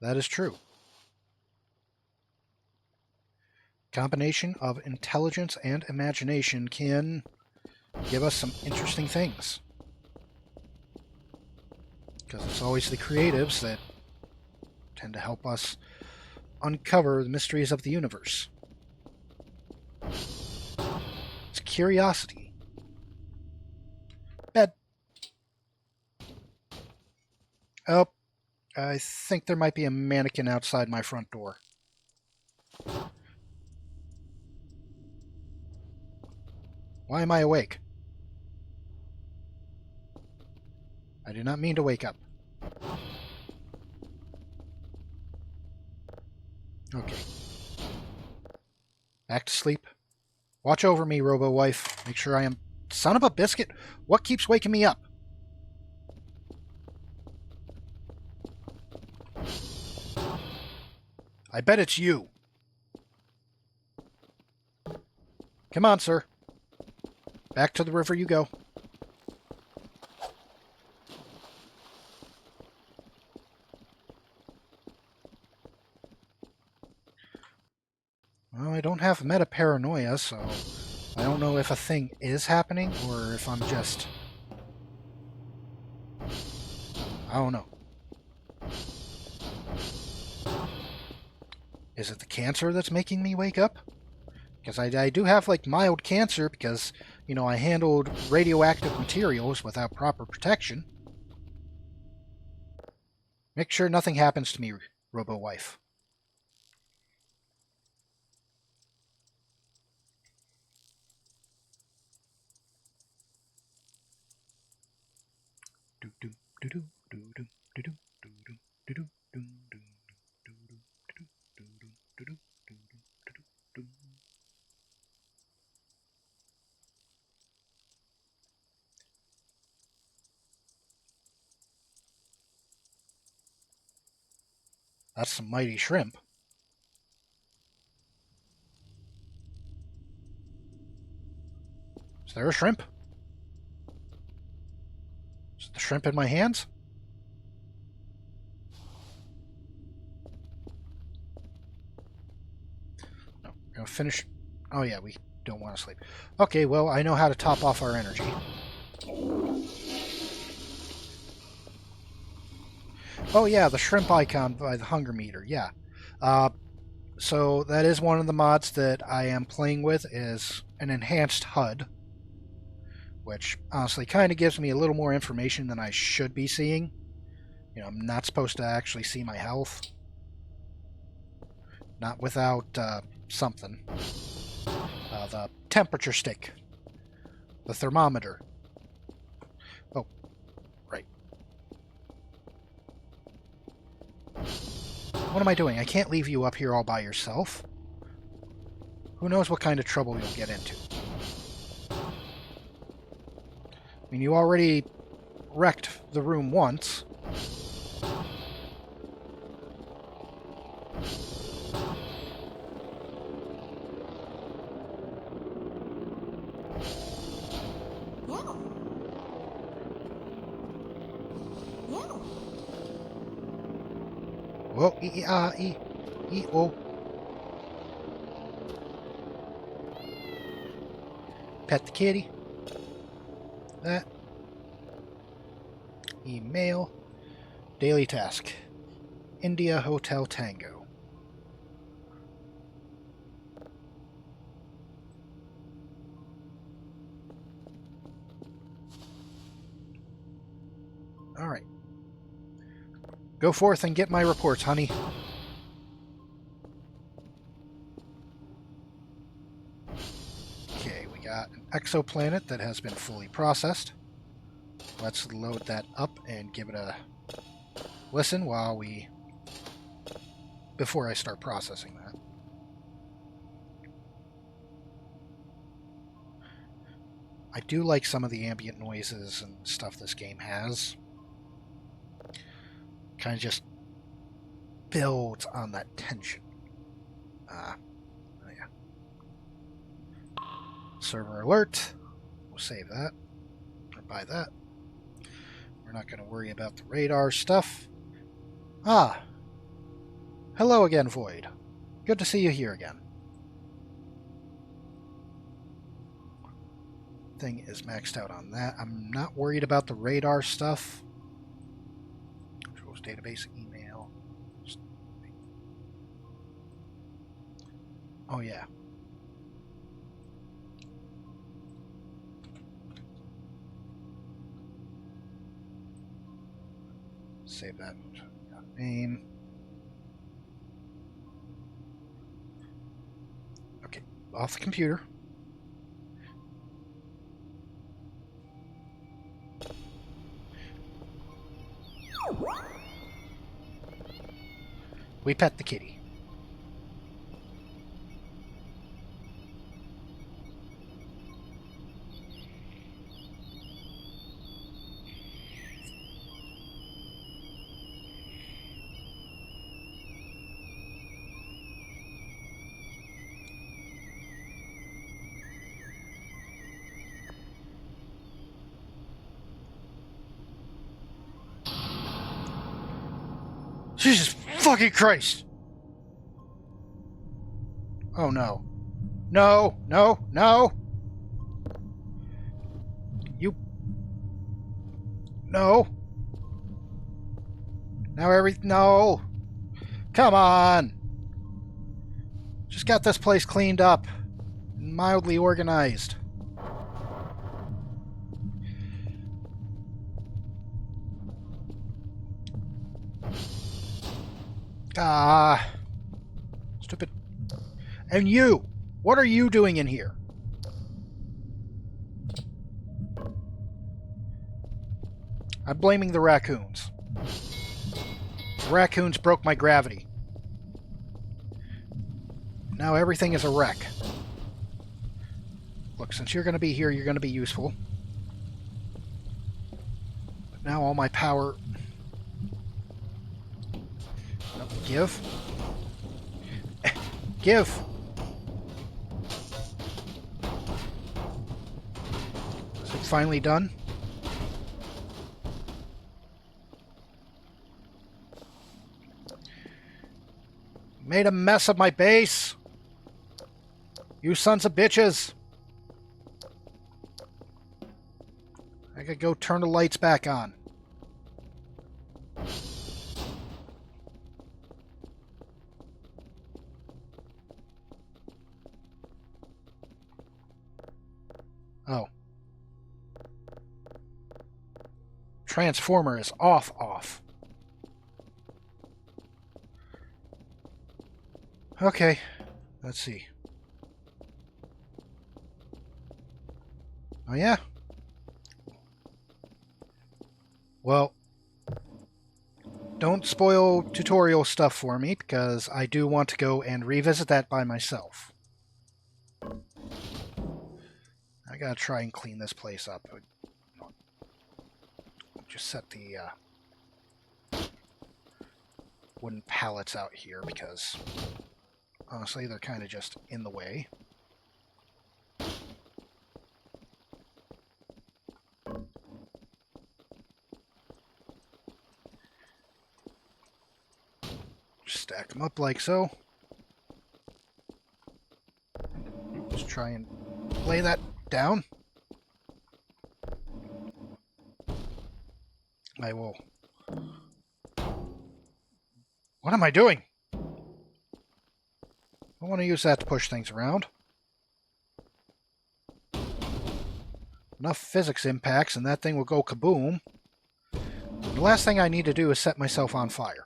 That is true. Combination of intelligence and imagination can give us some interesting things. Because it's always the creatives that tend to help us uncover the mysteries of the universe. It's curiosity. Bed. Oh, I think there might be a mannequin outside my front door. Why am I awake? I did not mean to wake up. Okay. Back to sleep. Watch over me, Robo-Wife. Make sure I am... Son of a biscuit! What keeps waking me up? I bet it's you. Come on, sir. Back to the river you go. Well, I don't have metaparanoia, so I don't know if a thing is happening or if I'm just... I don't know. Is it the cancer that's making me wake up? Because I do have, like, mild cancer because, you know, I handled radioactive materials without proper protection. Make sure nothing happens to me, Robo-Wife. That's some mighty shrimp. Is there a shrimp? Is the shrimp in my hands? No, we're gonna finish. Oh yeah, we don't want to sleep. Okay, well, I know how to top off our energy. Oh yeah, the shrimp icon by the hunger meter. Yeah. Uh, so that is one of the mods that I am playing with, is an enhanced HUD, which honestly kind of gives me a little more information than I should be seeing. You know, I'm not supposed to actually see my health. Not without something. The temperature stick. The thermometer. Oh, right. What am I doing? I can't leave you up here all by yourself. Who knows what kind of trouble you'll get into. I mean, you already wrecked the room once. Yeah. Yeah. Whoa, oh. Pet the kitty. That. Email. Daily task. India Hotel Tango. Alright. Go forth and get my reports, honey. Okay, we got an exoplanet that has been fully processed. Let's load that up and give it a listen before I start processing that. I do like some of the ambient noises and stuff this game has. Kind of just builds on that tension. Oh yeah. Server alert. We'll save that. Or buy that. We're not going to worry about the radar stuff. Ah. Hello again, Void. Good to see you here again. Thing is maxed out on that. I'm not worried about the radar stuff. Controls database email. Oh yeah. Save that. Name. Okay, off the computer. We pet the kitty. Jesus fucking Christ! Oh no. No, no, no! You. No! Now No! Come on! Just got this place cleaned up. Mildly organized. Ah. Stupid. And you! What are you doing in here? I'm blaming the raccoons. The raccoons broke my gravity. Now everything is a wreck. Look, since you're going to be here, you're going to be useful. But now all my power... No, give. Give! Is it finally done? Made a mess of my base! You sons of bitches! I could go turn the lights back on. Oh. Transformer is off. Okay, let's see. Oh yeah? Well, don't spoil tutorial stuff for me, because I do want to go and revisit that by myself. I gotta try and clean this place up. Just set the wooden pallets out here, because honestly, they're kind of just in the way. Just stack them up like so. Just try and lay that down. I will. What am I doing? I want to use that to push things around. Enough physics impacts and that thing will go kaboom. The last thing I need to do is set myself on fire.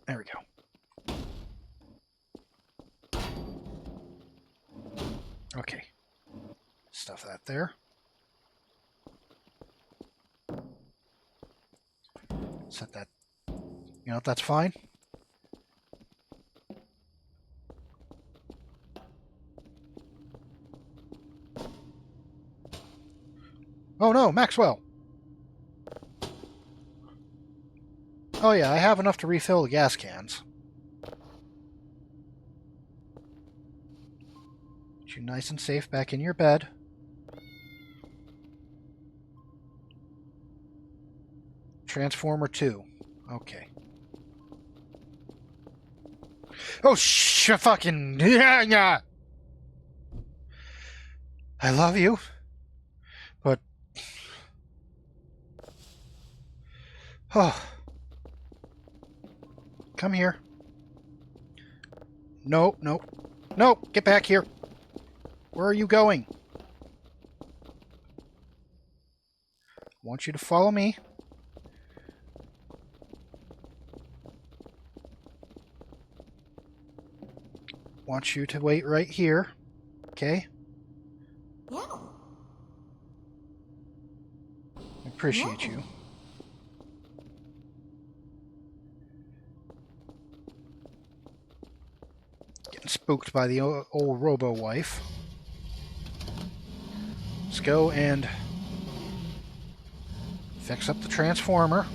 There we go. Okay. Stuff that there. Set that. You know, that's fine. Oh no, Maxwell! Oh yeah, I have enough to refill the gas cans. Get you nice and safe back in your bed. Transformer 2. Okay. Oh, fucking... I love you, but... Oh. Come here. No, no. No, get back here. Where are you going? I want you to follow me. Want you to wait right here. Okay? Yeah. appreciate Whoa. you. Getting spooked by the old robo-wife. Let's go and fix up the transformer.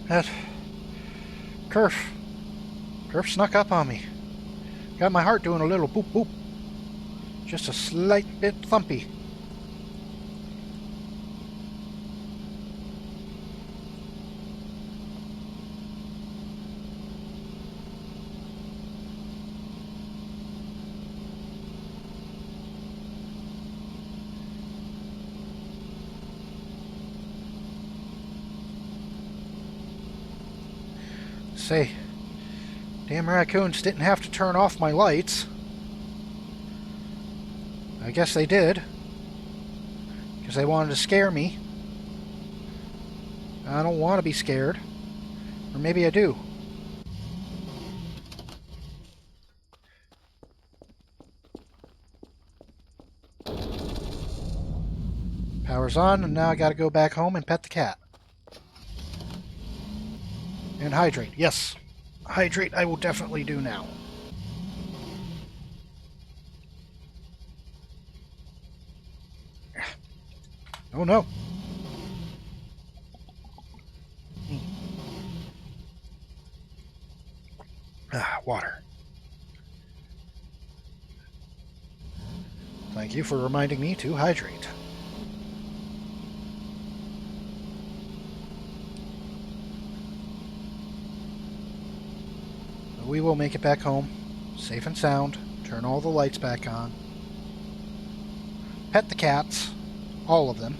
That Kerf snuck up on me. Got my heart doing a little boop boop. Just a slight bit thumpy. Say, damn raccoons didn't have to turn off my lights. I guess they did. Because they wanted to scare me. I don't want to be scared. Or maybe I do. Power's on, and now I gotta go back home and pet the cat. And hydrate. Yes. Hydrate I will definitely do now. Oh no. Water. Thank you for reminding me to hydrate. We will make it back home, safe and sound, turn all the lights back on, pet the cats, all of them,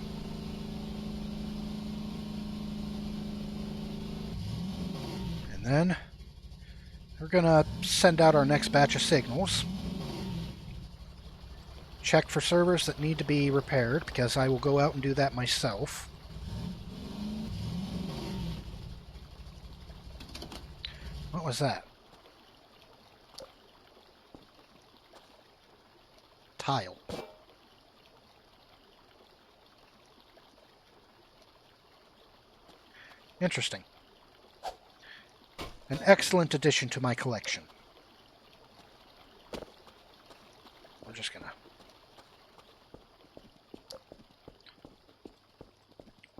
and then we're gonna send out our next batch of signals, check for servers that need to be repaired, because I will go out and do that myself. What was that? Tile. Interesting. An excellent addition to my collection. We're just gonna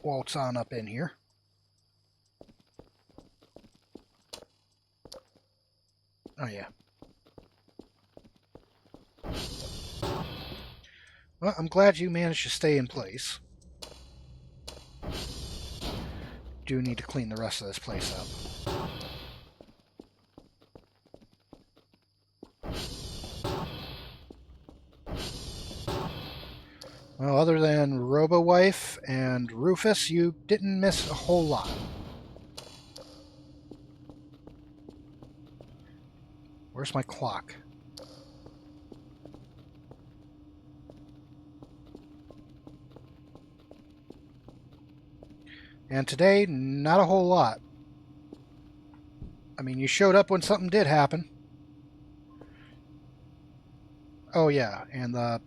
waltz on up in here. Oh yeah. Well, I'm glad you managed to stay in place. Do need to clean the rest of this place up. Well, other than Robo-Wife and Rufus, you didn't miss a whole lot. Where's my clock? And today, not a whole lot. I mean, you showed up when something did happen. Oh yeah, and the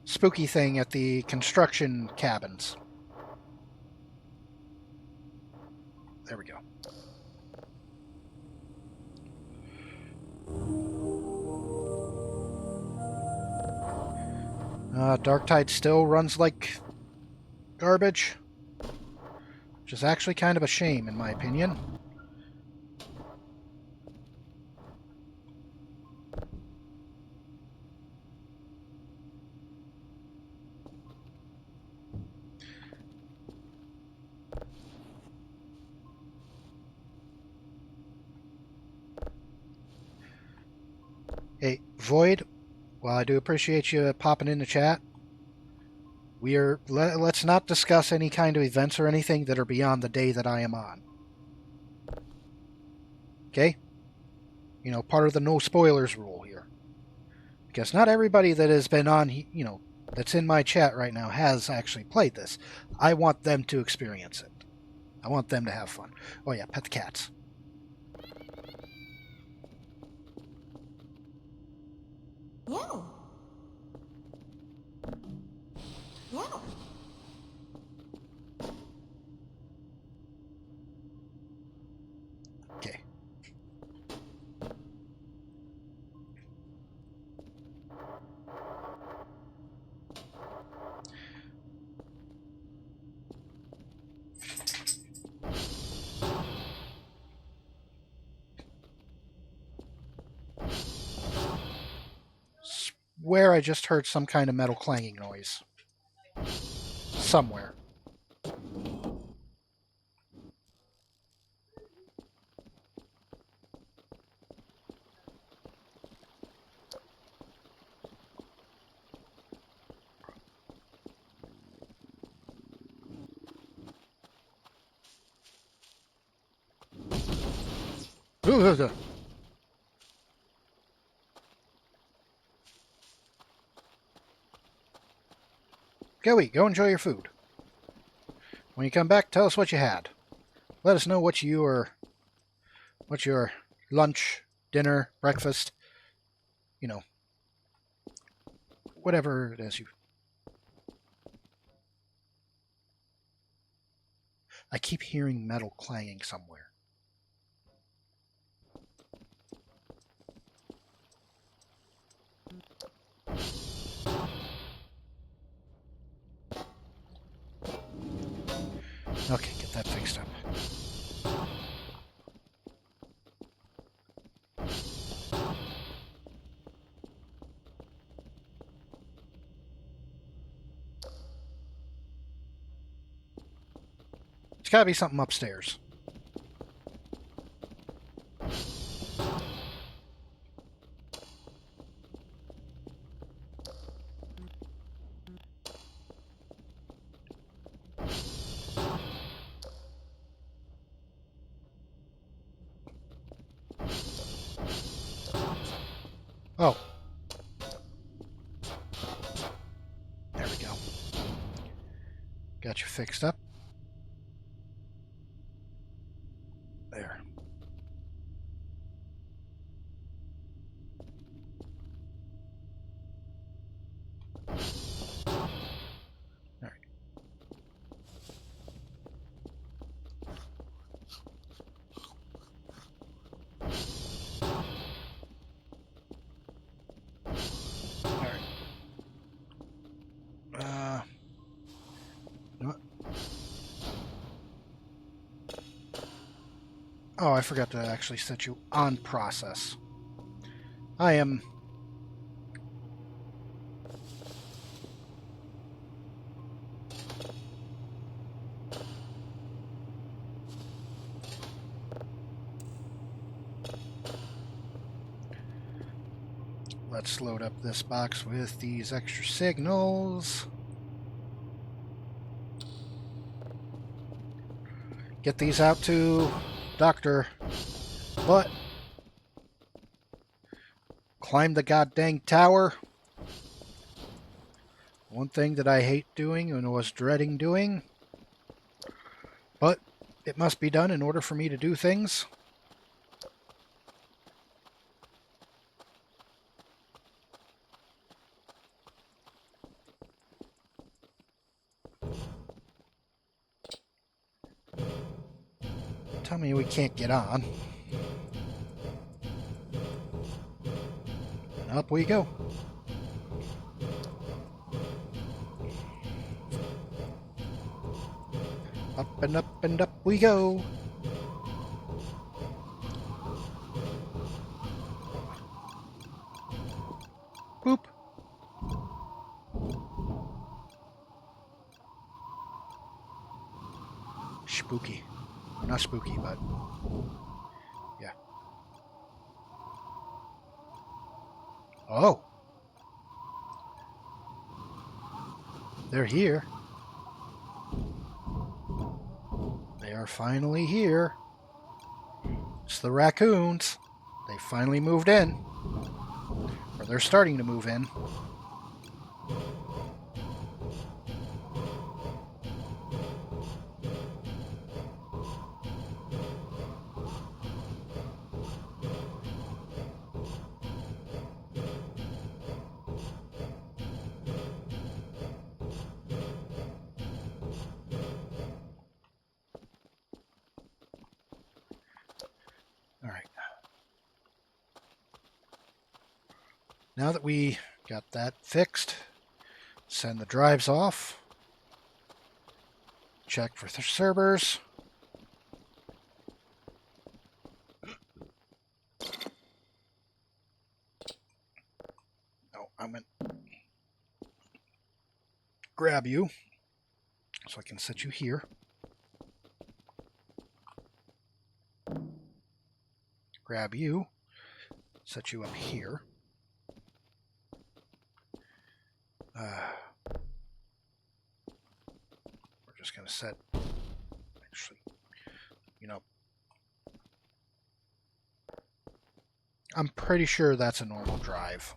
spooky thing at the construction cabins. There we go. Darktide still runs like garbage, which is actually kind of a shame in my opinion. Hey, Void, while I do appreciate you popping in the chat, let's not discuss any kind of events or anything that are beyond the day that I am on. Okay? You know, part of the no spoilers rule here. Because not everybody that has been on, that's in my chat right now has actually played this. I want them to experience it. I want them to have fun. Oh yeah, pet the cats. Meow. Meow. Okay. Where I just heard some kind of metal clanging noise. Somewhere. Go enjoy your food. When you come back, tell us what you had. Let us know what's your lunch, dinner, breakfast, you know, whatever it is you. I keep hearing metal clanging somewhere. Okay, get that fixed up. There's gotta be something upstairs. Oh, there we go. Got you fixed up. There. All right. All right. You know what? Oh, I forgot to actually set you on process. I am. Let's load up this box with these extra signals. Get these out to Dr. Butt. Climb the goddamn tower. One thing that I hate doing and was dreading doing, but it must be done in order for me to do things. Tell me we can't get on. And up we go. Up and up we go. Boop. Spooky. Not spooky, but yeah. Oh. They're here. They are finally here. It's the raccoons. They finally moved in. Or they're starting to move in. Now that we got that fixed, send the drives off. Check for the servers. Oh, I'm going to grab you so I can set you here. Grab you, set you up here. We're just going to set, actually, you know, I'm pretty sure that's a normal drive.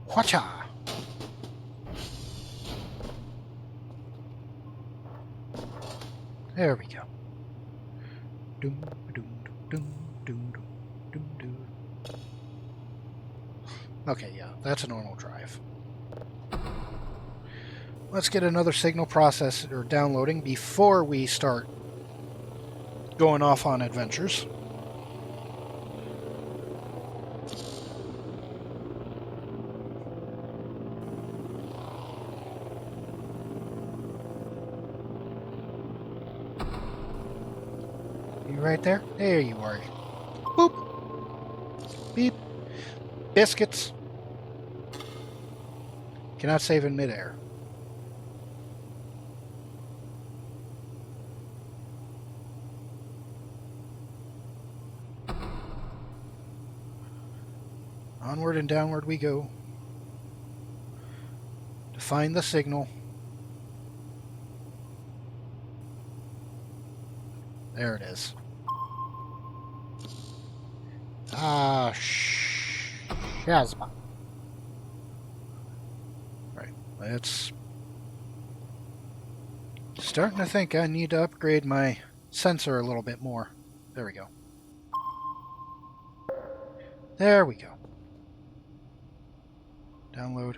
Whatcha! There we go. Doom, doom, doom, doom, doom, doom, doom. Okay, yeah, that's a normal drive. Let's get another signal process or downloading before we start going off on adventures. You right there? There you are. Boop. Beep. Biscuits. Cannot save in midair. Onward and downward we go to find the signal. There it is. Ah, Shazma. Right. It's starting to think I need to upgrade my sensor a little bit more. There we go. There we go. Download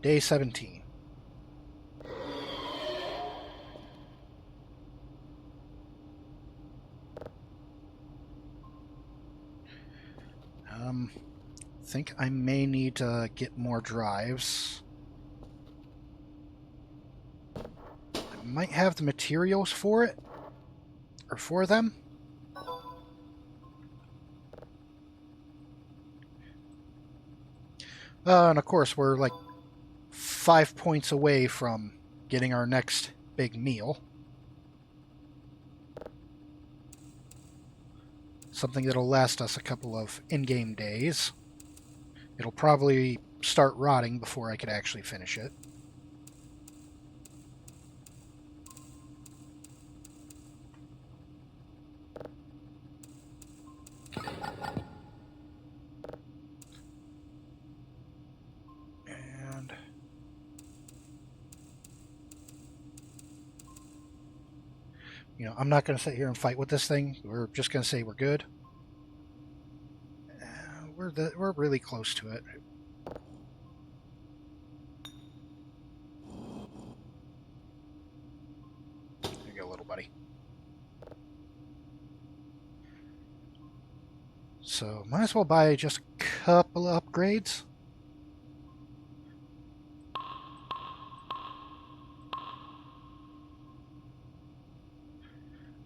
day 17. Think I may need to get more drives. I might have the materials for it, or for them. And of course, we're like 5 points away from getting our next big meal. Something that'll last us a couple of in-game days. It'll probably start rotting before I could actually finish it. And I'm not going to sit here and fight with this thing. We're just going to say we're good. We're really close to it. There you go, little buddy. So might as well buy just a couple of upgrades.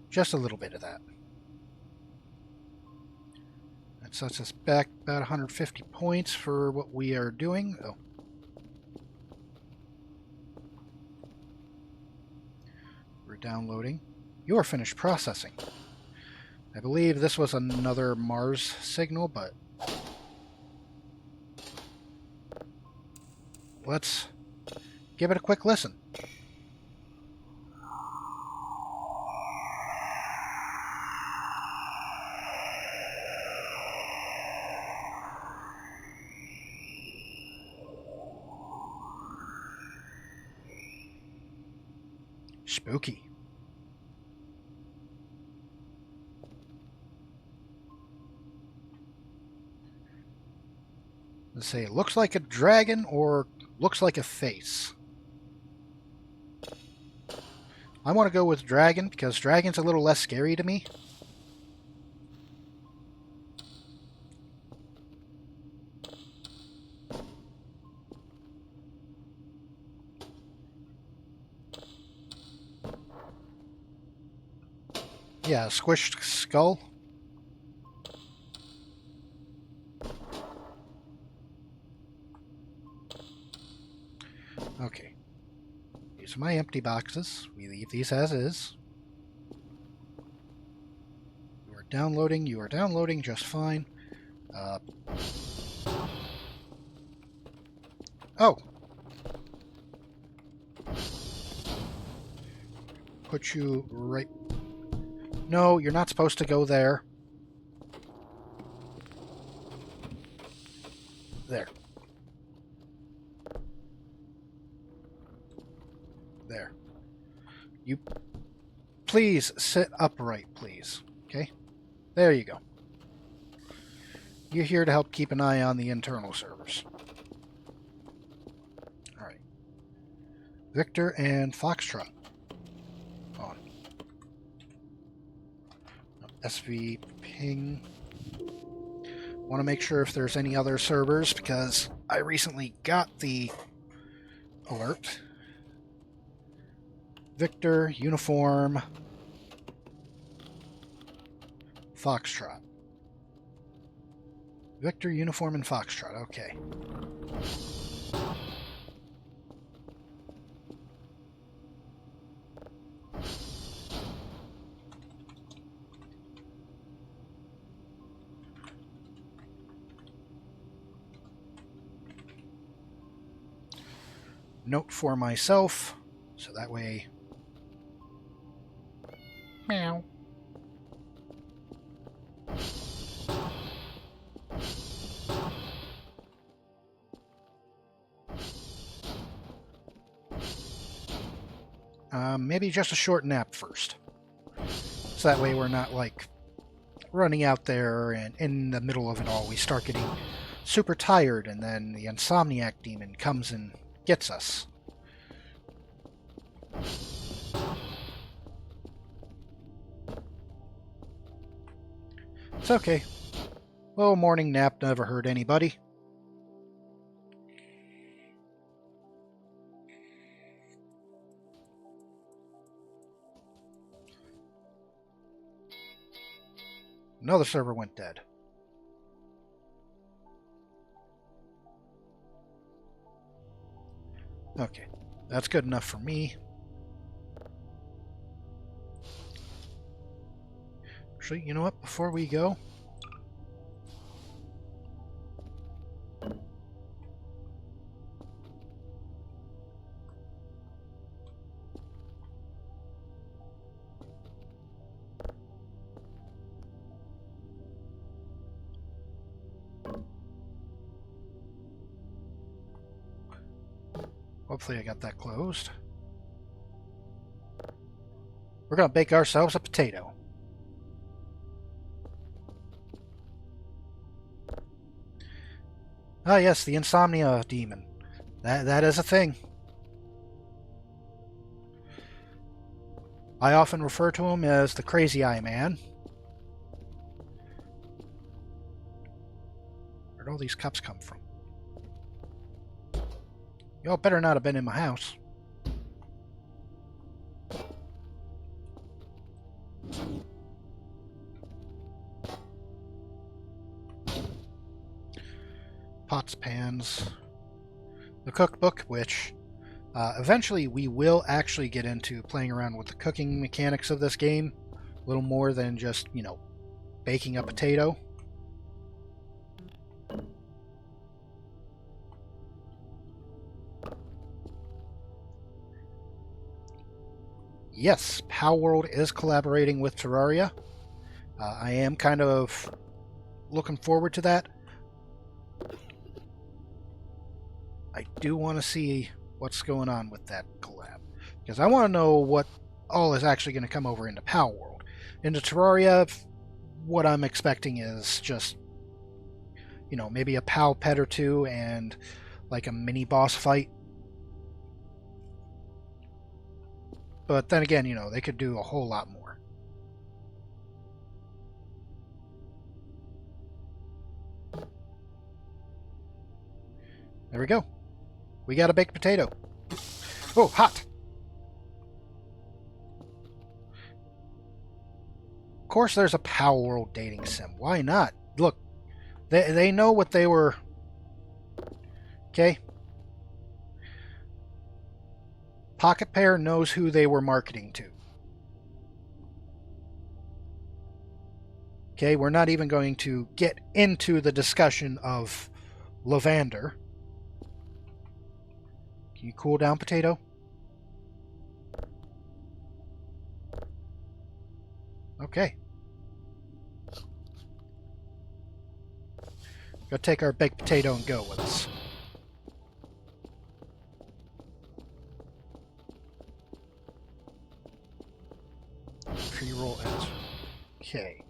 Just a little bit of that. That sets us back about 150 points for what we are doing. Oh. We're downloading. You are finished processing. I believe this was another Mars signal, but let's give it a quick listen. Spooky. Let's say it looks like a dragon or looks like a face. I want to go with dragon because dragon's a little less scary to me. Yeah, squished skull. Okay. These are my empty boxes. We leave these as is. You are downloading. You are downloading just fine. Oh! Put you right... No, you're not supposed to go there. There. There. You... Please sit upright, please. Okay? There you go. You're here to help keep an eye on the internal servers. Alright. Victor and Foxtrot. On. SV ping. Want to make sure if there's any other servers because I recently got the alert. Victor, uniform, Foxtrot. Victor, uniform, and Foxtrot. Okay. Note for myself, so that way... Meow. Maybe just a short nap first. So that way we're not, like, running out there and in the middle of it all we start getting super tired and then the insomniac demon comes and gets us. It's okay. Well, morning nap never hurt anybody. Another server went dead. Okay, that's good enough for me. Actually, you know what? Before we go... Hopefully I got that closed. We're going to bake ourselves a potato. Ah, yes, the insomnia demon. That is a thing. I often refer to him as the Crazy Eye Man. Where'd all these cups come from? Y'all better not have been in my house. Pots, pans. The cookbook, which eventually we will actually get into playing around with the cooking mechanics of this game. A little more than just, you know, baking a potato. Yes, Palworld is collaborating with Terraria. I am kind of looking forward to that. I do want to see what's going on with that collab. Because I want to know what all is actually going to come over into Palworld. Into Terraria, what I'm expecting is just maybe a pal pet or two and like a mini boss fight. But then again, they could do a whole lot more. There we go. We got a baked potato. Oh, hot! Of course there's a Power World dating sim. Why not? Look, they know what they were... Okay? Pocket Pair knows who they were marketing to. Okay, we're not even going to get into the discussion of Lavander. Can you cool down, potato? Okay. Go take our baked potato and go with us. Pre-roll as... Okay.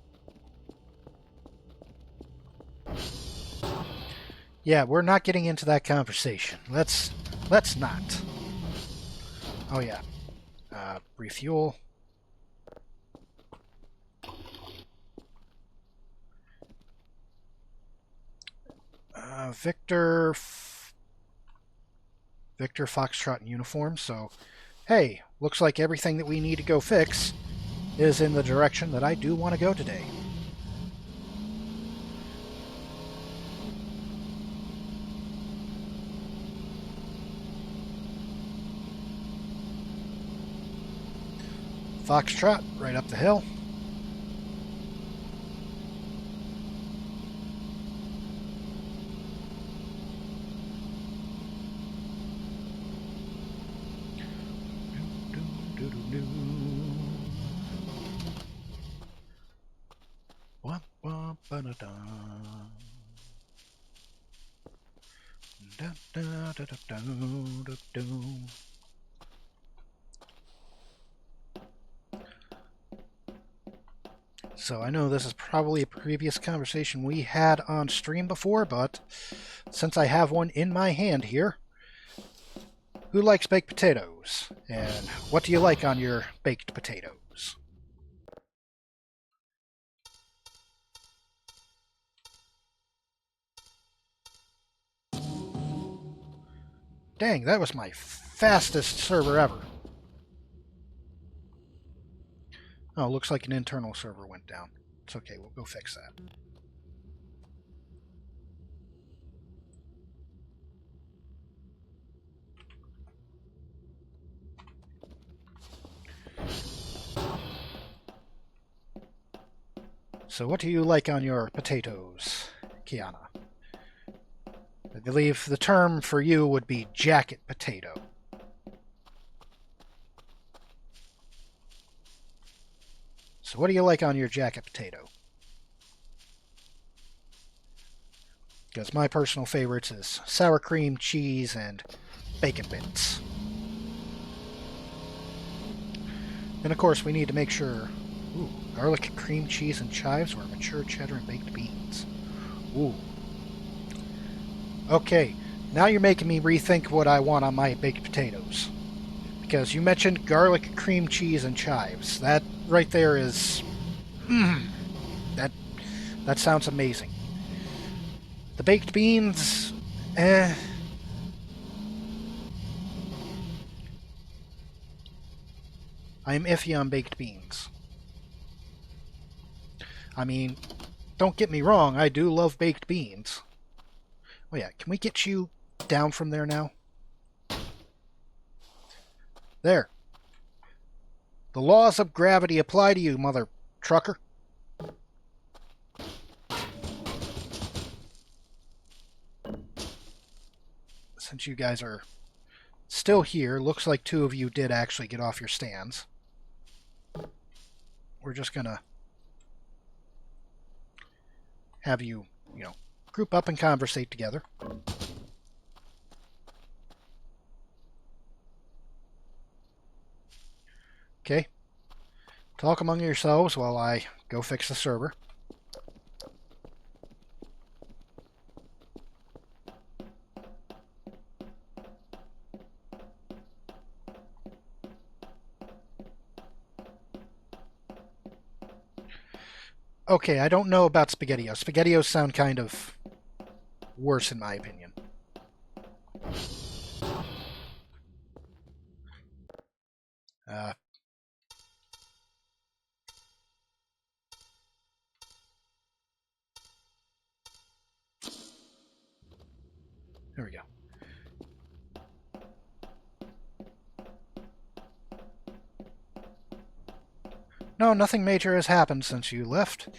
Yeah, we're not getting into that conversation. Let's not. Oh yeah. Refuel. Victor Foxtrot in uniform. So, hey, looks like everything that we need to go fix is in the direction that I do want to go today. Foxtrot, right up the hill. So I know this is probably a previous conversation we had on stream before, but since I have one in my hand here, who likes baked potatoes? And what do you like on your baked potatoes? Dang, that was my fastest server ever. Oh, looks like an internal server went down. It's okay, we'll go fix that. So what do you like on your potatoes, Kiana? I believe the term for you would be jacket potato. So what do you like on your jacket potato? Because my personal favorites is sour cream, cheese, and bacon bits. And of course we need to make sure... Ooh, garlic, cream cheese, and chives, or mature cheddar and baked beans. Ooh. Okay, now you're making me rethink what I want on my baked potatoes. Because you mentioned garlic, cream cheese, and chives. That right there is... that sounds amazing. The baked beans... I'm iffy on baked beans. I mean, don't get me wrong, I do love baked beans. Oh yeah, can we get you down from there now? There. The laws of gravity apply to you, mother trucker. Since you guys are still here, looks like two of you did actually get off your stands. We're just gonna have you, group up and conversate together. Okay. Talk among yourselves while I go fix the server. Okay, I don't know about SpaghettiOs. SpaghettiOs sound kind of worse in my opinion. Uh, there we go. No, nothing major has happened since you left.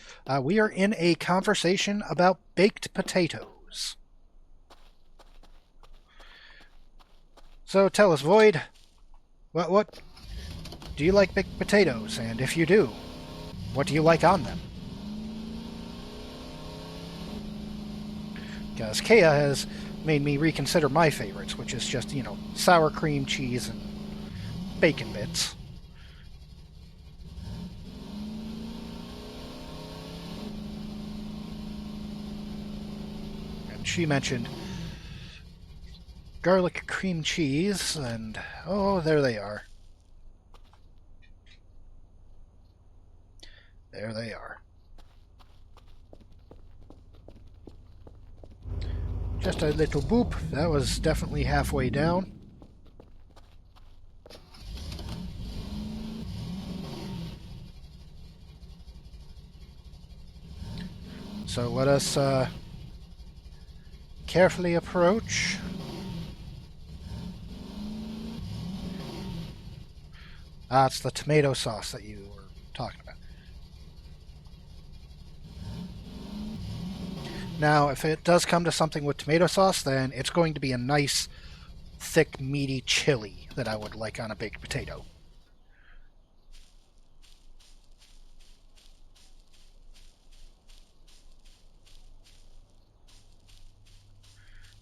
We are in a conversation about baked potatoes. So tell us, Void, what do you like baked potatoes? And if you do, what do you like on them? Because Kea has made me reconsider my favorites, which is just, sour cream, cheese, and bacon bits. And she mentioned garlic cream cheese, and oh, there they are. There they are. Just a little boop. That was definitely halfway down. So let us carefully approach. Ah, it's the tomato sauce that you were talking about. Now, if it does come to something with tomato sauce, then it's going to be a nice, thick, meaty chili that I would like on a baked potato.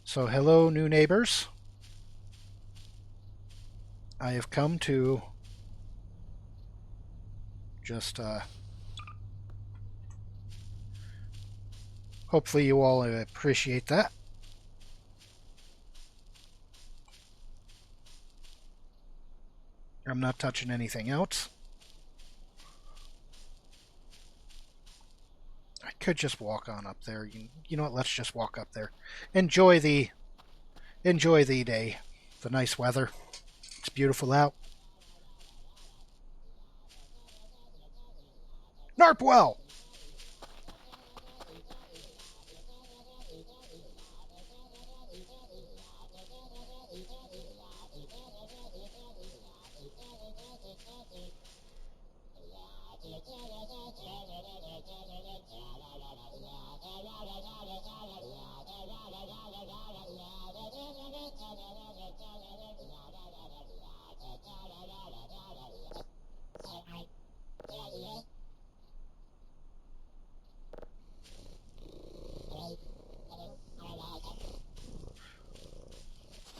So, hello, new neighbors. I have come to just hopefully you all appreciate that. I'm not touching anything else. I could just walk on up there. You know what? Let's just walk up there. Enjoy the day. The nice weather. It's beautiful out. Narpwell.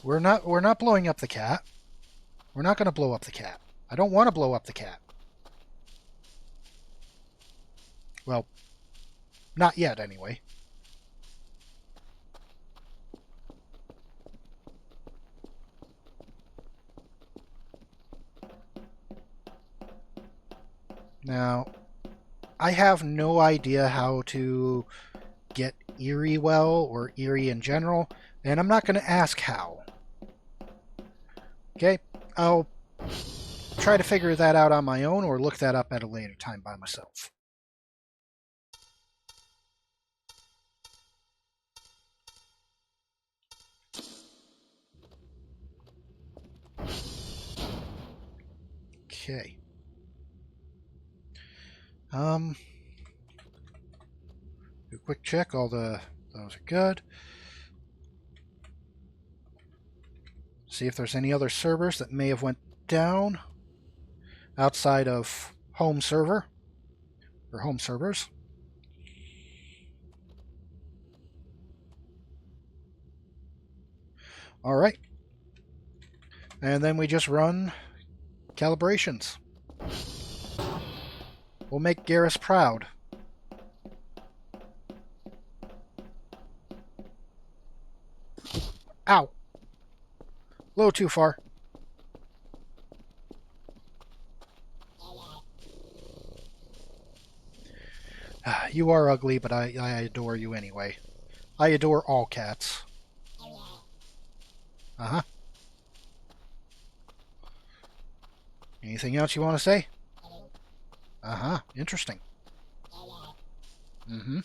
We're not blowing up the cat. We're not going to blow up the cat. I don't want to blow up the cat. Well, not yet anyway. Now, I have no idea how to get Erie well or Erie in general, and I'm not going to ask how. Okay? I'll try to figure that out on my own or look that up at a later time by myself. Okay. Do a quick check. Those are good. See if there's any other servers that may have went down outside of home server or home servers. All right. And then we just run calibrations. We'll make Garrus proud. Ow! A little too far. You are ugly, but I adore you anyway. I adore all cats. Uh-huh. Anything else you want to say? Uh-huh. Interesting. Mm-hmm.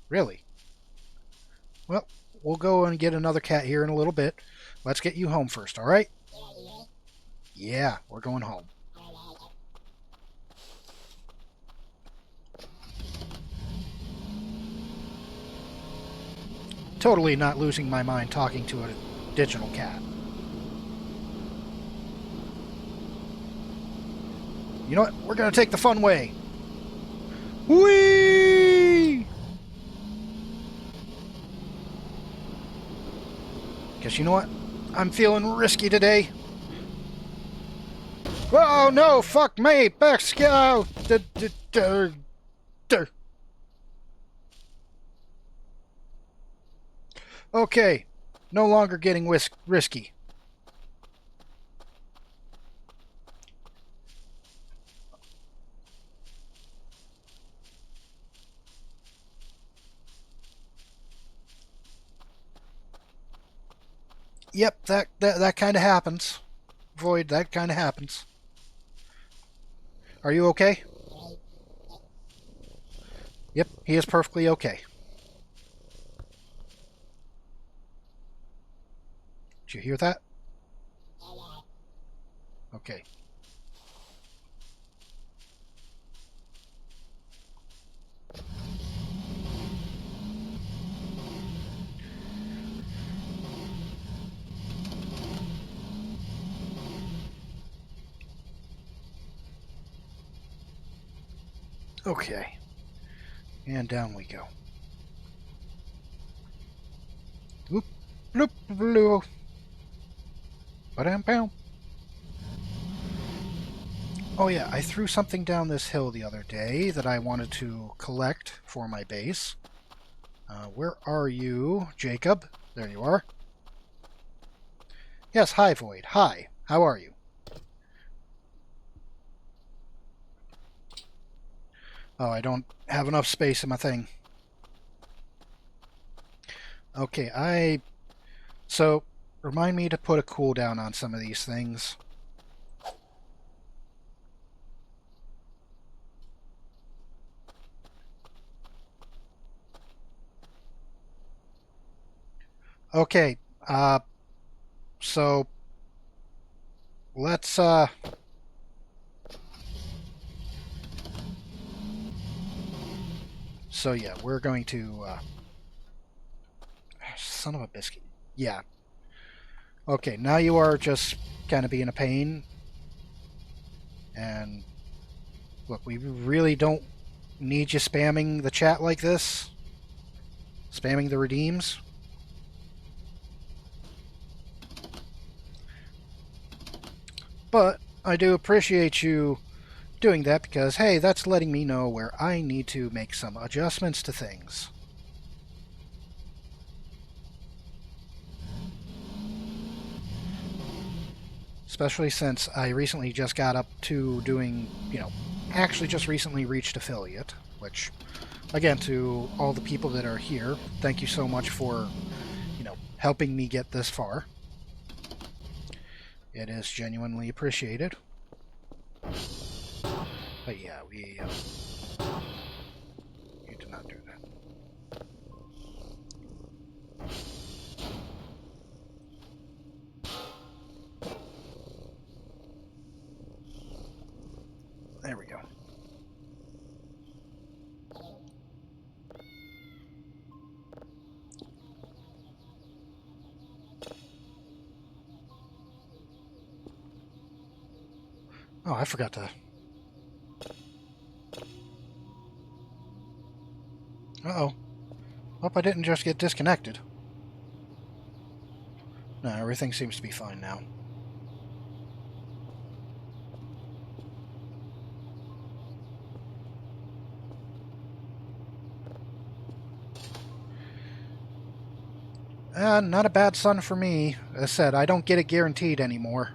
Really? Well, we'll go and get another cat here in a little bit. Let's get you home first, all right? Yeah, we're going home. Totally not losing my mind talking to a digital cat. You know what? We're going to take the fun way. Whee! Guess you know what? I'm feeling risky today. Oh no! Fuck me! Back out! Okay, no longer getting risky. Yep, that kind of happens. Void, that kind of happens. Are you okay? Yep, he is perfectly okay. Did you hear that? Okay. Okay. And down we go. Whoop, bloop, bloop. Ba-dam-bam. Oh yeah, I threw something down this hill the other day that I wanted to collect for my base. Where are you, Jacob? There you are. Yes, hi, Void. Hi. How are you? Oh, I don't have enough space in my thing. Okay, So, remind me to put a cooldown on some of these things. Okay, so let's so yeah, we're going to son of a biscuit. Yeah. Okay, now you are just kind of being a pain, and look, we really don't need you spamming the chat like this, spamming the redeems. But I do appreciate you doing that because, hey, that's letting me know where I need to make some adjustments to things. Especially since I recently just got up to doing, actually just recently reached affiliate, which, again, to all the people that are here, thank you so much for, helping me get this far. It is genuinely appreciated. But yeah, you did not do that. There we go. Oh, I forgot to... Uh-oh. Hope I didn't just get disconnected. No, everything seems to be fine now. Not a bad sun for me. As I said, I don't get it guaranteed anymore.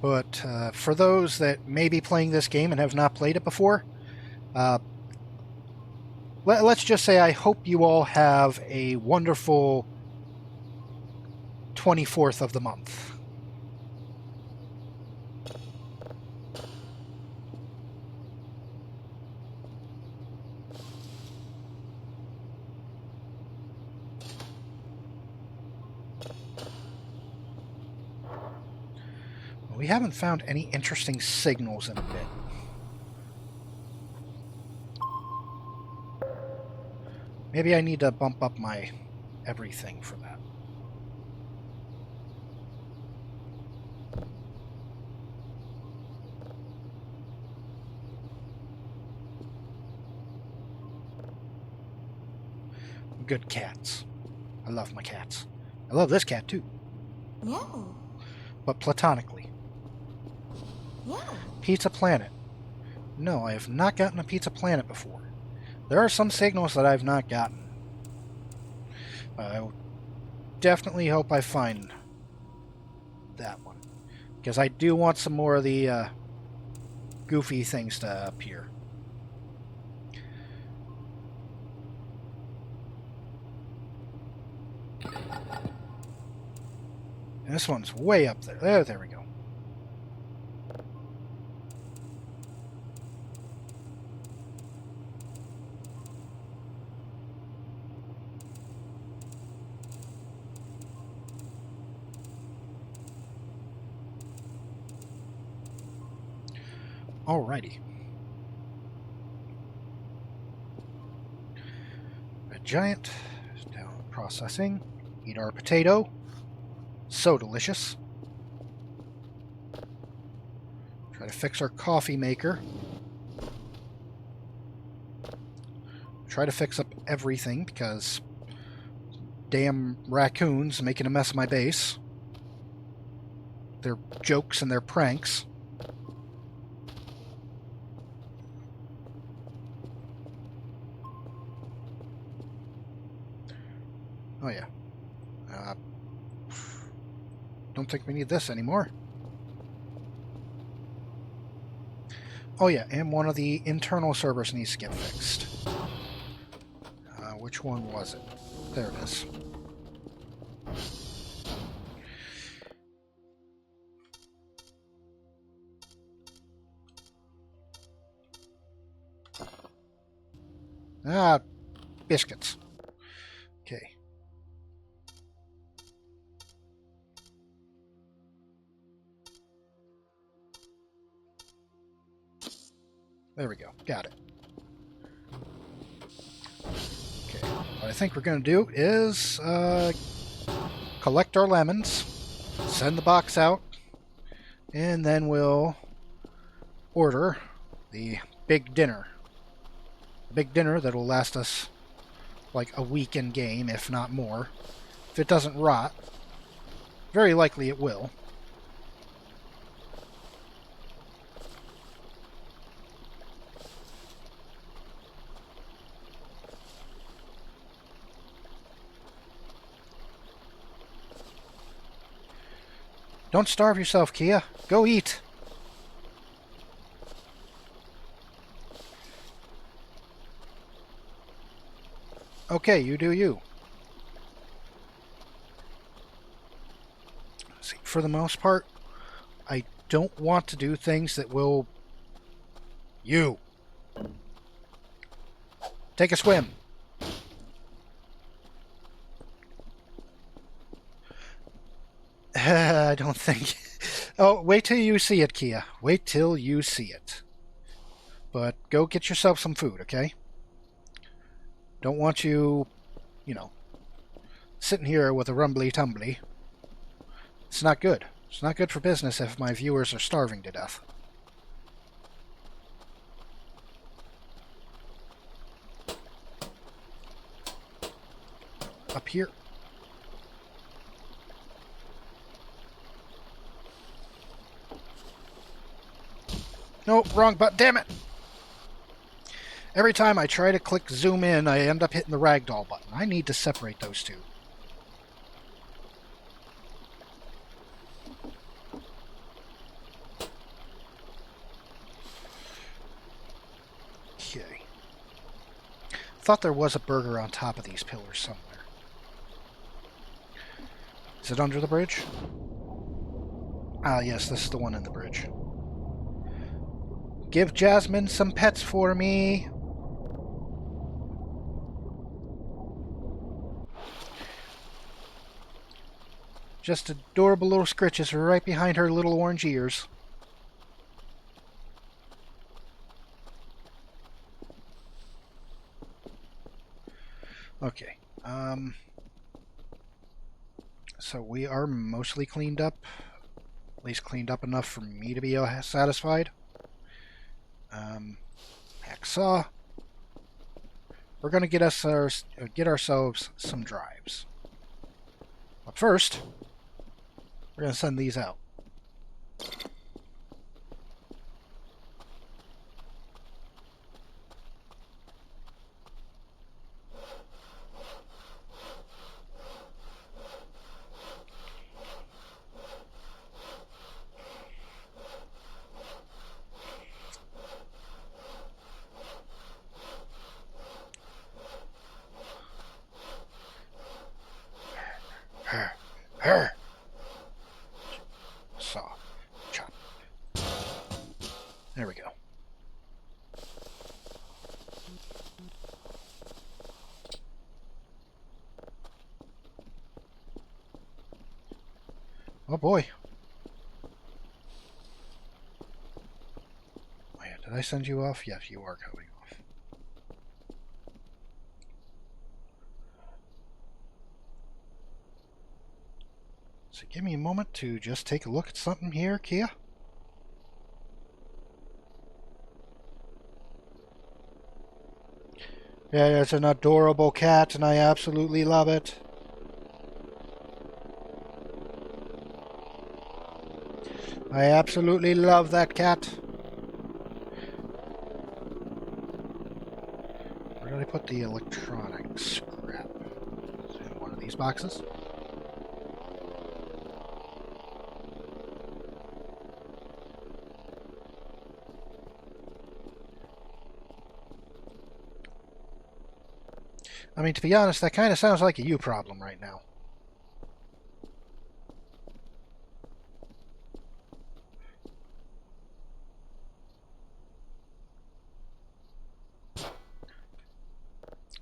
But for those that may be playing this game and have not played it before, let's just say I hope you all have a wonderful 24th of the month. We haven't found any interesting signals in a bit. Maybe I need to bump up my everything for that. Good cats. I love my cats. I love this cat too. Meow. But platonically. Meow. Pizza Planet. No, I have not gotten a Pizza Planet before. There are some signals that I've not gotten. I definitely hope I find that one. Because I do want some more of the goofy things to appear. And this one's way up there. There we go. Alrighty. Red Giant is down processing. Eat our potato. So delicious. Try to fix our coffee maker. Try to fix up everything because damn raccoons making a mess of my base. Their jokes and their pranks. Oh yeah. Don't think we need this anymore. Oh yeah, and one of the internal servers needs to get fixed. Which one was it? There it is. Ah, biscuits. Okay. There we go. Got it. Okay. What I think we're going to do is collect our lemons, send the box out, and then we'll order the big dinner. Big dinner that'll last us like a week in game, if not more. If it doesn't rot, very likely it will. Don't starve yourself, Kia. Go eat. Okay, you do you. See, for the most part, I don't want to do things that will... You! Take a swim. I don't think... Oh, wait till you see it, Kia. Wait till you see it. But go get yourself some food, okay? Don't want you, sitting here with a rumbly-tumbly. It's not good. It's not good for business if my viewers are starving to death. Up here. No, wrong button. Damn it! Every time I try to click zoom in, I end up hitting the ragdoll button. I need to separate those two. thought there was a burger on top of these pillars somewhere. Is it under the bridge? Ah, yes, this is the one in the bridge. Give Jasmine some pets for me. Just adorable little scritches right behind her little orange ears. Okay. So we are mostly cleaned up. At least cleaned up enough for me to be satisfied. Hacksaw. We're going to get ourselves some drives. But first, we're going to send these out. Her. Saw. Chop. There we go. Oh boy. Oh yeah, did I send you off? Yes, you are going off. So give me a moment to just take a look at something here, Kia. Yeah, it's an adorable cat, and I absolutely love it. I absolutely love that cat. Where did I put the electronic scrap? Is it in one of these boxes? I mean, to be honest, that kind of sounds like a you problem right now.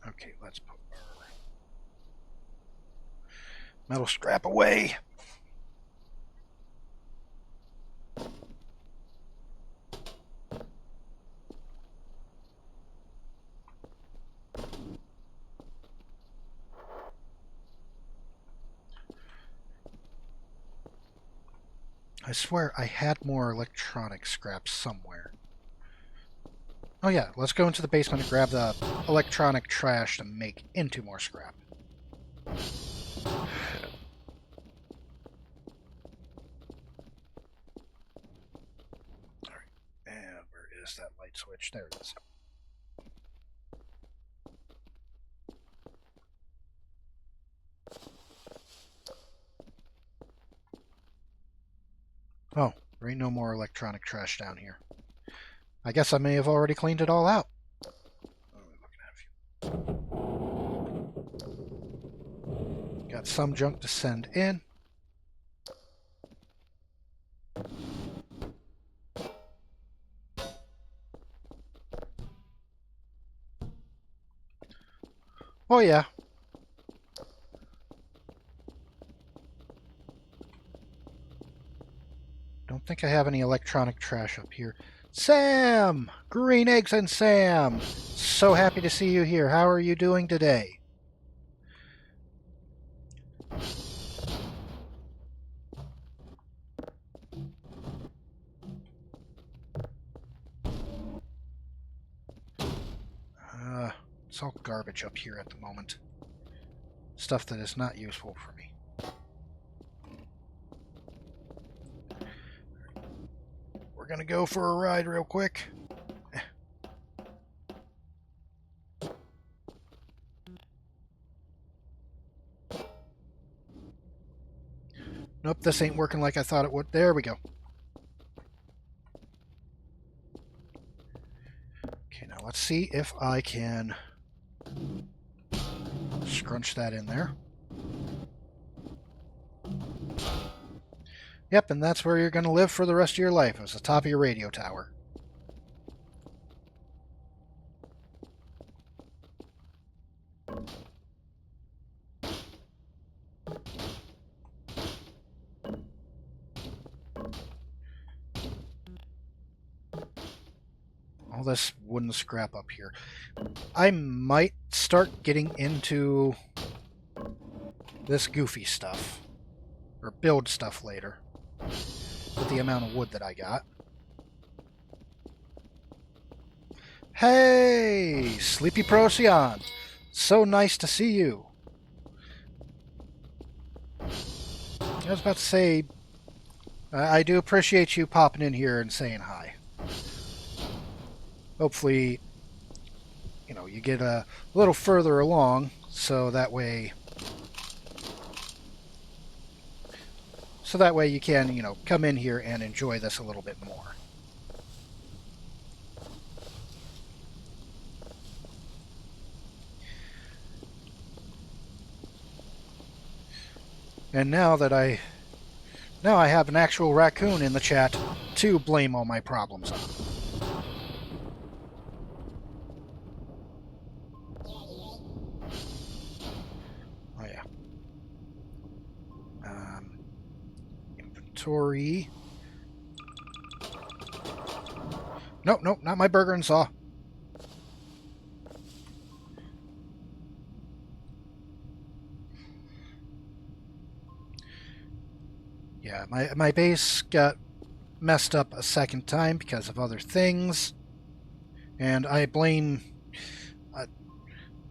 Okay, let's put our metal scrap away. I swear I had more electronic scrap somewhere. Oh yeah, let's go into the basement and grab the electronic trash to make into more scrap. Alright, and where is that light switch? There it is. Oh, there ain't no more electronic trash down here. I guess I may have already cleaned it all out. Got some junk to send in. Oh yeah. Don't think I have any electronic trash up here. Sam! Green Eggs and Sam! So happy to see you here. How are you doing today? It's all garbage up here at the moment. Stuff that is not useful for me. We're gonna go for a ride real quick. Nope, this ain't working like I thought it would. There we go. Okay, now let's see if I can Scrunch that in there. Yep, and that's where you're going to live for the rest of your life, as the top of your radio tower. All this wooden scrap up here. I might start getting into this goofy stuff, or build stuff later, with the amount of wood that I got. Hey, Sleepy Procyon! So nice to see you. I was about to say, I do appreciate you popping in here and saying hi. Hopefully, you know, you get a little further along, so that way you can, you know, come in here and enjoy this a little bit more. And now I have an actual raccoon in the chat to blame all my problems on. Oh yeah. Inventory. Nope, not my burger and saw. Yeah, my base got messed up a second time because of other things, and I blame...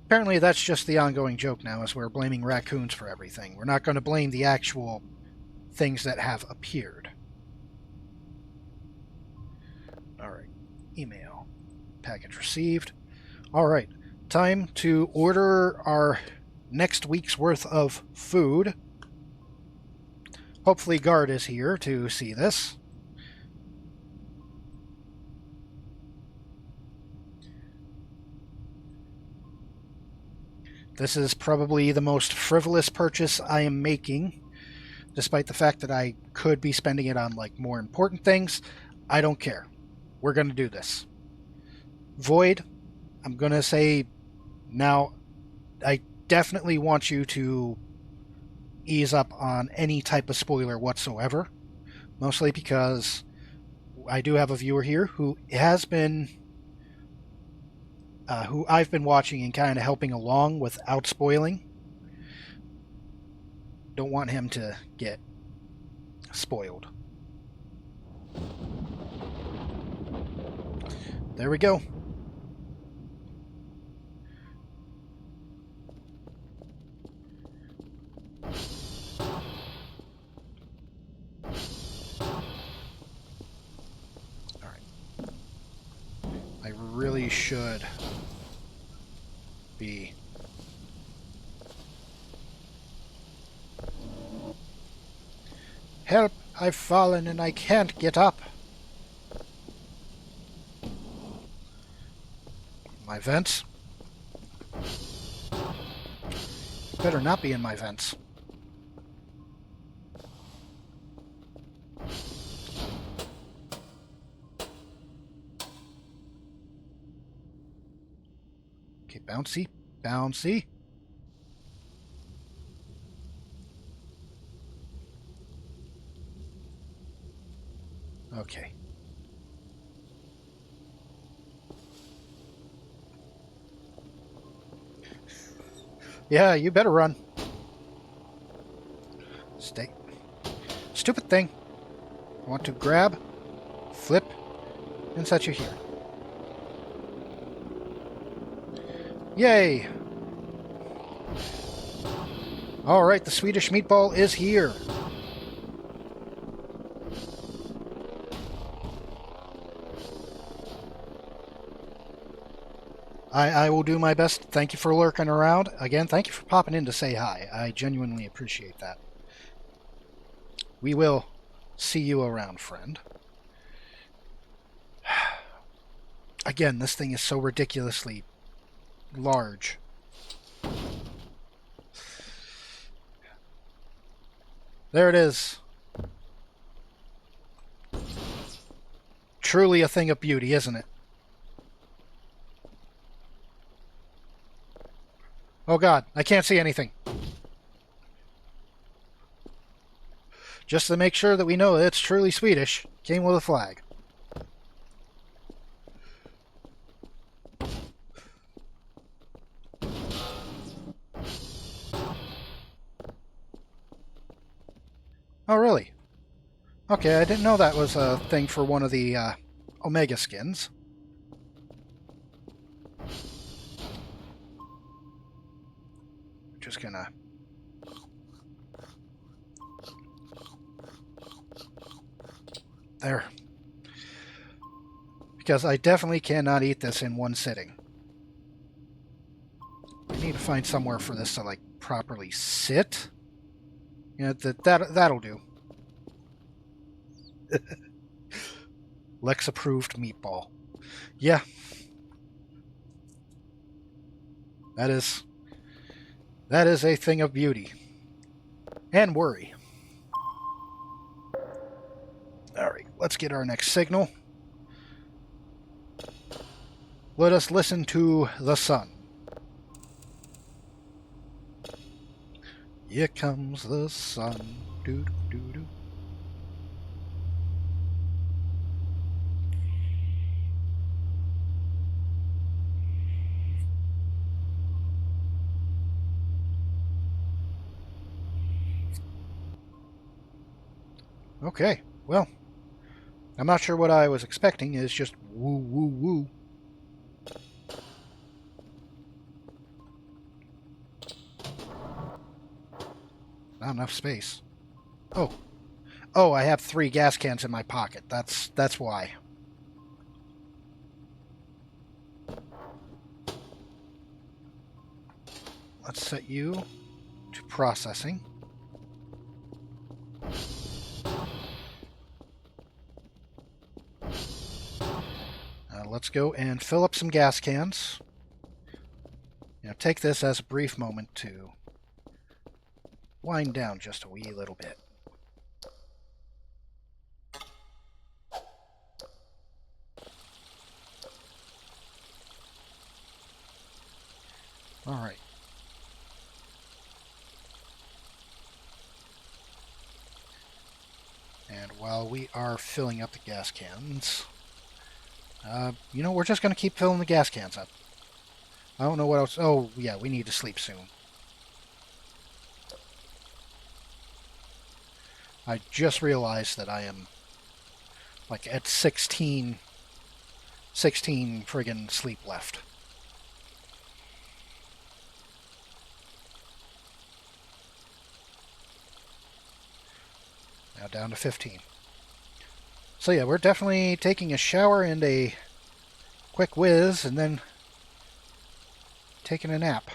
apparently that's just the ongoing joke now, is we're blaming raccoons for everything. We're not going to blame the actual things that have appeared. Alright, email. Package received. Alright, time to order our next week's worth of food. Hopefully Guard is here to see this. This is probably the most frivolous purchase I am making, despite the fact that I could be spending it on like more important things. I don't care. We're going to do this. Void, I'm going to say now, I definitely want you to ease up on any type of spoiler whatsoever, mostly because I do have a viewer here who has been who I've been watching and kind of helping along without spoiling. Don't want him to get spoiled. There we go. I really should be... Help! I've fallen and I can't get up. My vents? Better not be in my vents. Okay, bouncy, bouncy. Okay. Yeah, you better run. Stay. Stupid thing. I want to grab, flip, and set you here. Yay! Alright, the Swedish meatball is here. I will do my best. Thank you for lurking around. Again, thank you for popping in to say hi. I genuinely appreciate that. We will see you around, friend. Again, this thing is so ridiculously large. There it is. Truly a thing of beauty, isn't it? Oh god, I can't see anything. Just to make sure that we know that it's truly Swedish, came with a flag. Oh, really? Okay, I didn't know that was a thing for one of the Omega skins. Just gonna... There. Because I definitely cannot eat this in one sitting. I need to find somewhere for this to, like, properly sit. Yeah, that'll do. Lex approved meatball. Yeah. That is a thing of beauty. And worry. Alright, let's get our next signal. Let us listen to the sun. Here comes the sun. Doo doo doo doo. Okay, well, I'm not sure what I was expecting. It's just woo woo woo. Not enough space. Oh. Oh, I have 3 gas cans in my pocket. That's why. Let's set you to processing. Let's go and fill up some gas cans. Now take this as a brief moment to wind down just a wee little bit. All right. And while we are filling up the gas cans, we're just going to keep filling the gas cans up. I don't know what else. Oh, yeah, we need to sleep soon. I just realized that I am, like, at 16 friggin' sleep left. Now down to 15. So yeah, we're definitely taking a shower and a quick whiz, and then taking a nap.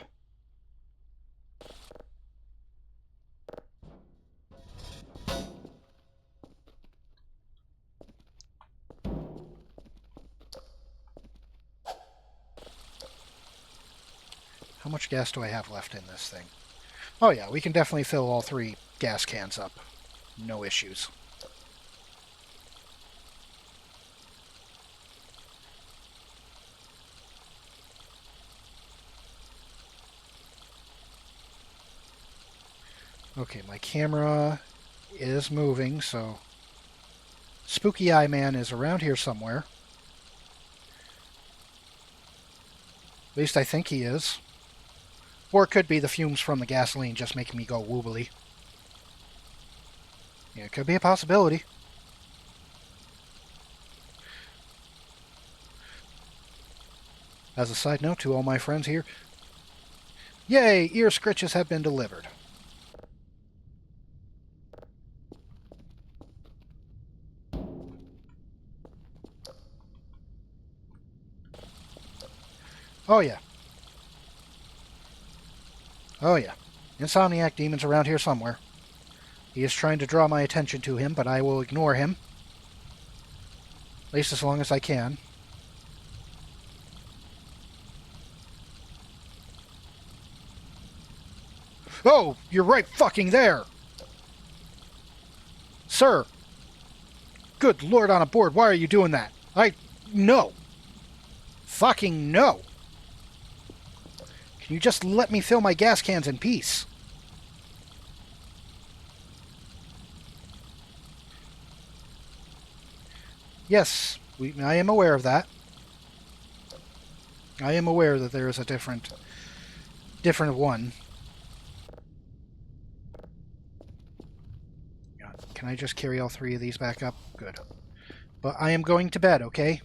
How much gas do I have left in this thing? Oh yeah, we can definitely fill all 3 gas cans up. No issues. Okay, my camera is moving, so Spooky Eye Man is around here somewhere. At least I think he is. Or it could be the fumes from the gasoline just making me go woobly. Yeah, it could be a possibility. As a side note to all my friends here, yay, ear scritches have been delivered. Oh yeah. Oh yeah. Insomniac Demon's around here somewhere. He is trying to draw my attention to him, but I will ignore him. At least as long as I can. Oh, you're right fucking there! Sir! Good Lord on a board, why are you doing that? No. Fucking no. Can you just let me fill my gas cans in peace? Yes, I am aware of that. I am aware that there is a different one. Can I just carry all 3 of these back up? Good. But I am going to bed, okay?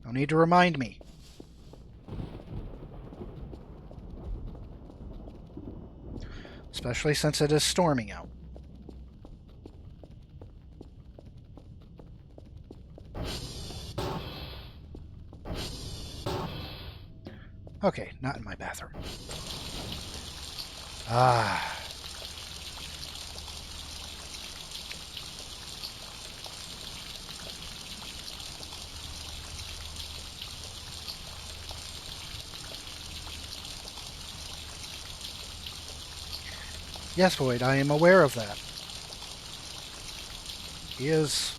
No need to remind me. Especially since it is storming out. Okay, not in my bathroom. Ah. Yes, Void, I am aware of that. He is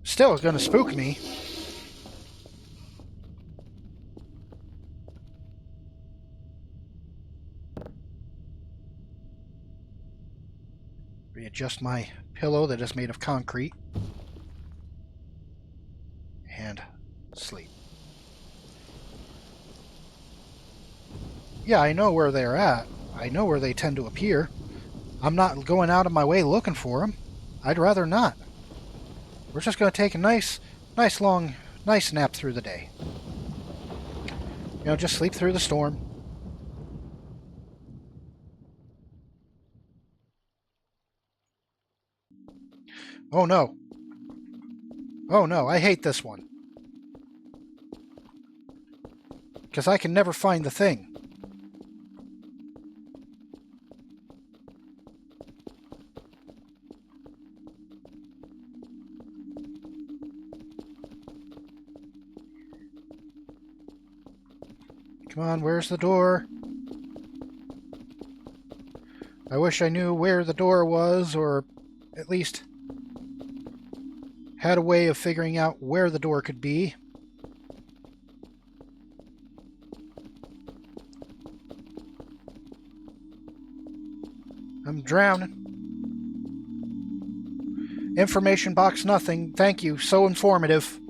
still going to spook me. Readjust my pillow that is made of concrete. And sleep. Yeah, I know where they're at. I know where they tend to appear. I'm not going out of my way looking for them. I'd rather not. We're just going to take a nice long nap through the day. You know, just sleep through the storm. Oh no. Oh no, I hate this one. Because I can never find the thing. Come on, where's the door? I wish I knew where the door was, or at least had a way of figuring out where the door could be. I'm drowning. Information box nothing. Thank you. So informative.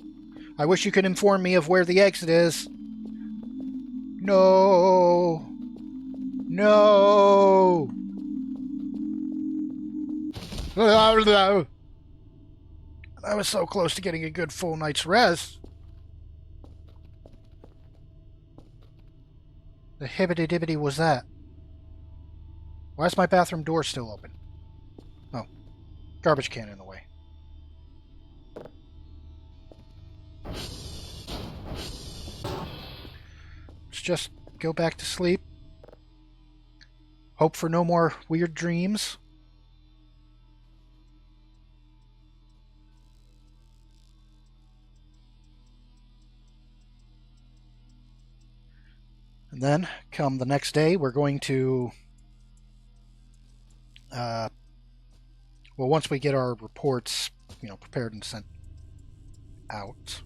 I wish you could inform me of where the exit is. No. No. I was so close to getting a good full night's rest. The hibbity-dibbity was that? Why is my bathroom door still open? Oh, garbage can in the way. Let's just go back to sleep. Hope for no more weird dreams. And then, come the next day, we're going to... well, once we get our reports, prepared and sent out.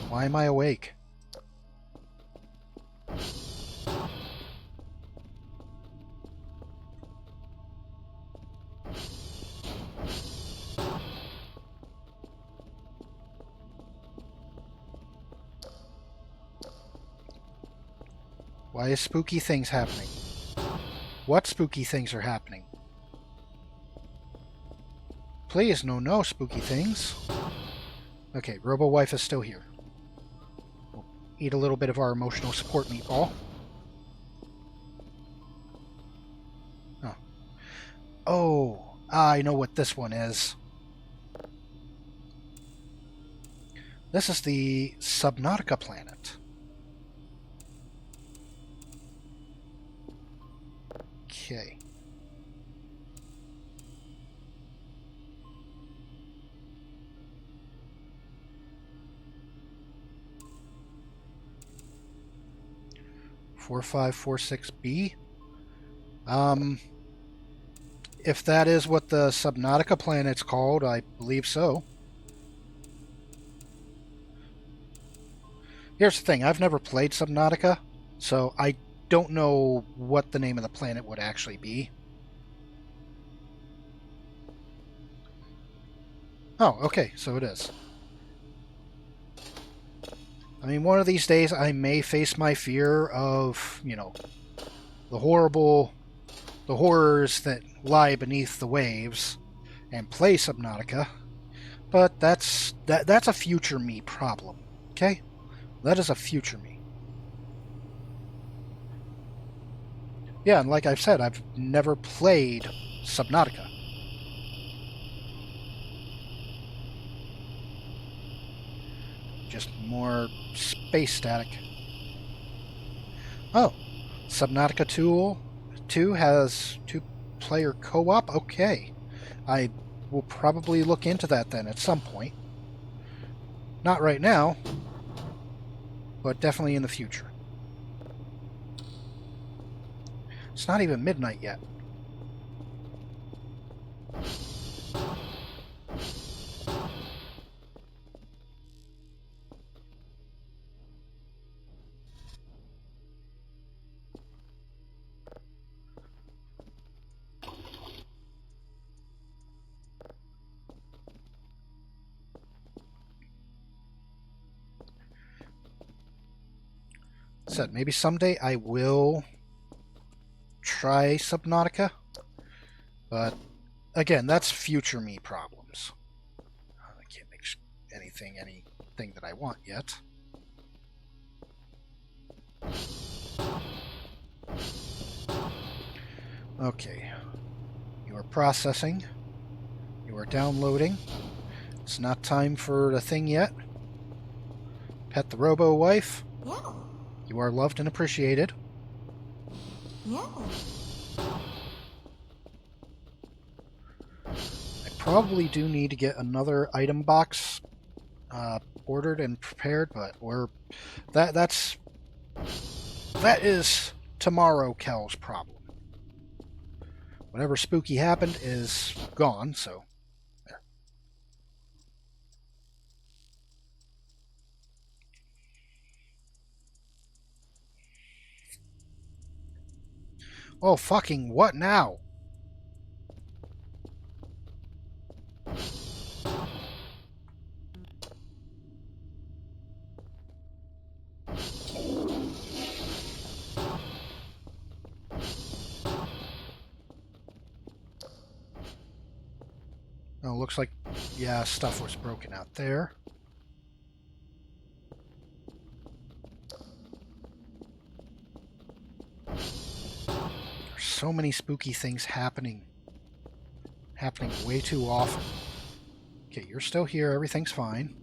Why am I awake? Why is spooky things happening? What spooky things are happening? Please, no spooky things. Okay, Robo-Wife is still here. We'll eat a little bit of our emotional support meatball. Oh, I know what this one is. This is the Subnautica planet. Okay. 4546B. If that is what the Subnautica planet's called, I believe so. Here's the thing, I've never played Subnautica, so I don't know what the name of the planet would actually be. Oh, okay, so it is. I mean, one of these days I may face my fear of, the horrors that lie beneath the waves and play Subnautica, but that's a future me problem, okay? That is a future me. Yeah, and like I've said, I've never played Subnautica. Just more space static. Oh, Subnautica 2 has two-player co-op? Okay. I will probably look into that then at some point. Not right now, but definitely in the future. It's not even midnight yet. Said maybe someday I will try Subnautica, but again, that's future me problems. I can't make anything that I want yet. Okay, you are processing, you are downloading. It's not time for the thing yet. Pet the robo wife. Yeah. You are loved and appreciated. Yeah. I probably do need to get another item box ordered and prepared, but that is tomorrow Kel's problem. Whatever spooky happened is gone, so there. Oh, fucking what now? Oh, looks like, yeah, stuff was broken out there. There's so many spooky things happening way too often. Okay, you're still here. Everything's fine.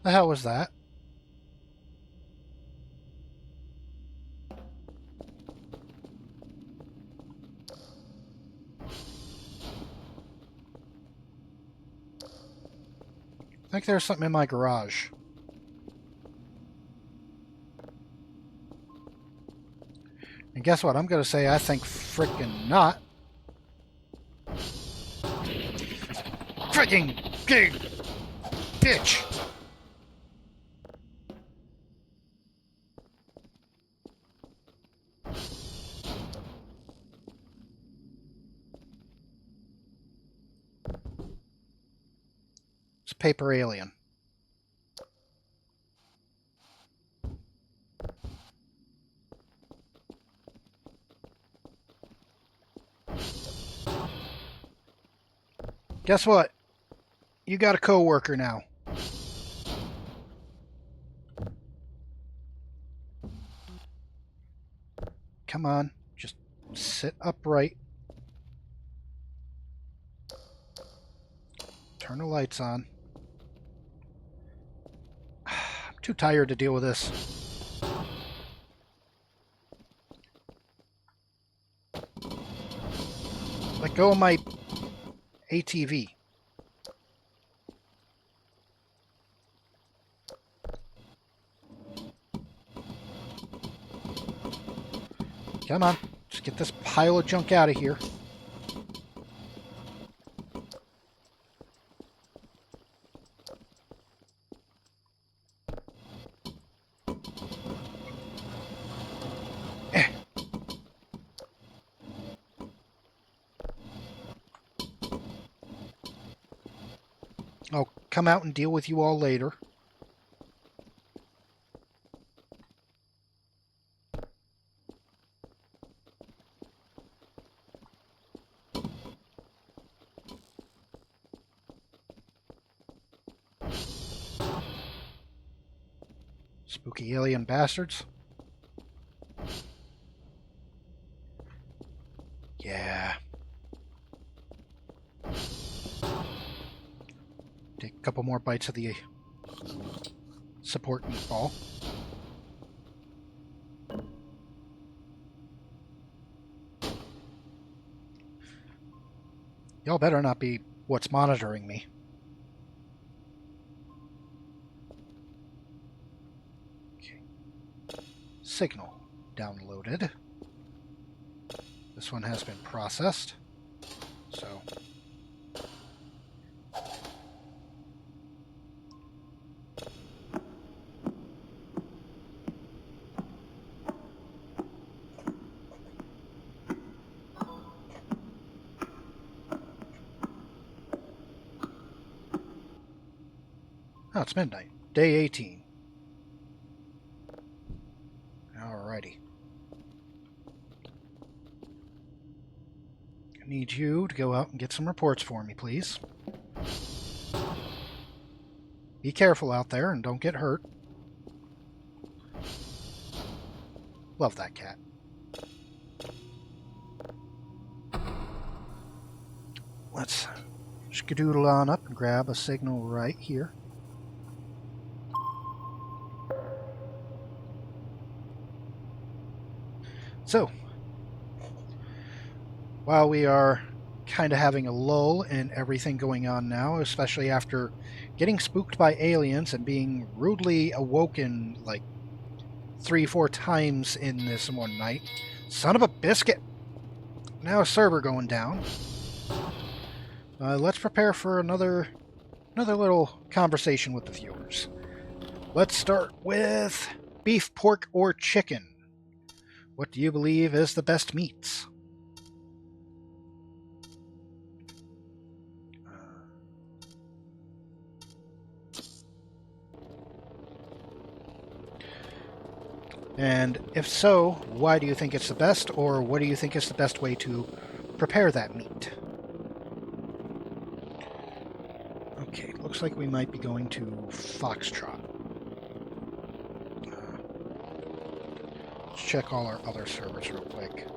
The hell was that? I think there's something in my garage. And guess what? I'm going to say I think frickin' not. Frickin' big bitch! It's a paper alien. Guess what? You got a coworker now. Come on, just sit upright. Turn the lights on. I'm too tired to deal with this. Let go of my ATV. Come on. Just get this pile of junk out of here. I'll come out and deal with you all later. Spooky alien bastards. Yeah. Take a couple more bites of the support meatball. Y'all better not be what's monitoring me. Okay. Signal downloaded. This one has been processed. So oh, it's midnight. Day 18. Alrighty. I need you to go out and get some reports for me, please. Be careful out there and don't get hurt. Love that cat. Let's skedoodle on up and grab a signal right here. So, while we are kind of having a lull in everything going on now, especially after getting spooked by aliens and being rudely awoken like 3-4 times in this one night. Son of a biscuit! Now a server going down. Let's prepare for another little conversation with the viewers. Let's start with beef, pork, or chicken. What do you believe is the best meats? And if so, why do you think it's the best, or what do you think is the best way to prepare that meat? Okay, looks like we might be going to Foxtrot. Let's check all our other servers real quick.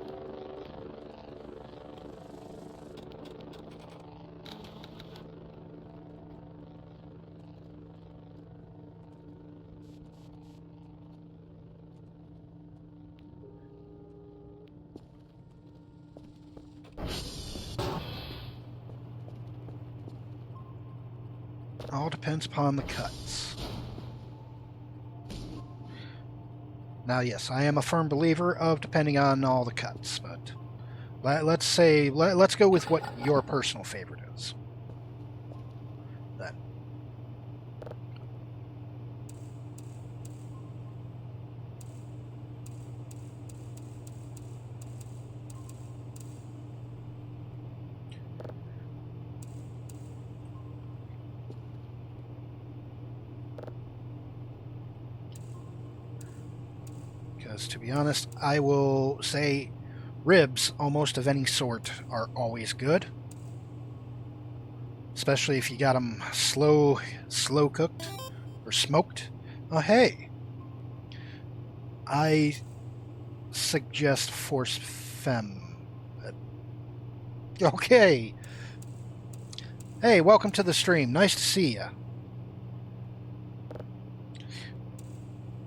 All depends upon the cuts. Now, yes, I am a firm believer of depending on all the cuts, but let's go with what your personal favorite is. Then. Because, to be honest, I will say ribs, almost of any sort, are always good. Especially if you got them slow cooked or smoked. Oh, hey. I suggest force femme. Okay. Hey, welcome to the stream. Nice to see you.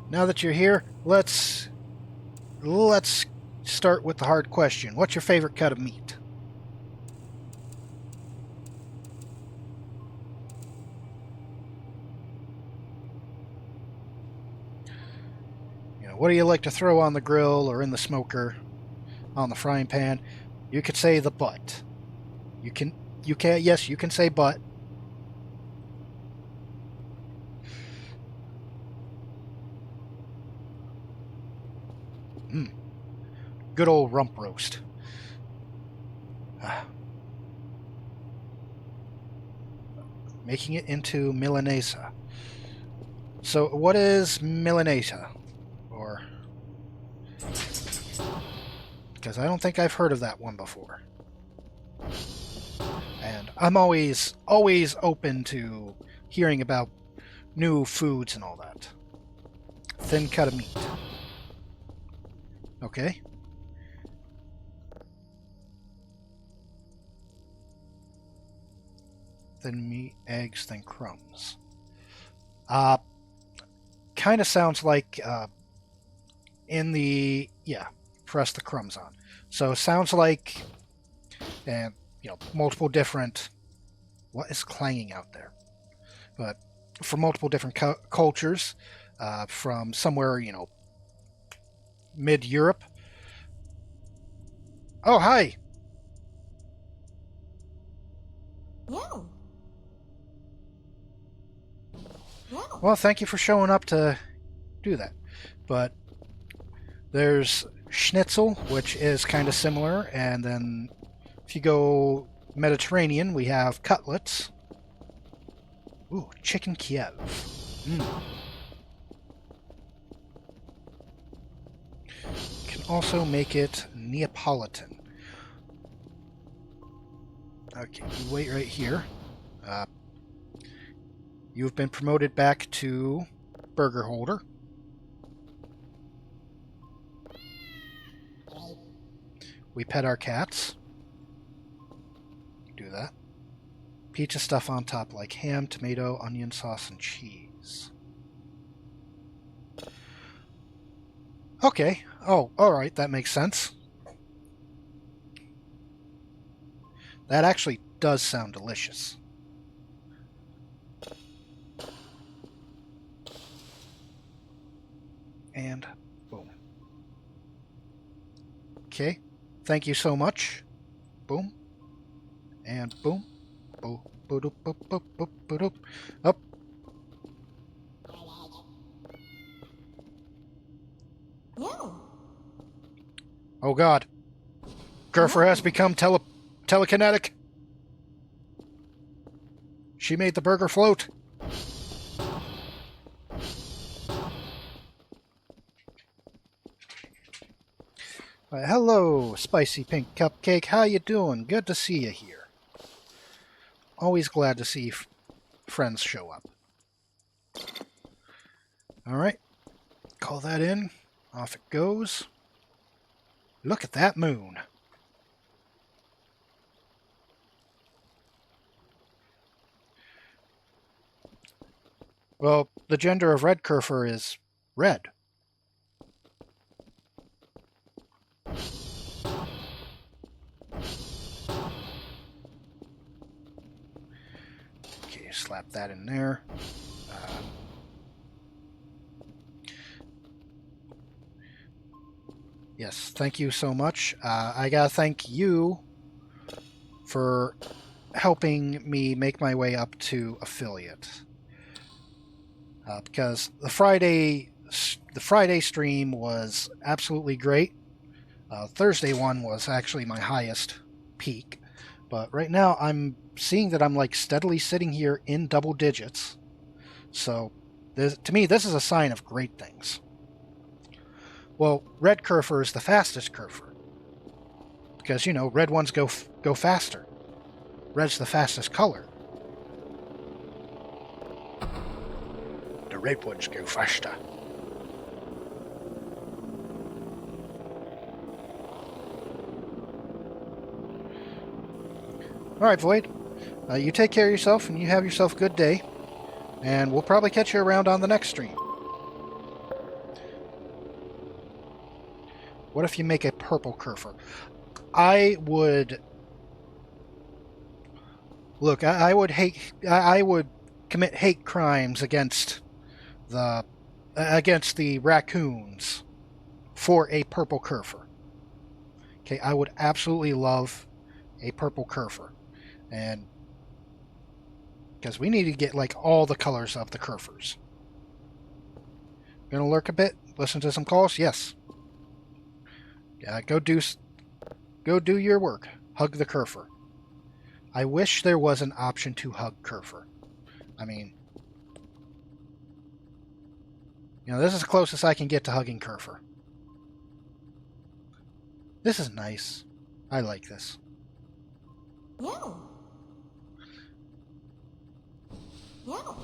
Now that you're here, let's start with the hard question. What's your favorite cut of meat? what do you like to throw on the grill or in the smoker, on the frying pan? You could say the butt. Yes, you can say butt. Mm, good old rump roast. Making it into Milanesa. So, what is Milanesa? Or. Because I don't think I've heard of that one before. And I'm always open to hearing about new foods and all that. Thin cut of meat. Okay. Thin meat, eggs, then crumbs. Kind of sounds like press the crumbs on. So sounds like, and multiple different. What is clanging out there? But for multiple different cultures, from somewhere mid Europe. Oh, hi. Yeah. Yeah. Well, thank you for showing up to do that. But there's schnitzel, which is kind of similar, and then if you go Mediterranean, we have cutlets. Ooh, chicken Kiev. Can also make it Neapolitan. Okay, you wait right here. You've been promoted back to burger holder. We pet our cats. Do that. Pizza stuff on top like ham, tomato, onion sauce, and cheese. Okay. Oh, alright, that makes sense. That actually does sound delicious. And boom. Okay. Thank you so much. Boom. And boom. Boop. Boop. Boop. Boop. Boop. Boop. Up. Yeah. Oh God. Gurfer has become telekinetic. She made the burger float. Hello, Spicy Pink Cupcake. How you doing? Good to see you here. Always glad to see friends show up. Alright. Call that in. Off it goes. Look at that moon. Well, the gender of red Kerfer is red. Okay, slap that in there. Yes, thank you so much. I gotta thank you for helping me make my way up to affiliate. Because the Friday stream was absolutely great. Thursday one was actually my highest peak, but right now I'm seeing that I'm like steadily sitting here in double digits. So to me, this is a sign of great things. Well, red Kerfer is the fastest Kerfer because red ones go faster. Red's the fastest color. The red ones go faster. Alright, Void. You take care of yourself and you have yourself a good day. And we'll probably catch you around on the next stream. What if you make a purple Kerfer? I would... Look, I would commit hate crimes against the raccoons for a purple Kerfer. Okay, I would absolutely love a purple Kerfer. And because we need to get like all the colors of the Kerfers. Gonna lurk a bit, listen to some calls? Yes. Yeah, go do your work. Hug the Kerfer. I wish there was an option to hug Kerfer. I mean, this is the closest I can get to hugging Kerfer. This is nice. I like this. Meow. Meow.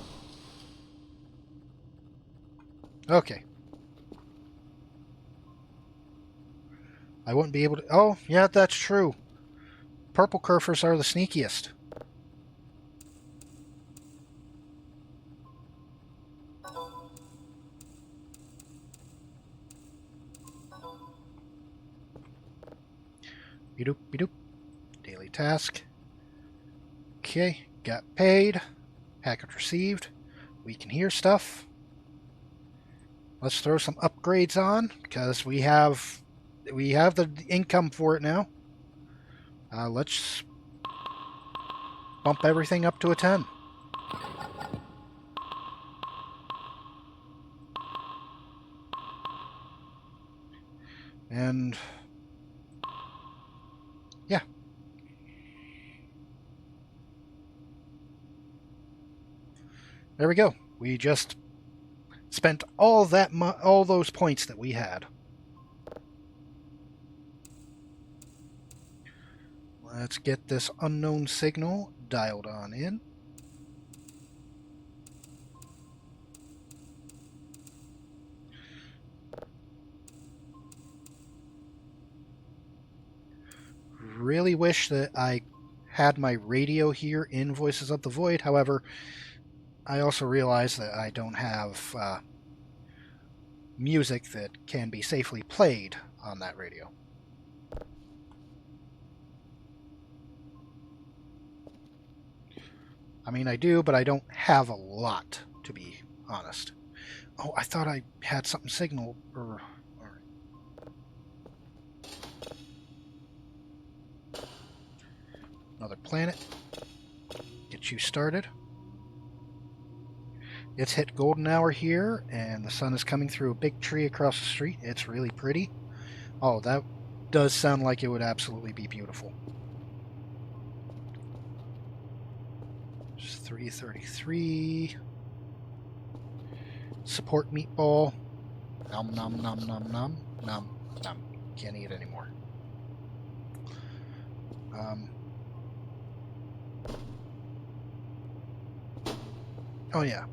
Okay. I wouldn't be able to... Oh, yeah, that's true. Purple Kerfers are the sneakiest. Bedoop, bedoop. Daily task. Okay, got paid. Packet received. We can hear stuff. Let's throw some upgrades on because we have the income for it now. Let's bump everything up to a 10. And yeah. There we go. We just spent all those points that we had. Let's get this unknown signal dialed on in. Really wish that I had my radio here in Voices of the Void. However, I also realize that I don't have music that can be safely played on that radio. I mean, I do, but I don't have a lot, to be honest. Oh, I thought I had something signal. Another planet. Get you started. It's hit golden hour here, and the sun is coming through a big tree across the street. It's really pretty. Oh, that does sound like it would absolutely be beautiful. It's 333. Support meatball. Nom nom nom nom nom nom nom. Can't eat anymore. Oh yeah.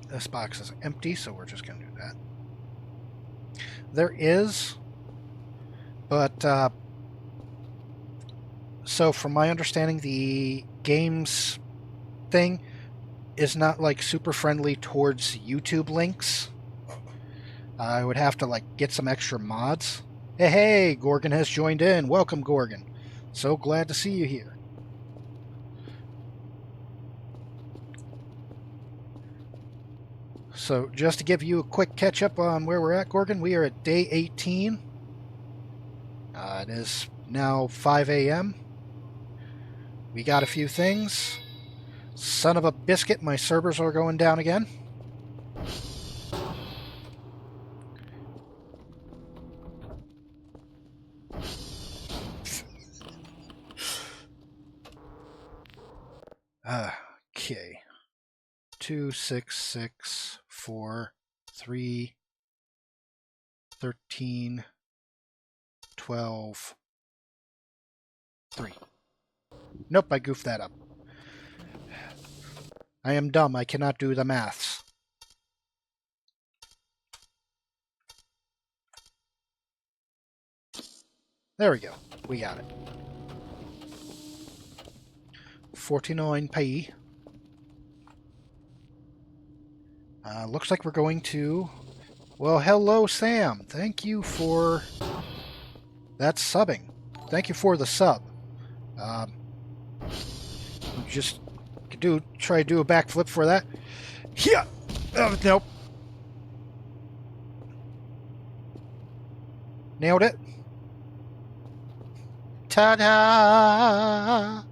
This box is empty, so we're just going to do that. There is, but so from my understanding, the games thing is not like super friendly towards YouTube links. I would have to like get some extra mods. Hey, Gorgon has joined in. Welcome, Gorgon. So glad to see you here. So just to give you a quick catch up on where we're at, Gorgon, we are at day 18. It is now 5 a.m. We got a few things. Son of a biscuit, my servers are going down again. Okay. 2, 6, 6, 4, 3, 13, 12, 3. Nope, I goofed that up. I am dumb. I cannot do the maths. There we go. We got it. 49p. Looks like we're going to... Well, hello, Sam. Thank you for that subbing. Thank you for the sub. Just could try to do a backflip for that. Yeah. Nope. Nailed it. Ta-da!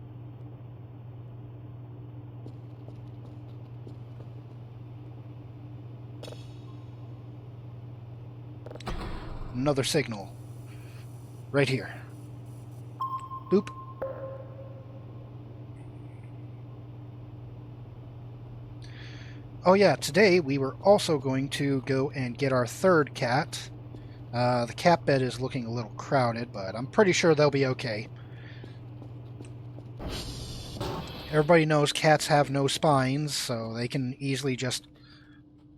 Another signal. Right here. Boop. Oh yeah, today we were also going to go and get our third cat. The cat bed is looking a little crowded, but I'm pretty sure they'll be okay. Everybody knows cats have no spines, so they can easily just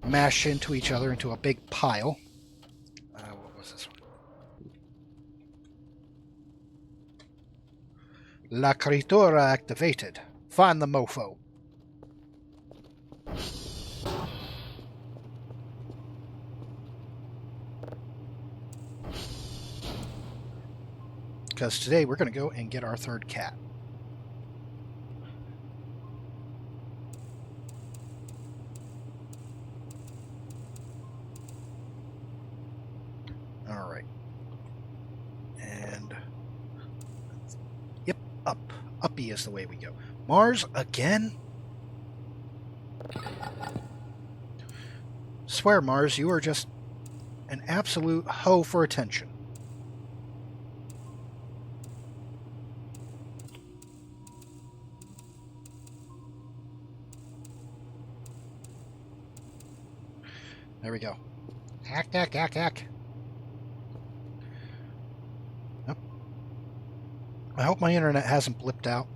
mash into each other into a big pile. What was this one? La Criatura activated. Find the mofo. Because today we're going to go and get our third cat. Alright. And... Yep, up. Uppy is the way we go. Mars again? Swear, Mars, you are just an absolute hoe for attention. There we go. Hack, hack, hack, hack. Nope. I hope my internet hasn't blipped out.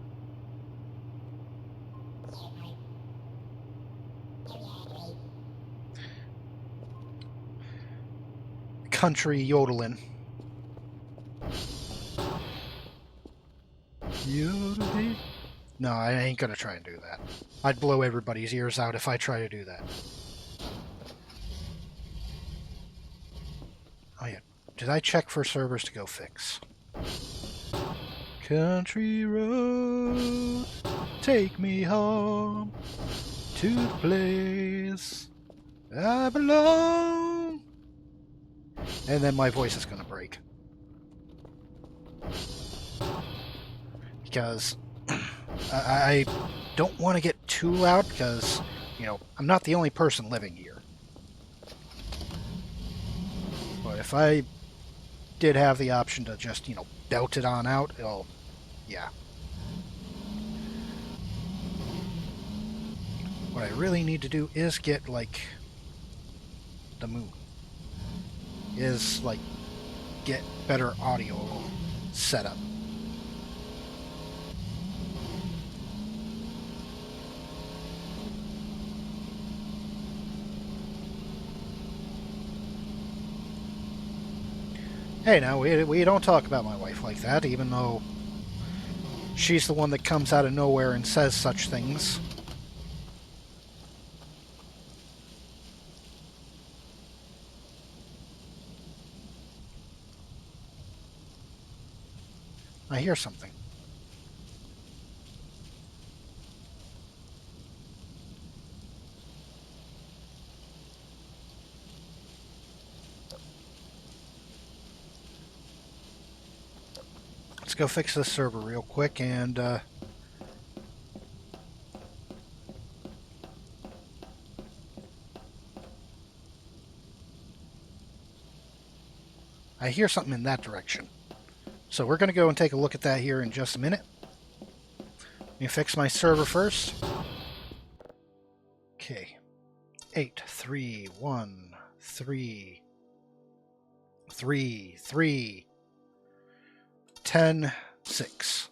Country yodeling. Yodeling. No, I ain't gonna try and do that. I'd blow everybody's ears out if I try to do that. Oh yeah, did I check for servers to go fix? Country road, take me home to the place I belong. And then my voice is gonna break. Because I don't want to get too loud because, you know, I'm not the only person living here. But if I did have the option to just, you know, belt it on out, it'll, yeah. What I really need to do is get, like, the moon. Is, like, get better audio setup. Hey, now, we don't talk about my wife like that, even though she's the one that comes out of nowhere and says such things. I hear something. Let's go fix this server real quick and I hear something in that direction. So we're going to go and take a look at that here in just a minute. Let me fix my server first. Okay. 8, 3, 1, 3, 3, 3, 10, 6.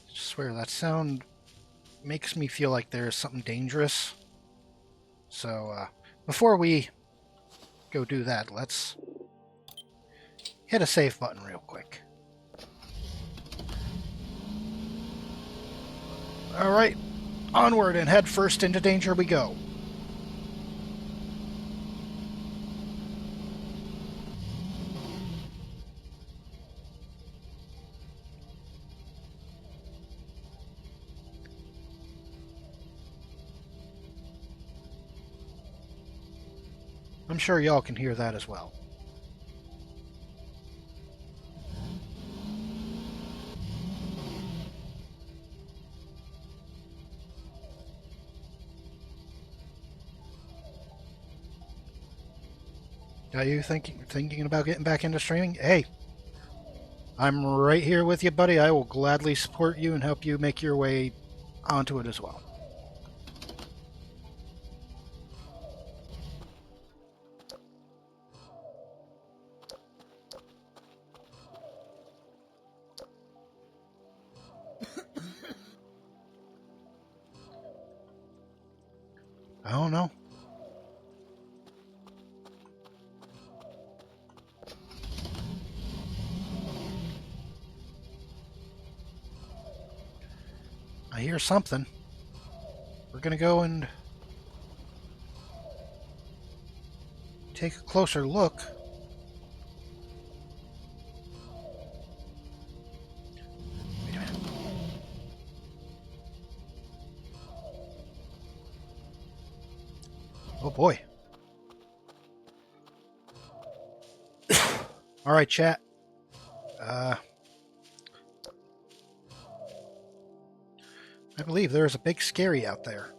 I swear that sound makes me feel like there's something dangerous. So before we go do that, let's hit a save button real quick. Alright, onward and head first into danger we go. I'm sure y'all can hear that as well. Are you thinking about getting back into streaming? Hey, I'm right here with you, buddy. I will gladly support you and help you make your way onto it as well. I don't know. I hear something. We're gonna go and take a closer look. Wait a minute. Oh boy. All right, chat. I believe there's a big scary out there.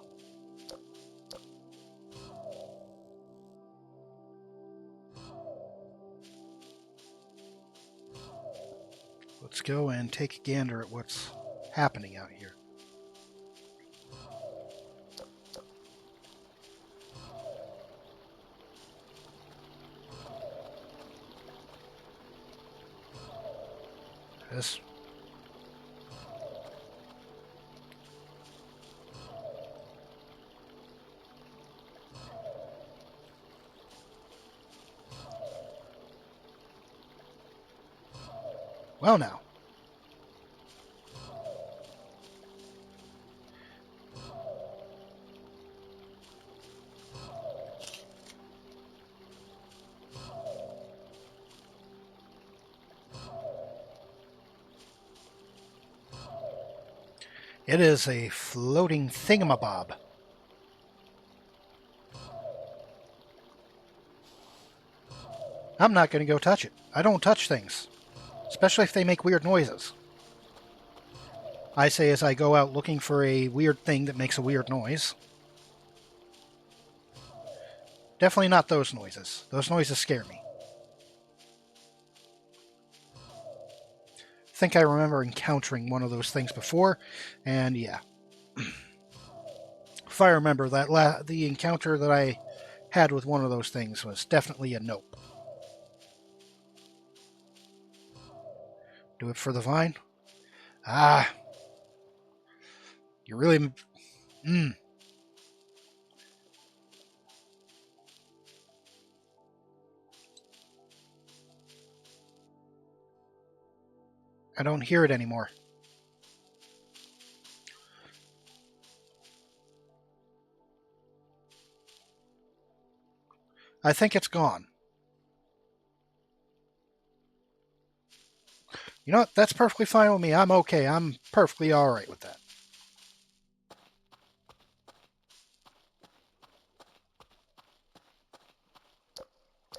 Let's go and take a gander at what's happening out here. This. Well, now. It is a floating thingamabob. I'm not going to go touch it. I don't touch things, especially if they make weird noises. I say as I go out looking for a weird thing that makes a weird noise. Definitely not those noises. Those noises scare me. I think I remember encountering one of those things before, and yeah. If I remember, the encounter that I had with one of those things was definitely a nope. Do it for the vine? Ah. You really... I don't hear it anymore. I think it's gone. You know what? That's perfectly fine with me. I'm okay. I'm perfectly alright with that.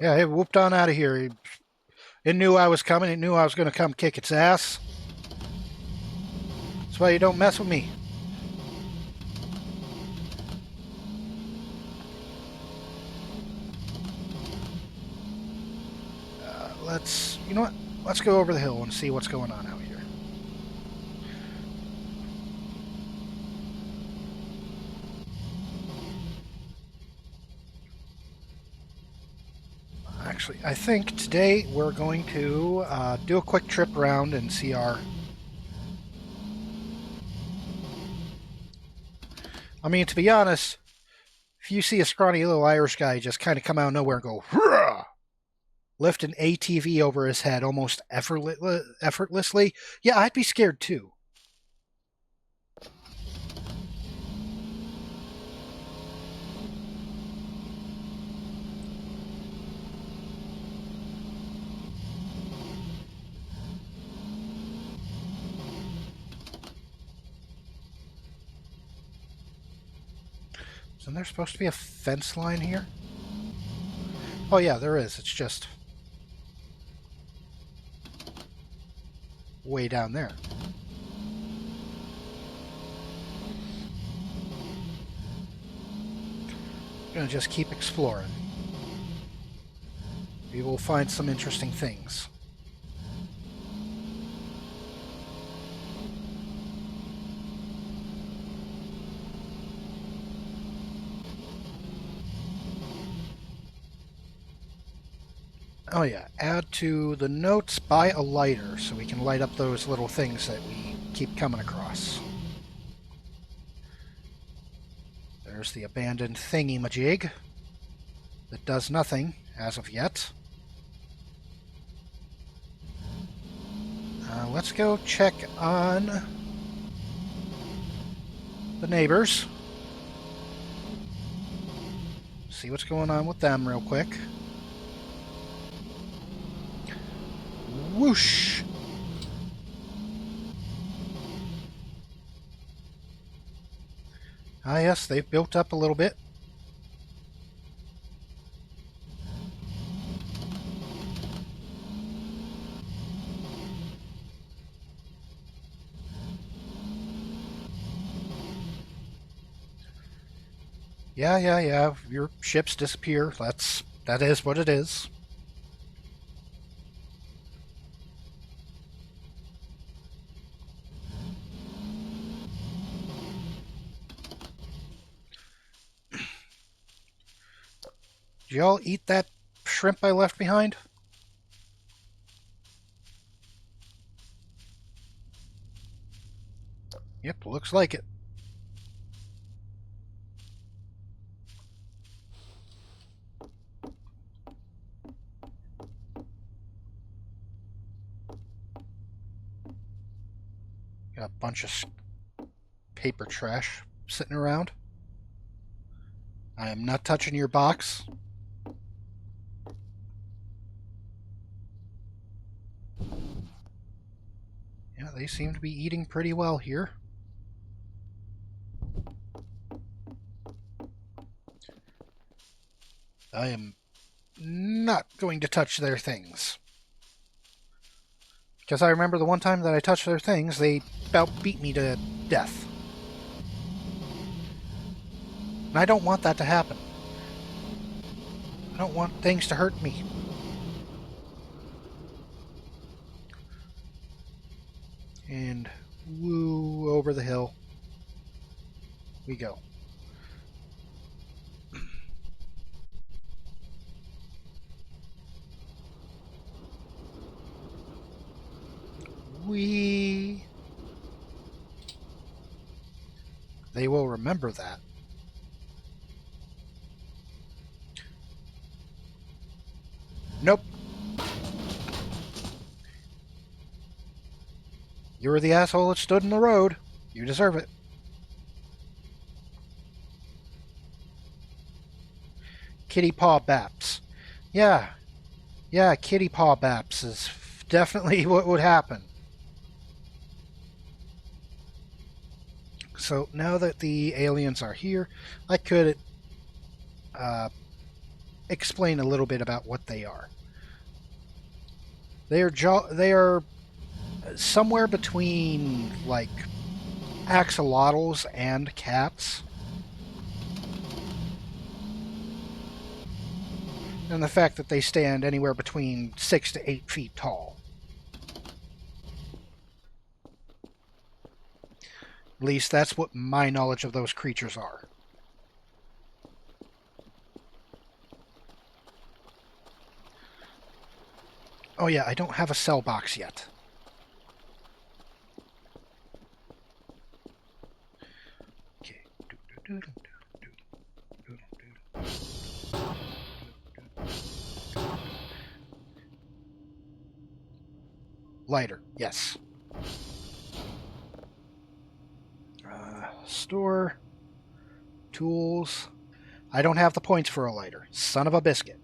Yeah, it whooped on out of here. It knew I was coming. It knew I was going to come kick its ass. That's why you don't mess with me. You know what? Let's go over the hill and see what's going on out here. Actually, I think today we're going to do a quick trip around and see our... I mean, to be honest, if you see a scrawny little Irish guy just kind of come out of nowhere and go, "Hurrah!" lift an ATV over his head almost effortlessly, yeah, I'd be scared too. Isn't there supposed to be a fence line here? Oh yeah, there is. It's just way down there. Gonna just keep exploring. We will find some interesting things. Oh yeah, add to the notes, buy a lighter so we can light up those little things that we keep coming across. There's the abandoned thingy-majig that does nothing as of yet. Let's go check on the neighbors. See what's going on with them real quick. Whoosh! Ah yes, they've built up a little bit. Yeah. Your ships disappear. That is what it is. Did y'all eat that shrimp I left behind? Yep, looks like it. Got a bunch of paper trash sitting around. I am not touching your box. Yeah, they seem to be eating pretty well here. I am not going to touch their things. Because I remember the one time that I touched their things, they about beat me to death. And I don't want that to happen. I don't want things to hurt me. And woo, over the hill we go. Wee. They will remember that. Nope. You were the asshole that stood in the road. You deserve it. Kitty Paw Baps. Yeah, Kitty Paw Baps is definitely what would happen. So now that the aliens are here, I could explain a little bit about what they are. They are somewhere between like axolotls and cats. And the fact that they stand anywhere between 6 to 8 feet tall. At least that's what my knowledge of those creatures are. Oh yeah, I don't have a cell box yet. Okay. Lighter, yes. Store. Tools. I don't have the points for a lighter. Son of a biscuit.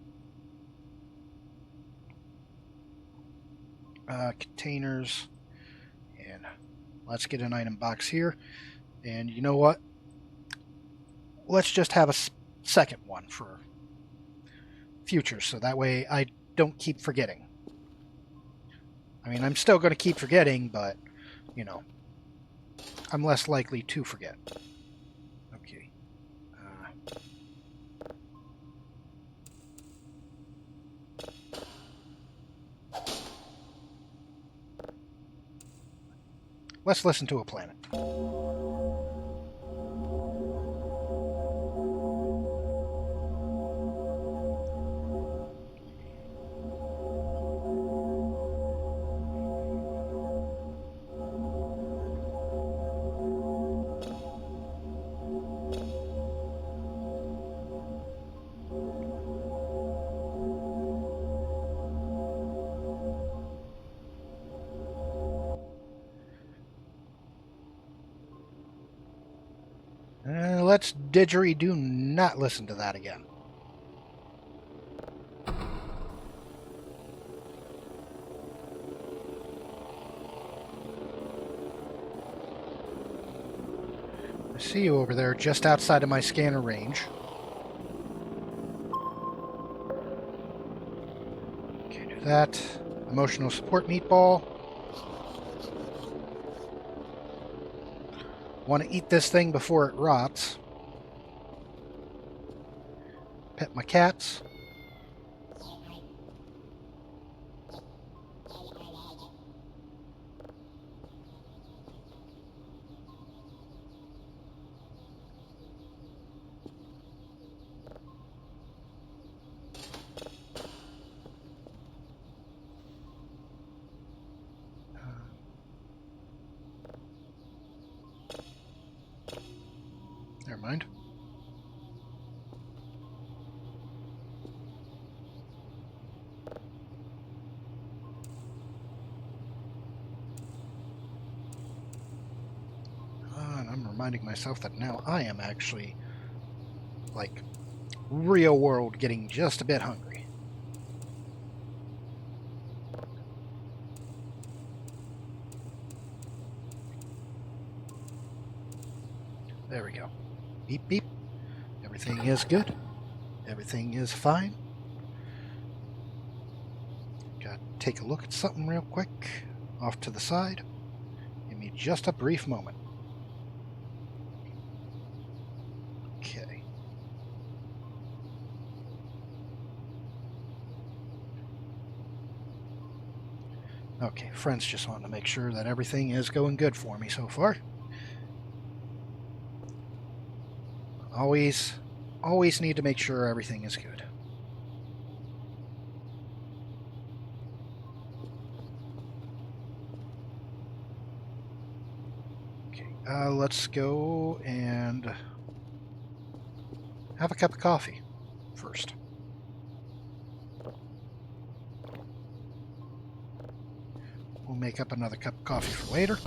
Containers. And let's get an item box here. And you know what? Let's just have a second one for future, so that way I don't keep forgetting. I mean, I'm still going to keep forgetting, but, you know, I'm less likely to forget. Okay. Let's listen to a planet. Let's didgeridoo not listen to that again. I see you over there just outside of my scanner range. Okay, do that. Emotional support meatball. Want to eat this thing before it rots. Pet my cats. Never mind. And I'm reminding myself that now I am actually, like, real world getting just a bit hungry. There we go. Beep, beep. Everything is good. Everything is fine. Got to take a look at something real quick. Off to the side. Give me just a brief moment. Okay. Okay, friends just wanting to make sure that everything is going good for me so far. Always need to make sure everything is good. Okay, let's go and have a cup of coffee first. We'll make up another cup of coffee for later.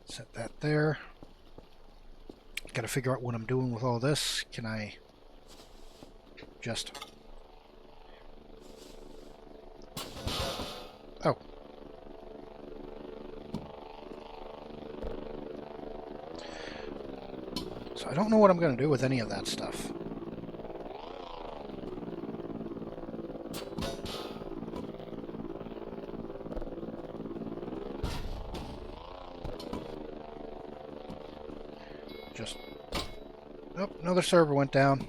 Set that there. Got to figure out what I'm doing with all this. Can I just... Oh. So I don't know what I'm going to do with any of that stuff. Just... Oh, another server went down.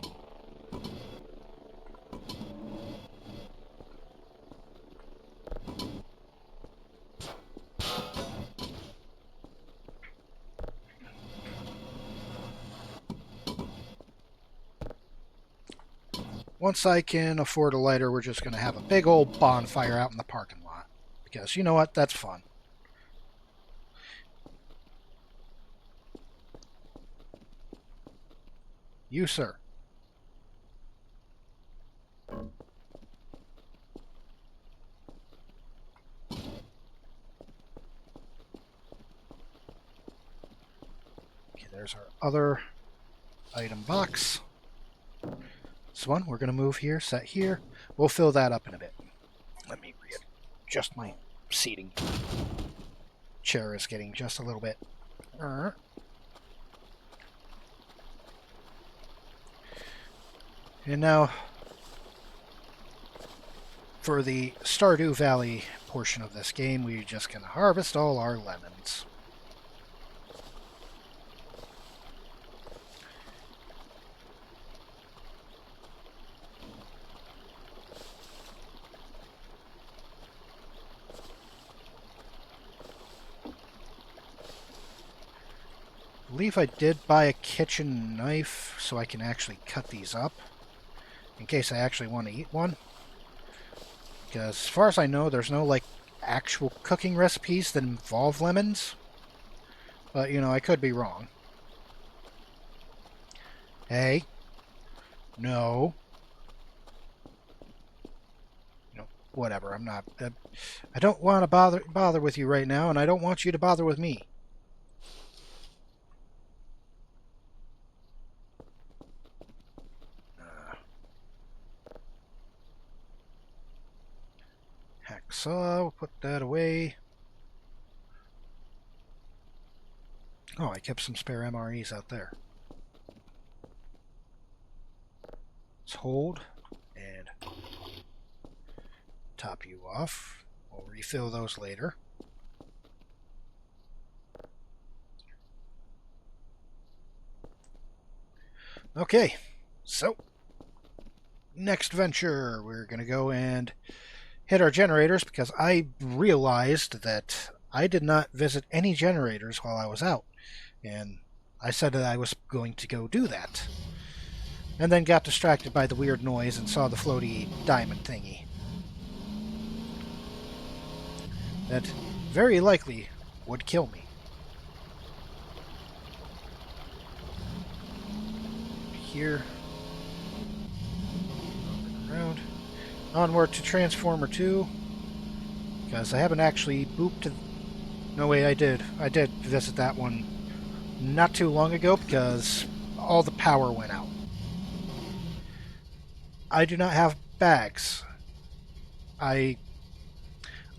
Once I can afford a lighter, we're just going to have a big old bonfire out in the parking lot. Because, you know what, that's fun. You, sir. Okay, there's our other item box. This one, we're going to move here, set here. We'll fill that up in a bit. Let me readjust my seating. Chair is getting just a little bit. And now, for the Stardew Valley portion of this game, we're just going to harvest all our lemons. I believe I did buy a kitchen knife so I can actually cut these up in case I actually want to eat one. Because as far as I know, there's no like actual cooking recipes that involve lemons. But you know, I could be wrong. Hey. No. You know, whatever. I'm not. I don't want to bother with you right now, and I don't want you to bother with me. Hacksaw. We'll put that away. Oh, I kept some spare MREs out there. Let's hold and top you off. We'll refill those later. Okay, so next venture, we're going to go and hit our generators because I realized that I did not visit any generators while I was out. And I said that I was going to go do that. And then got distracted by the weird noise and saw the floaty diamond thingy. That very likely would kill me. Here. Around. Onward to Transformer 2. Because I haven't actually booped to... No, wait, I did. I did visit that one not too long ago because all the power went out. I do not have bags. I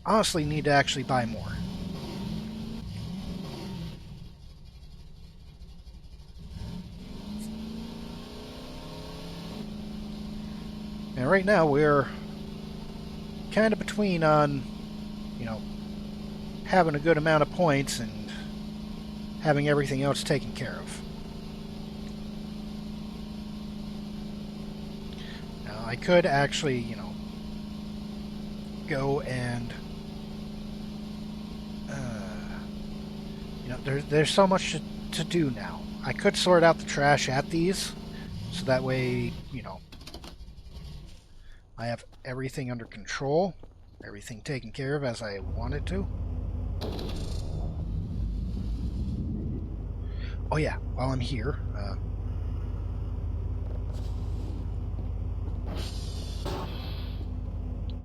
honestly need to actually buy more. And right now we're kind of between on, you know, having a good amount of points and having everything else taken care of. Now I could actually, you know, go and you know, there's so much to do now. I could sort out the trash at these, so that way, you know, I have everything under control, everything taken care of as I want it to. Oh yeah, while I'm here,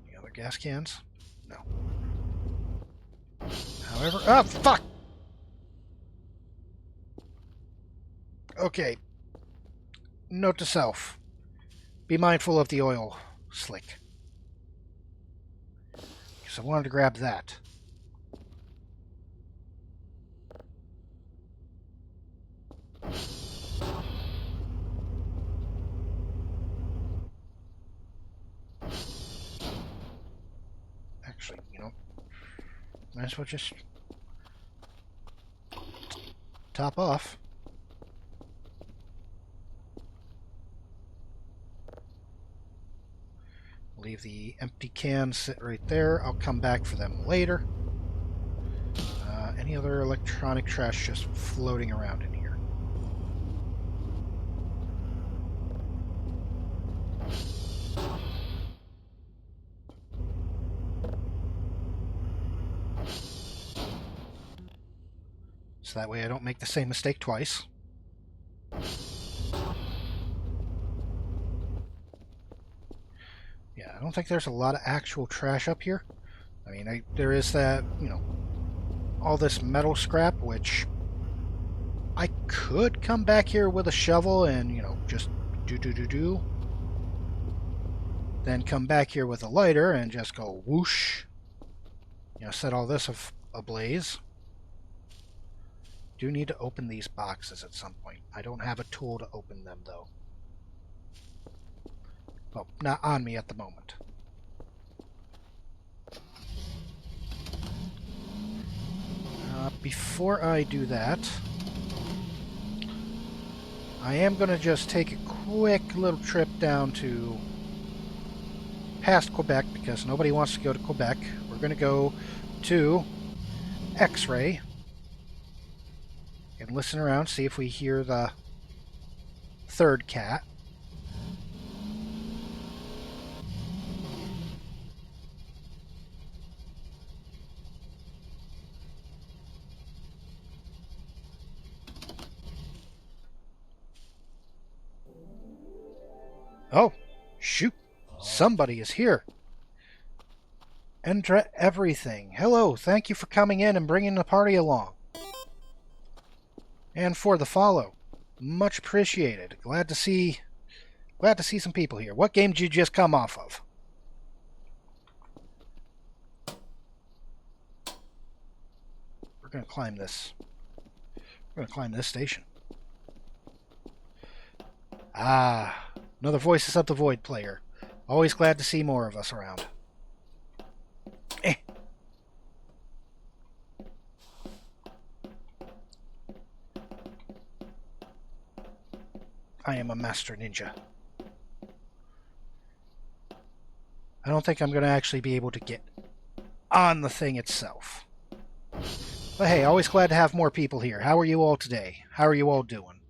any other gas cans? No. However, oh fuck! Okay. Note to self: be mindful of the oil slick. Because I wanted to grab that. Actually, you know, might as well just top off. Leave the empty cans sit right there. I'll come back for them later. Any other electronic trash just floating around in here? So that way I don't make the same mistake twice. don't think there's a lot of actual trash up here. I mean, there is that, all this metal scrap, which I could come back here with a shovel and, just do. Then come back here with a lighter and just go whoosh. Set all this ablaze. Do need to open these boxes at some point. I don't have a tool to open them, though. Well, not on me at the moment. Before I do that, I am going to just take a quick little trip down to past Quebec because nobody wants to go to Quebec. We're going to go to X-Ray and listen around, see if we hear the third cat. Oh, shoot. Somebody is here. Enter everything. Hello, thank you for coming in and bringing the party along. And for the follow. Much appreciated. Glad to see some people here. What game did you just come off of? We're going to climb this. We're going to climb this station. Ah, another Voices of the Void player. Always glad to see more of us around. I am a master ninja. I don't think I'm going to actually be able to get on the thing itself. But hey, always glad to have more people here. How are you all today? How are you all doing?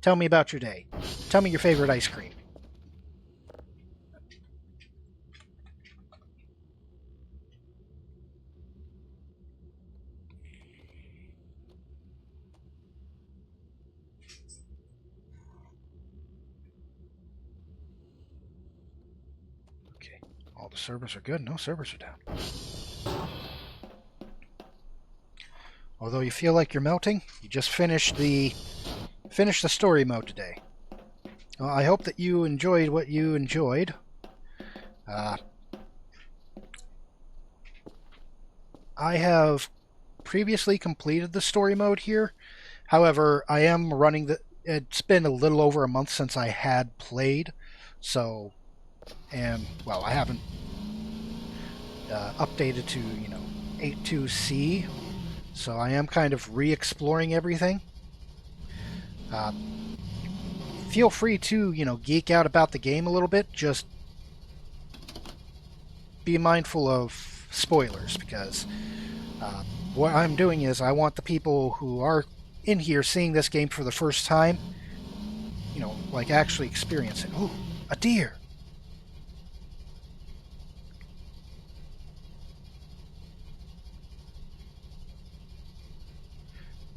Tell me about your day. Tell me your favorite ice cream. Okay, all the servers are good. No servers are down. Although you feel like you're melting, you just finished the story mode today. Well, I hope that you enjoyed what you enjoyed. I have previously completed the story mode here. However, I am running it's been a little over a month since I had played, so, and, well, I haven't updated to, 8.2c, so I am kind of re-exploring everything. Feel free to, geek out about the game a little bit, just be mindful of spoilers, because what I'm doing is I want the people who are in here seeing this game for the first time, like actually experience it. Ooh, a deer!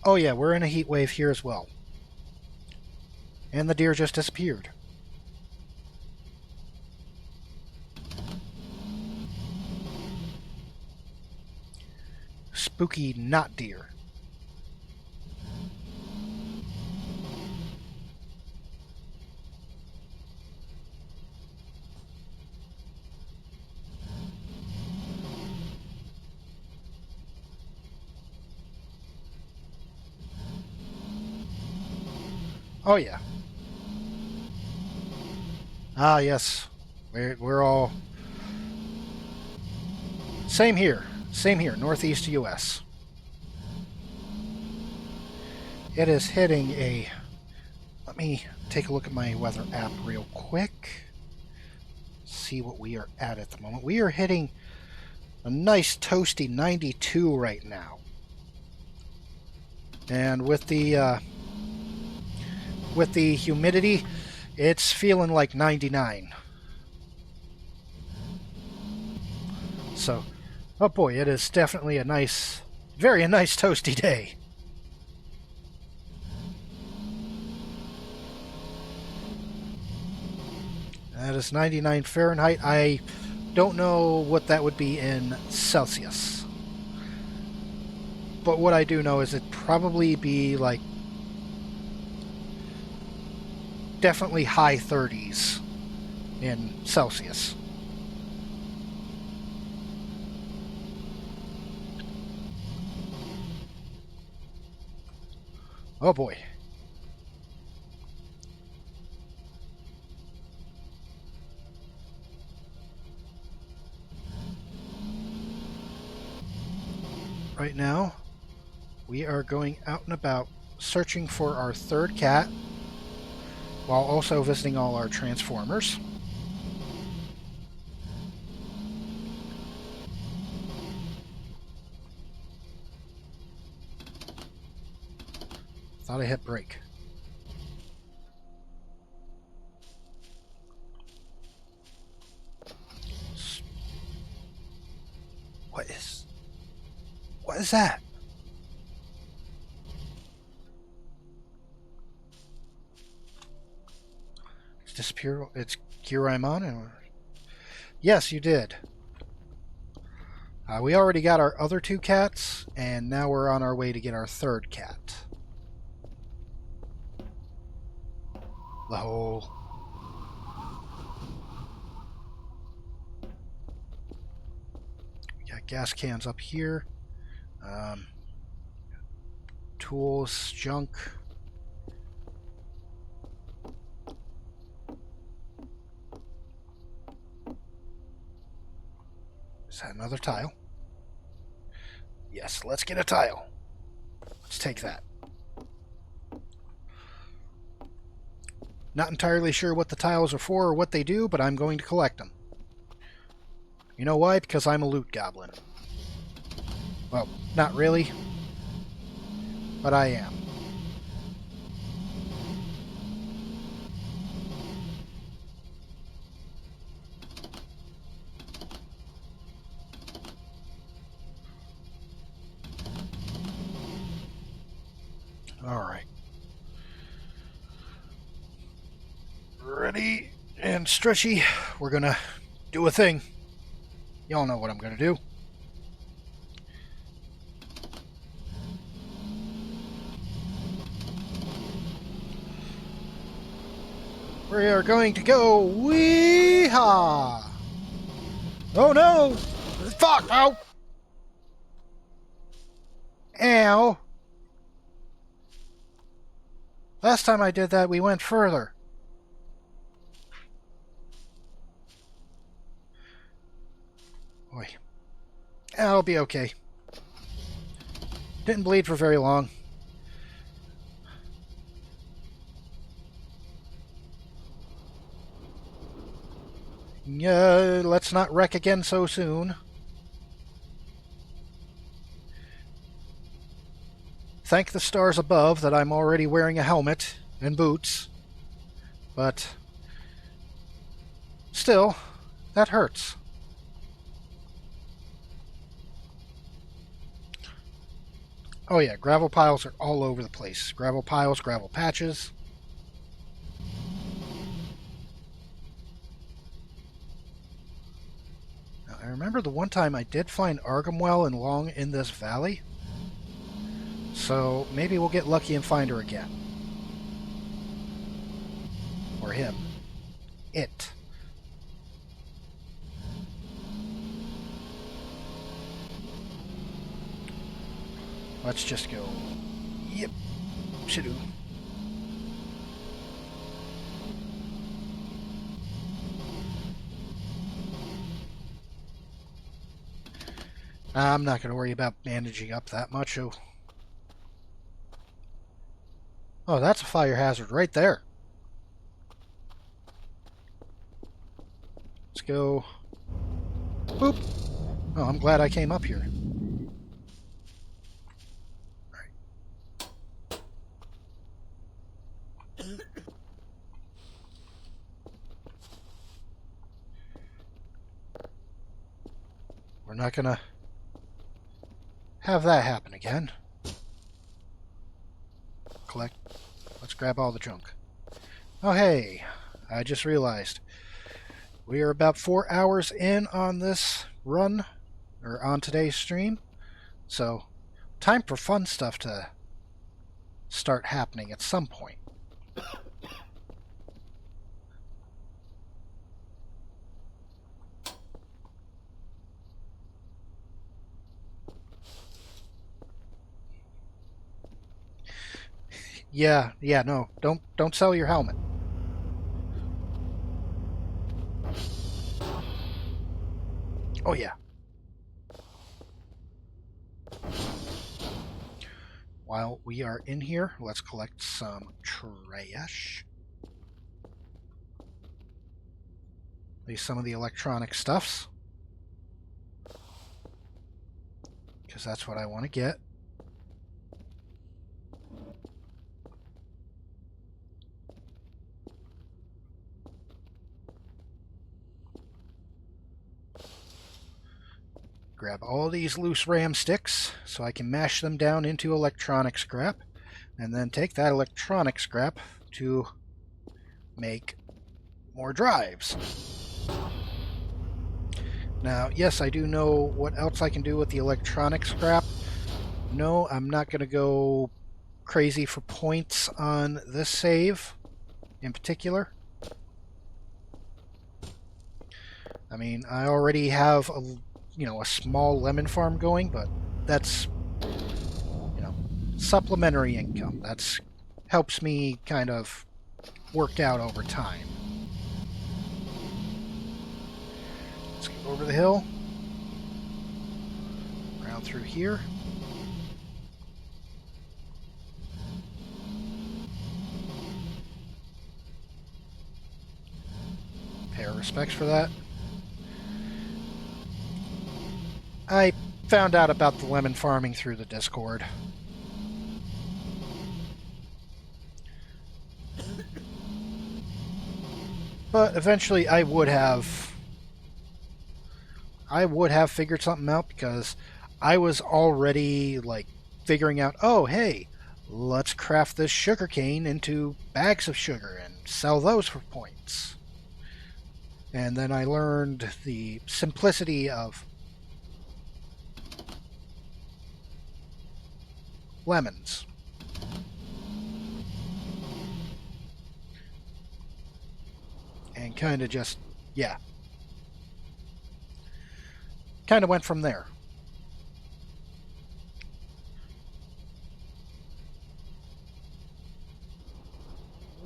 Oh yeah, we're in a heat wave here as well. And the deer just disappeared. Spooky not deer. Oh yeah. Ah yes. We're all same here. Same here, northeast US. It is hitting a... Let me take a look at my weather app real quick. See what we are at the moment. We are hitting a nice toasty 92 right now. And with the humidity, it's feeling like 99. So, oh boy, it is definitely a nice, very nice toasty day. That is 99 Fahrenheit. I don't know what that would be in Celsius. But what I do know is it'd probably be like definitely high 30s in Celsius. Oh boy. Right now, we are going out and about searching for our third cat while also visiting all our transformers. Thought I hit brake. What is that? It's disappear. It's Kiraimon. And yes, you did. We already got our other two cats, and now we're on our way to get our third cat. The whole. We got gas cans up here. Tools, junk. Is that another tile? Yes, let's get a tile. Let's take that. Not entirely sure what the tiles are for or what they do, but I'm going to collect them. You know why? Because I'm a loot goblin. Well, not really, but I am. Alright. Ready and stretchy. We're gonna do a thing. Y'all know what I'm gonna do. We are going to go wee-haw! Oh no! Fuck! Ow! Ow! Last time I did that, we went further. Boy. I'll be okay. Didn't bleed for very long. Let's not wreck again so soon. Thank the stars above that I'm already wearing a helmet and boots. But still, that hurts. Oh yeah, gravel piles are all over the place. Gravel piles, gravel patches. Now, I remember the one time I did find Argamwell and Long in this valley. So maybe we'll get lucky and find her again. Or him. It. Let's just go. Yep. Shadoo. I'm not going to worry about bandaging up that much. Oh, that's a fire hazard right there. Let's go. Boop. Oh, I'm glad I came up here. We're not going to have that happen again. Collect. Let's grab all the junk. Oh, hey. I just realized. We are about 4 hours in on this run, or on today's stream. So, time for fun stuff to start happening at some point. Yeah, no, don't sell your helmet. Oh yeah. While we are in here, let's collect some trash. At least some of the electronic stuffs. Because that's what I want to get. Grab all these loose RAM sticks so I can mash them down into electronic scrap, and then take that electronic scrap to make more drives. Now, yes, I do know what else I can do with the electronic scrap. No, I'm not going to go crazy for points on this save in particular. I mean, I already have a small lemon farm going, but that's supplementary income. That's helps me kind of work out over time. Let's go over the hill, around through here. Pay our respects for that. I found out about the lemon farming through the Discord. But eventually I would have figured something out, because I was already like figuring out, oh hey, let's craft this sugarcane into bags of sugar and sell those for points. And then I learned the simplicity of lemons. And kind of just, yeah. Kind of went from there.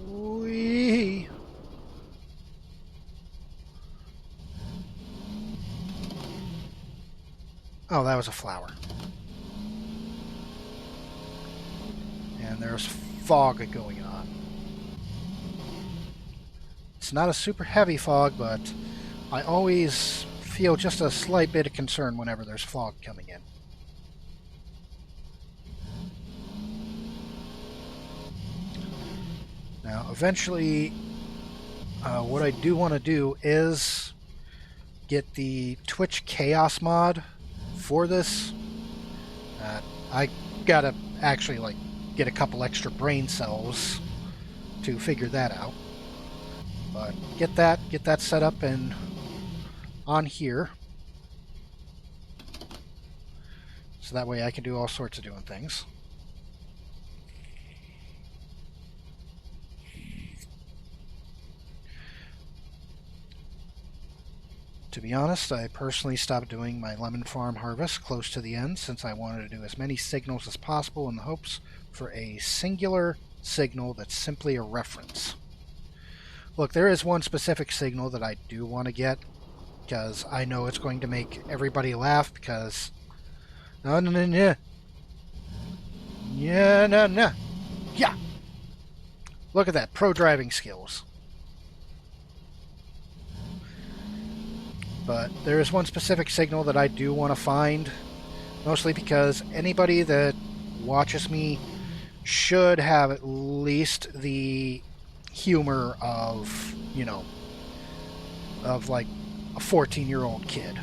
Whee! Oh, that was a flower. And there's fog going on. It's not a super heavy fog, but I always feel just a slight bit of concern whenever there's fog coming in. Now, eventually, what I do want to do is get the Twitch Chaos mod for this. I gotta actually get a couple extra brain cells to figure that out. But get that set up and on here, so that way I can do all sorts of doing things. To be honest, I personally stopped doing my lemon farm harvest close to the end, since I wanted to do as many signals as possible in the hopes for a singular signal that's simply a reference. Look, there is one specific signal that I do want to get, because I know it's going to make everybody laugh, because... No. Yeah, no. Yeah! Look at that, pro driving skills. But there is one specific signal that I do want to find, mostly because anybody that watches me should have at least the humor of, of like a 14-year-old kid.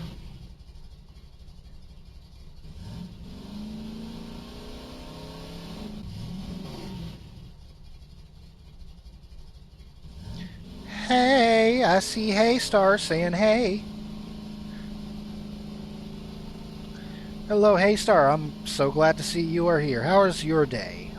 Hey! Hey, I see Hey Star saying hey. Hello, Hey Star. I'm so glad to see you are here. How is your day?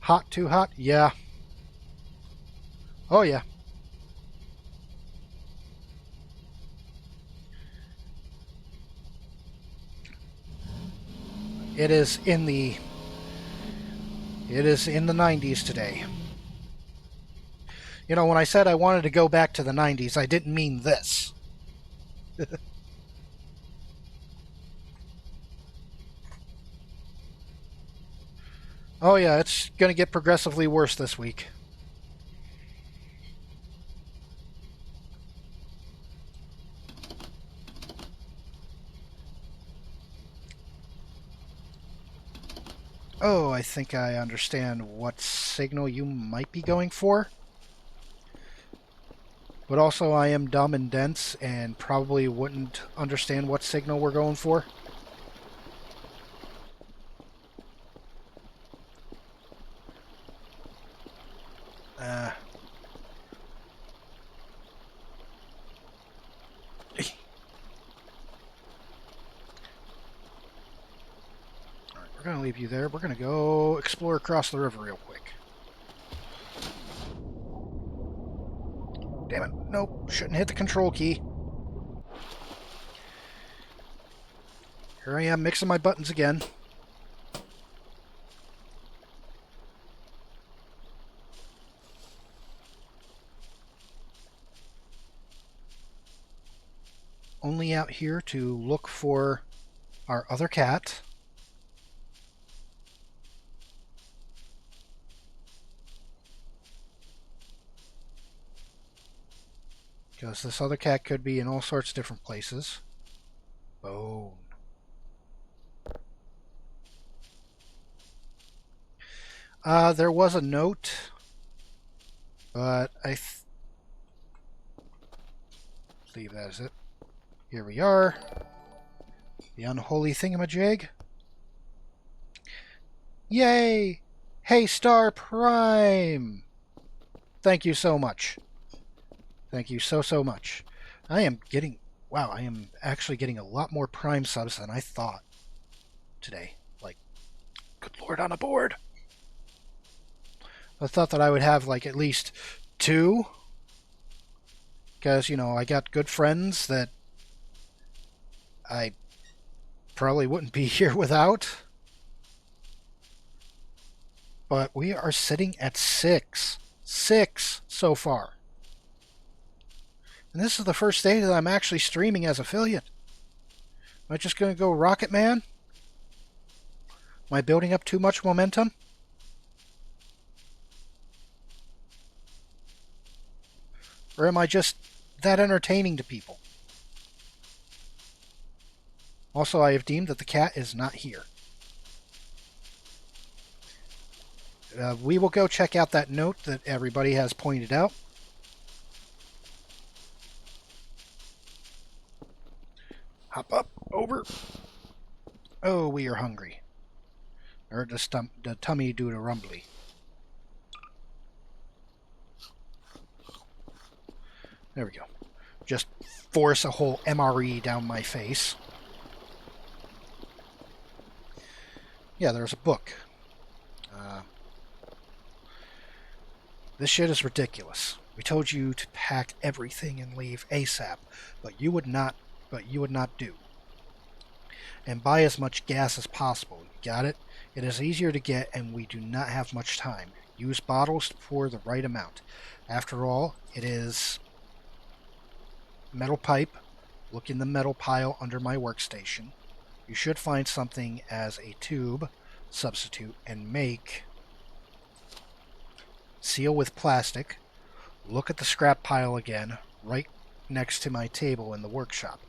Hot, too hot? Yeah. Oh, yeah. It is in the it is in the 90s today. You know, when I said I wanted to go back to the 90s, I didn't mean this. Oh, yeah, it's going to get progressively worse this week. Oh, I think I understand what signal you might be going for. But also, I am dumb and dense and probably wouldn't understand what signal we're going for. Uh, Alright, we're going to leave you there. We're going to go explore across the river real quick. Damn it. Nope. Shouldn't hit the control key. Here I am mixing my buttons again. Only out here to look for our other cat. Because this other cat could be in all sorts of different places. Bone. There was a note, but I believe that is it. Here we are. The unholy thingamajig. Yay! Hey, Star Prime! Thank you so much. Thank you so much. I am getting... Wow, I am actually getting a lot more Prime subs than I thought today. Like, good lord on a board! I thought that I would have, like, at least 2. Because, you know, I got good friends that I probably wouldn't be here without. But we are sitting at 6. 6 so far. And this is the first day that I'm actually streaming as affiliate. Am I just going to go Rocket Man? Am I building up too much momentum? Or am I just that entertaining to people? Also, I have deemed that the cat is not here. We will go check out that note that everybody has pointed out. Hop up, over. Oh, we are hungry. Or the tummy do the rumbly. There we go. Just force a whole MRE down my face. Yeah, there's a book. This shit is ridiculous. We told you to pack everything and leave ASAP, but you would not. Do. And buy as much gas as possible. You got it? It is easier to get, and we do not have much time. Use bottles to pour the right amount. After all, it is metal pipe. Look in the metal pile under my workstation. You should find something as a tube substitute and make seal with plastic. Look at the scrap pile again, right next to my table in the workshop.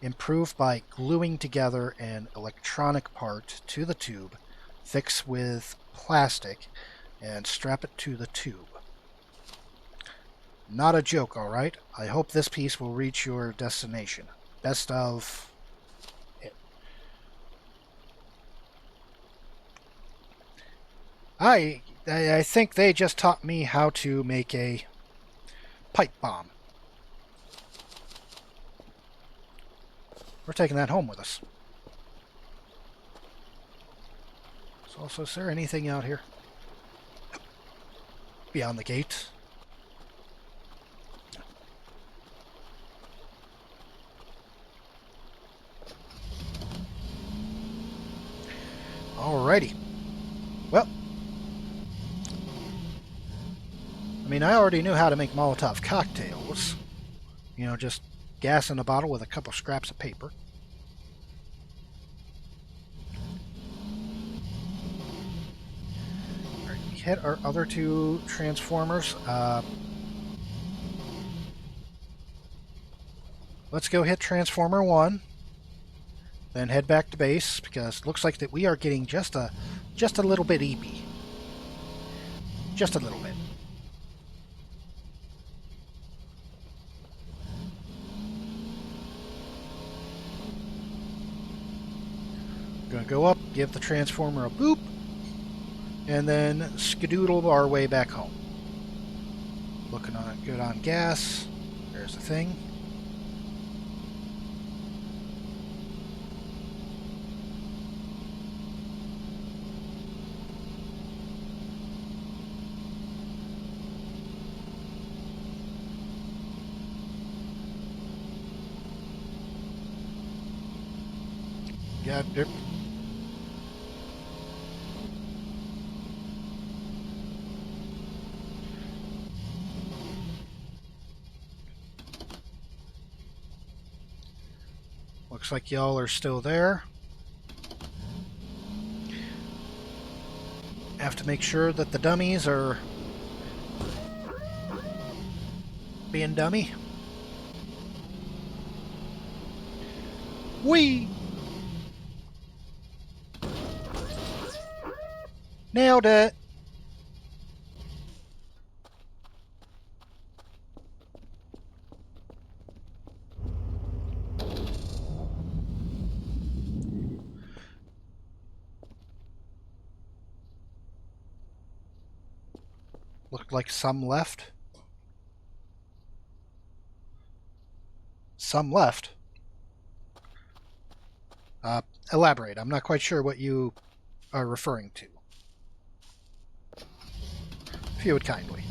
Improve by gluing together an electronic part to the tube, fix with plastic, and strap it to the tube. Not a joke, alright? I hope this piece will reach your destination. Best of... I think they just taught me how to make a pipe bomb. We're taking that home with us. So also, is there anything out here? Beyond the gate? Alrighty. Well, I mean, I already knew how to make Molotov cocktails. You know, just gas in a bottle with a couple scraps of paper. Alright, we hit our other two transformers. Let's go hit Transformer 1. Then head back to base, because it looks like that we are getting just a little bit eepy. Just a little bit. Gonna go up, give the transformer a boop, and then skedoodle our way back home. Looking on good on gas. There's the thing. Yeah, there. Looks like y'all are still there. Have to make sure that the dummies are being dummy. Whee! Nailed it! Looked like some left. Some left. Elaborate. I'm not quite sure what you are referring to. If you would kindly.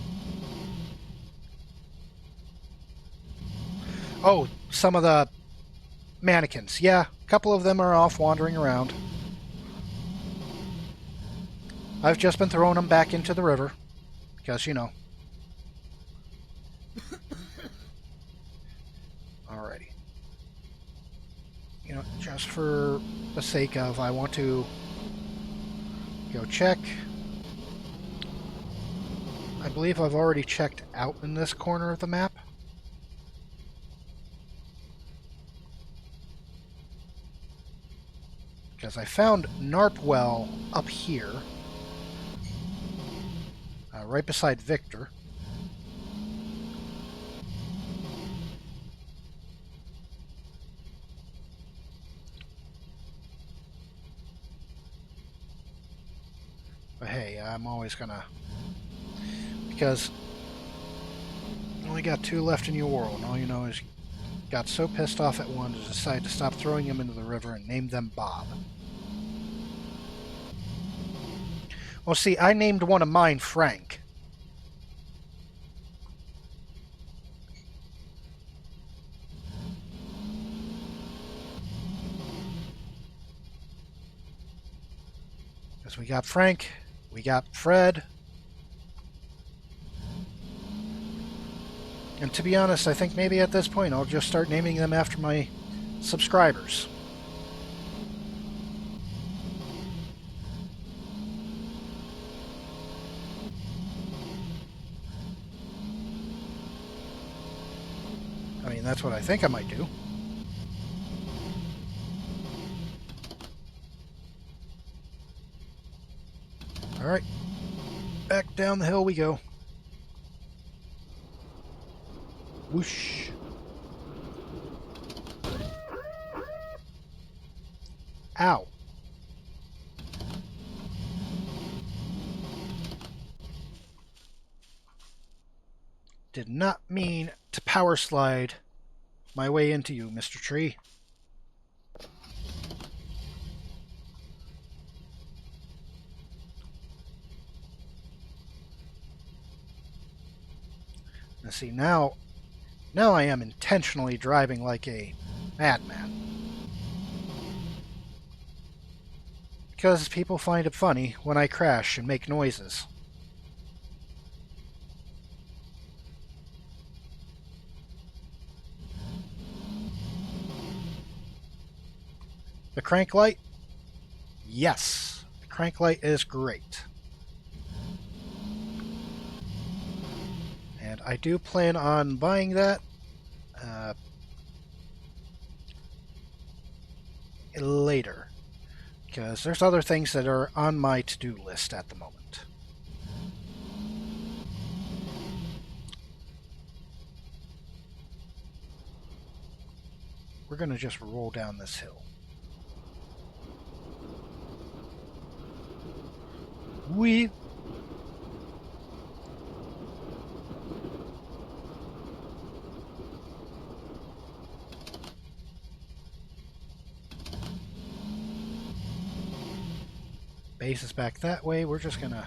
Oh, some of the mannequins. Yeah, a couple of them are off wandering around. I've just been throwing them back into the river. Because, you know. Alrighty. You know, just for the sake of, I want to go check. I believe I've already checked out in this corner of the map. Because I found Narpwell up here. Right beside Victor. But hey, I'm always gonna... Because you only got two left in your world, and all you know is you got so pissed off at one to decide to stop throwing them into the river and name them Bob. Well, see, I named one of mine Frank. Because we got Frank, we got Fred. And to be honest, I think maybe at this point I'll just start naming them after my subscribers. I mean, that's what I think I might do. Alright. Back down the hill we go. Whoosh. Ow. Did not mean to power slide my way into you, Mr. Tree. Now see, now I am intentionally driving like a madman. Because people find it funny when I crash and make noises. The crank light? Yes. The crank light is great. And I do plan on buying that later. Because there's other things that are on my to-do list at the moment. We're going to just roll down this hill. We... Base is back that way. We're just going to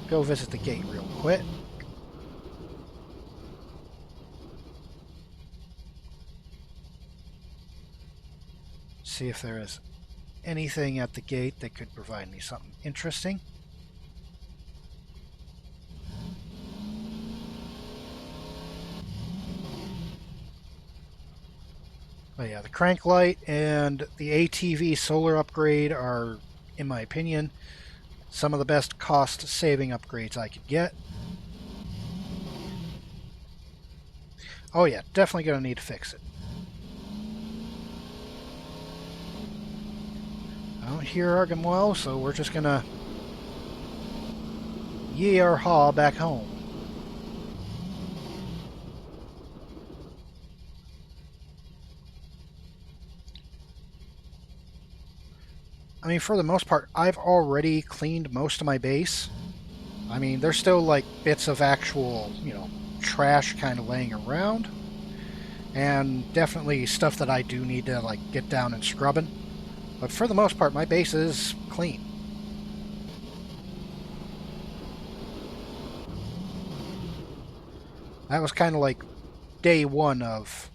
go visit the gate real quick. See if there is anything at the gate that could provide me something interesting. Oh yeah, the crank light and the ATV solar upgrade are, in my opinion, some of the best cost-saving upgrades I could get. Oh yeah, definitely going to need to fix it. I don't hear Argamwell, so we're just going to yee our haw back home. I mean, for the most part, I've already cleaned most of my base. I mean, there's still like bits of actual, trash kind of laying around. And definitely stuff that I do need to like get down and scrubbing. But for the most part, my base is clean. That was kind of like day one of,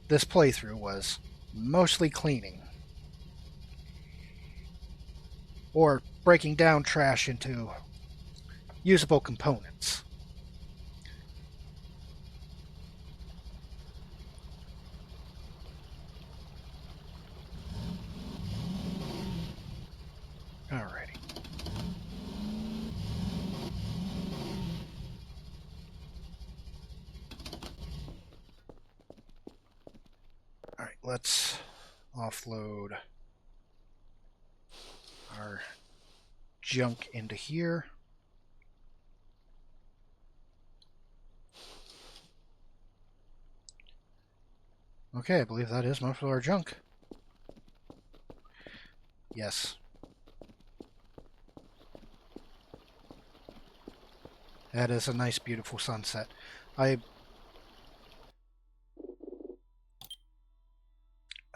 this playthrough was mostly cleaning. Or breaking down trash into usable components. Alrighty. Alright, let's offload our junk into here. Okay, I believe that is most of our junk. Yes. That is a nice, beautiful sunset.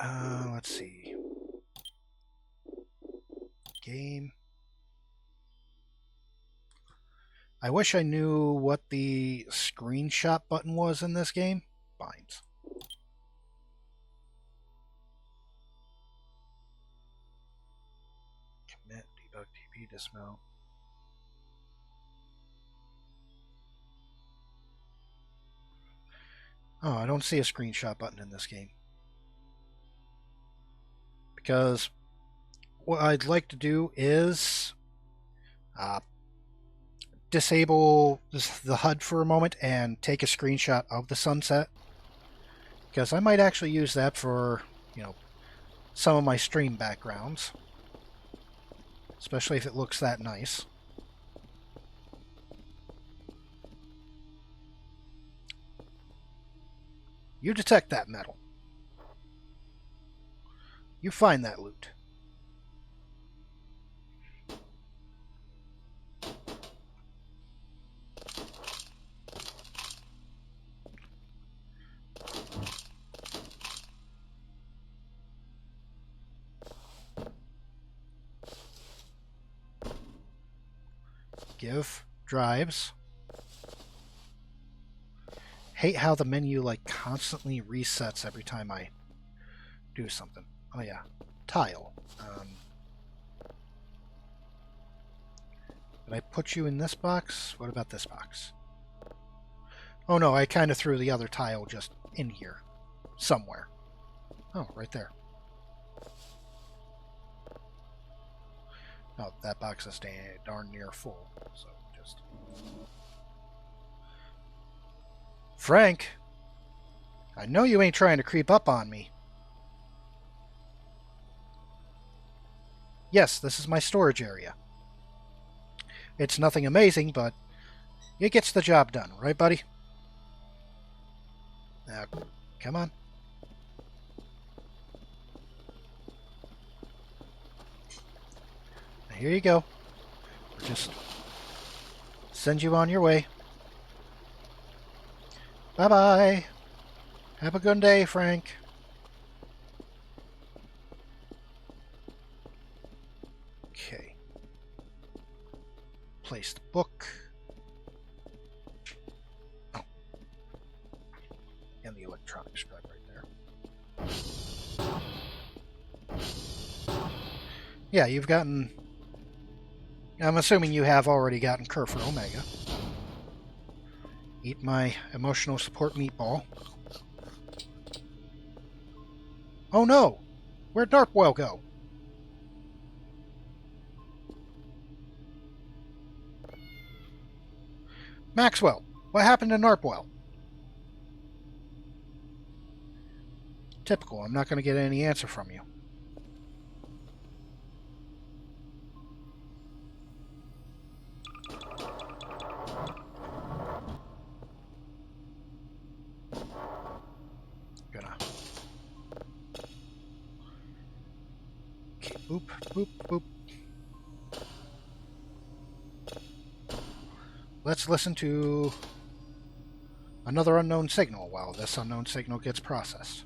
Let's see. Game. I wish I knew what the screenshot button was in this game. Binds. Commit, debug, TP, dismount. Oh, I don't see a screenshot button in this game. Because what I'd like to do is disable the HUD for a moment and take a screenshot of the sunset. Because I might actually use that for, some of my stream backgrounds. Especially if it looks that nice. You detect that metal. You find that loot. Give drives. Hate how the menu like constantly resets every time I do something. Oh yeah, tile. Did I put you in this box? What about this box? Oh no, I kind of threw the other tile just in here. Somewhere. Oh, right there. Oh, that box is darn near full. So just... Frank! I know you ain't trying to creep up on me. Yes, this is my storage area. It's nothing amazing, but it gets the job done, right, buddy? Now, come on. Now, here you go. We'll just send you on your way. Bye-bye. Have a good day, Frank. Okay. Place the book. Oh. And the electronics drive right there. Yeah, you've gotten... I'm assuming you have already gotten Cur for Omega. Eat my emotional support meatball. Oh no! Where'd Narpwell go? Maxwell, what happened to Narpwell? Typical, I'm not going to get any answer from you. Gonna... Okay, boop, boop, boop. Let's listen to another unknown signal while this unknown signal gets processed.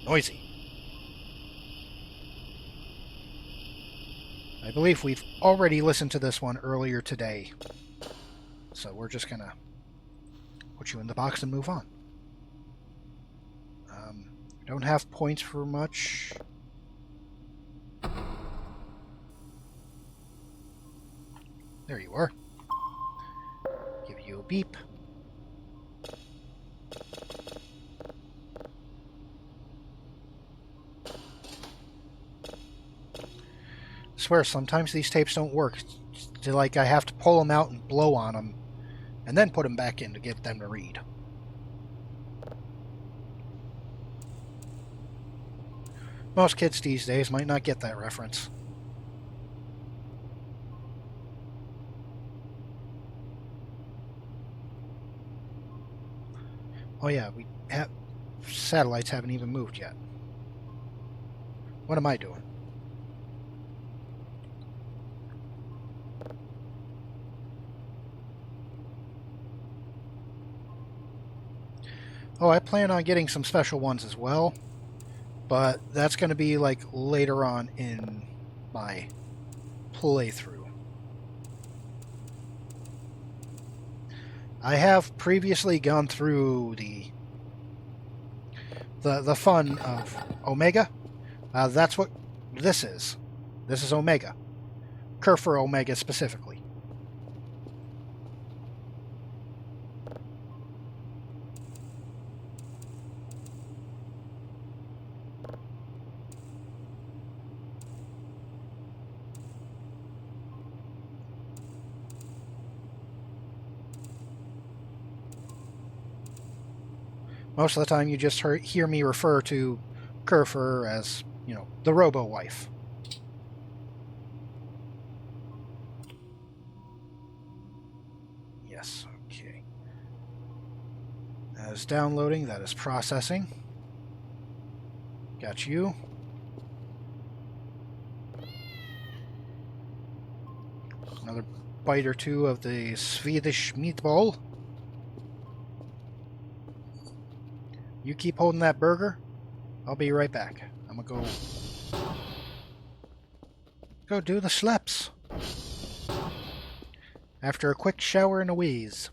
Noisy. I believe we've already listened to this one earlier today. So we're just gonna put you in the box and move on. Don't have points for much. There you are. Give you a beep. I swear, sometimes these tapes don't work. It's like I have to pull them out and blow on them, and then put them back in to get them to read. Most kids these days might not get that reference. Oh yeah, satellites haven't even moved yet. What am I doing? Oh, I plan on getting some special ones as well, but that's going to be like later on in my playthrough. I have previously gone through the fun of Omega. That's what this is. This is Omega. Cur for Omega specifically. Most of the time, you just hear me refer to Kerfer as, the robo-wife. Yes, okay. That is downloading, that is processing. Got you. Another bite or two of the Swedish meatball. You keep holding that burger. I'll be right back. I'm gonna go do the schleps. After a quick shower and a wheeze.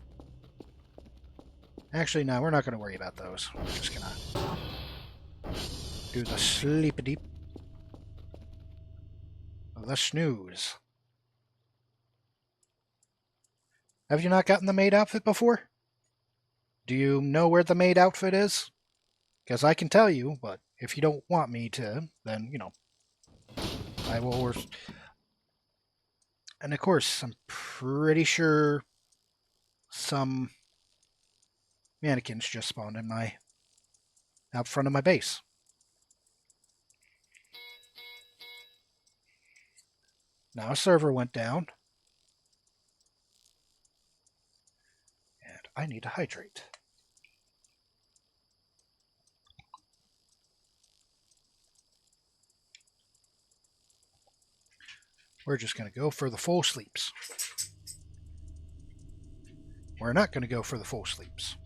Actually, no, we're not gonna worry about those. We're just gonna do the sleep-a-deep. The snooze. Have you not gotten the maid outfit before? Do you know where the maid outfit is? Because I can tell you, but if you don't want me to, then, I will. And of course, I'm pretty sure some mannequins just spawned out front of my base. Now a server went down. And I need to hydrate. We're just going to go for the full sleeps. We're not going to go for the full sleeps.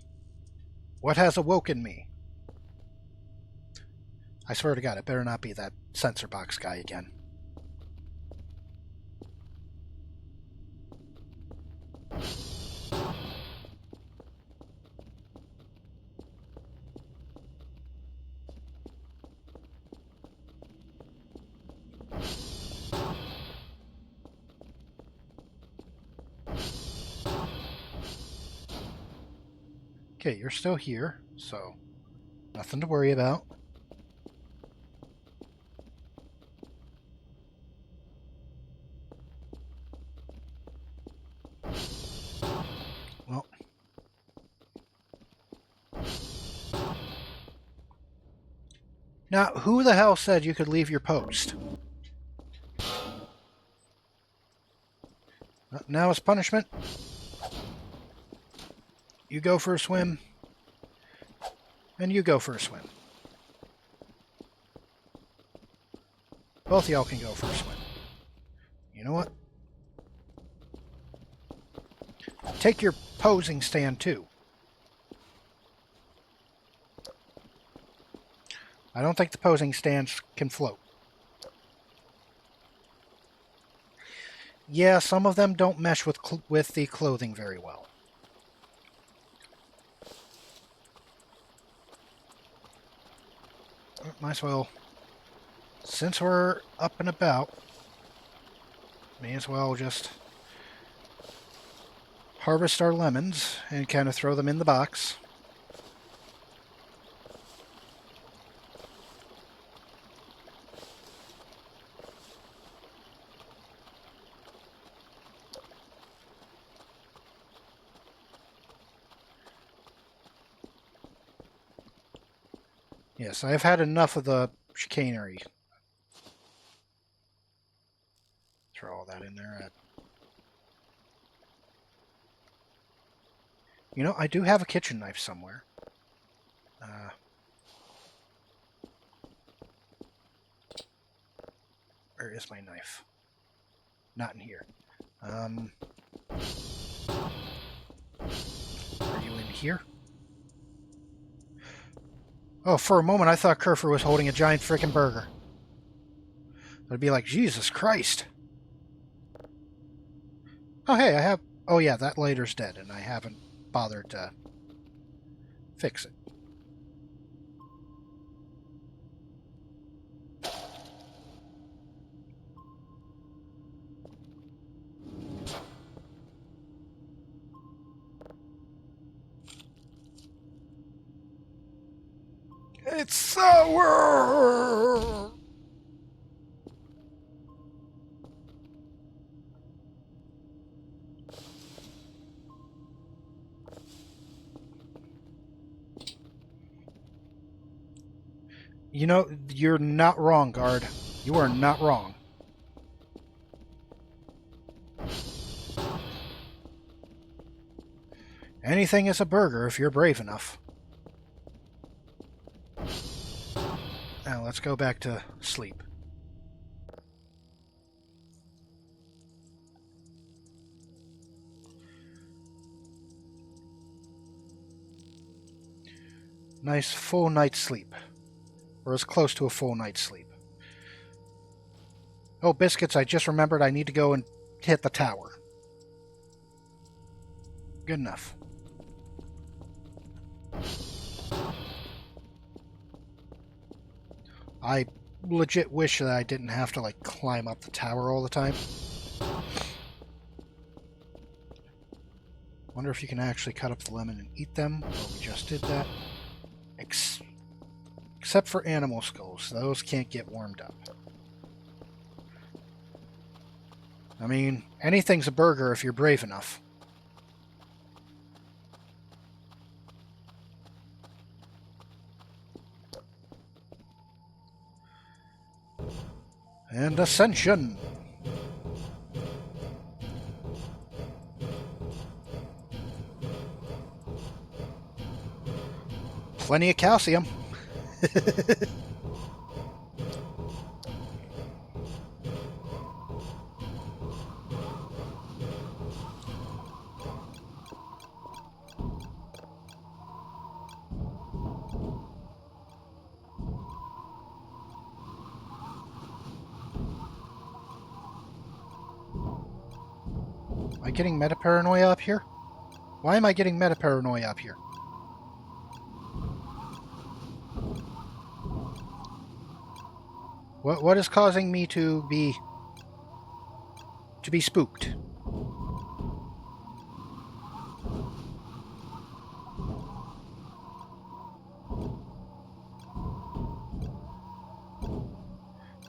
What has awoken me? I swear to God, it better not be that sensor box guy again. Okay, you're still here, so nothing to worry about. Well, now, who the hell said you could leave your post? Now as punishment, you go for a swim, and you go for a swim. Both of y'all can go for a swim. You know what? Take your posing stand, too. I don't think the posing stands can float. Yeah, some of them don't mesh with the clothing very well. Might as well, since we're up and about, may as well just harvest our lemons and kind of throw them in the box. Yes, I've had enough of the chicanery. Throw all that in there. I do have a kitchen knife somewhere. Where is my knife? Not in here. Are you in here? Oh, for a moment I thought Kerfer was holding a giant frickin' burger. I'd be like, Jesus Christ. Oh, hey, I have... Oh, yeah, that lighter's dead, and I haven't bothered to fix it. It's sour! You know, you're not wrong, guard. You are not wrong. Anything is a burger if you're brave enough. Now let's go back to sleep. Nice full night's sleep. Or as close to a full night's sleep. Oh, biscuits, I just remembered I need to go and hit the tower. Good enough. I legit wish that I didn't have to, like, climb up the tower all the time. Wonder if you can actually cut up the lemon and eat them. Well, we just did that. Except for animal skulls. Those can't get warmed up. I mean, anything's a burger if you're brave enough. And ascension! Plenty of calcium. Am I getting meta-paranoia up here? Why am I getting meta-paranoia up here? What is causing me to be spooked?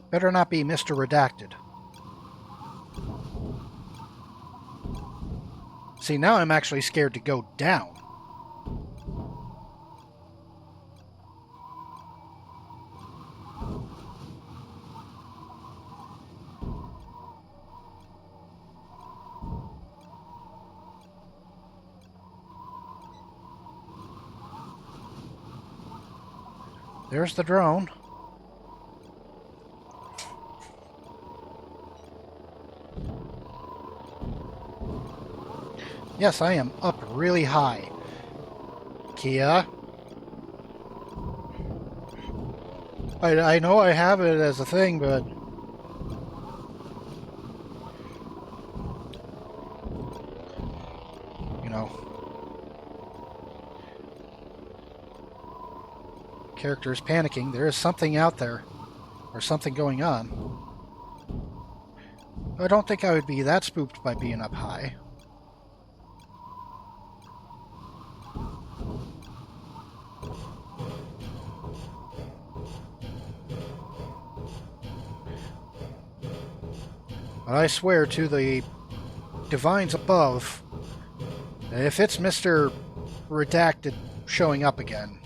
Better not be Mr. Redacted. See, now I'm actually scared to go down. There's the drone. Yes, I am up really high. Kia. I know I have it as a thing, but... You know... Character is panicking. There is something out there. Or something going on. I don't think I would be that spooked by being up high. But I swear to the divines above, that if it's Mr. Redacted showing up again,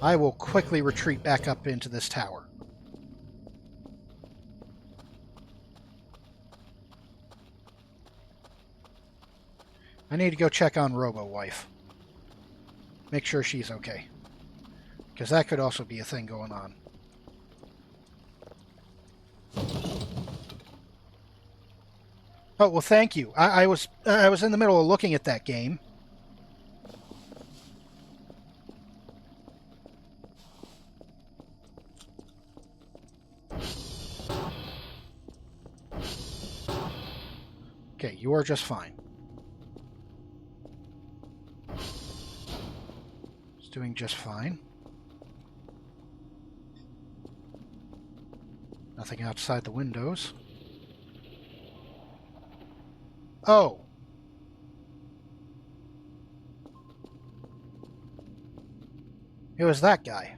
I will quickly retreat back up into this tower. I need to go check on Robo-Wife. Make sure she's okay. Because that could also be a thing going on. Oh, well, thank you. I was in the middle of looking at that game. Okay, you are just fine. It's doing just fine. Nothing outside the windows. Oh! It was that guy.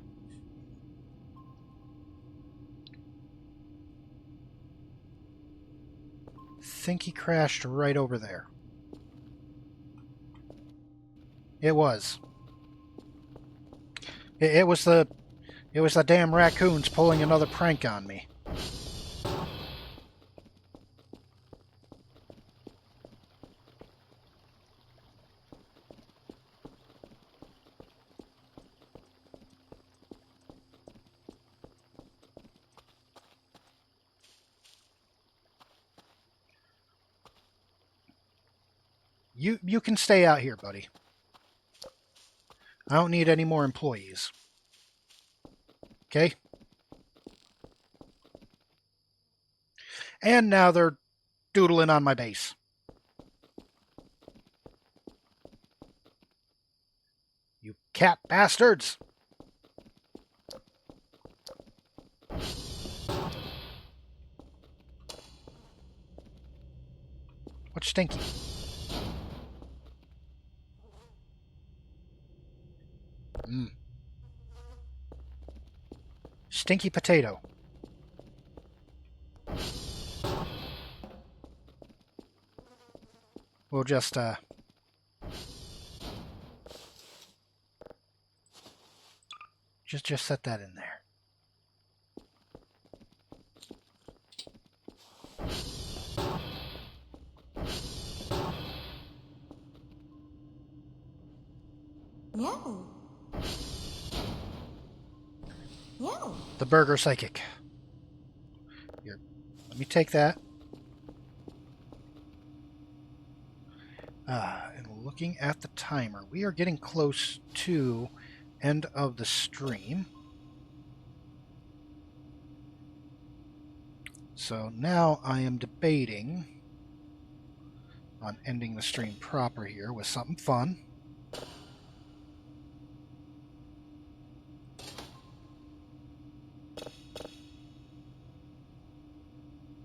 Think he crashed right over there. It was. It was the damn raccoons pulling another prank on me. You can stay out here, buddy. I don't need any more employees. Okay? And now they're doodling on my base. You cat bastards! What's stinky? Mm. Stinky potato. We'll just set that in there. No. No. The burger psychic. Here, let me take that. And looking at the timer, we are getting close to end of the stream. So now I am debating on ending the stream proper here with something fun.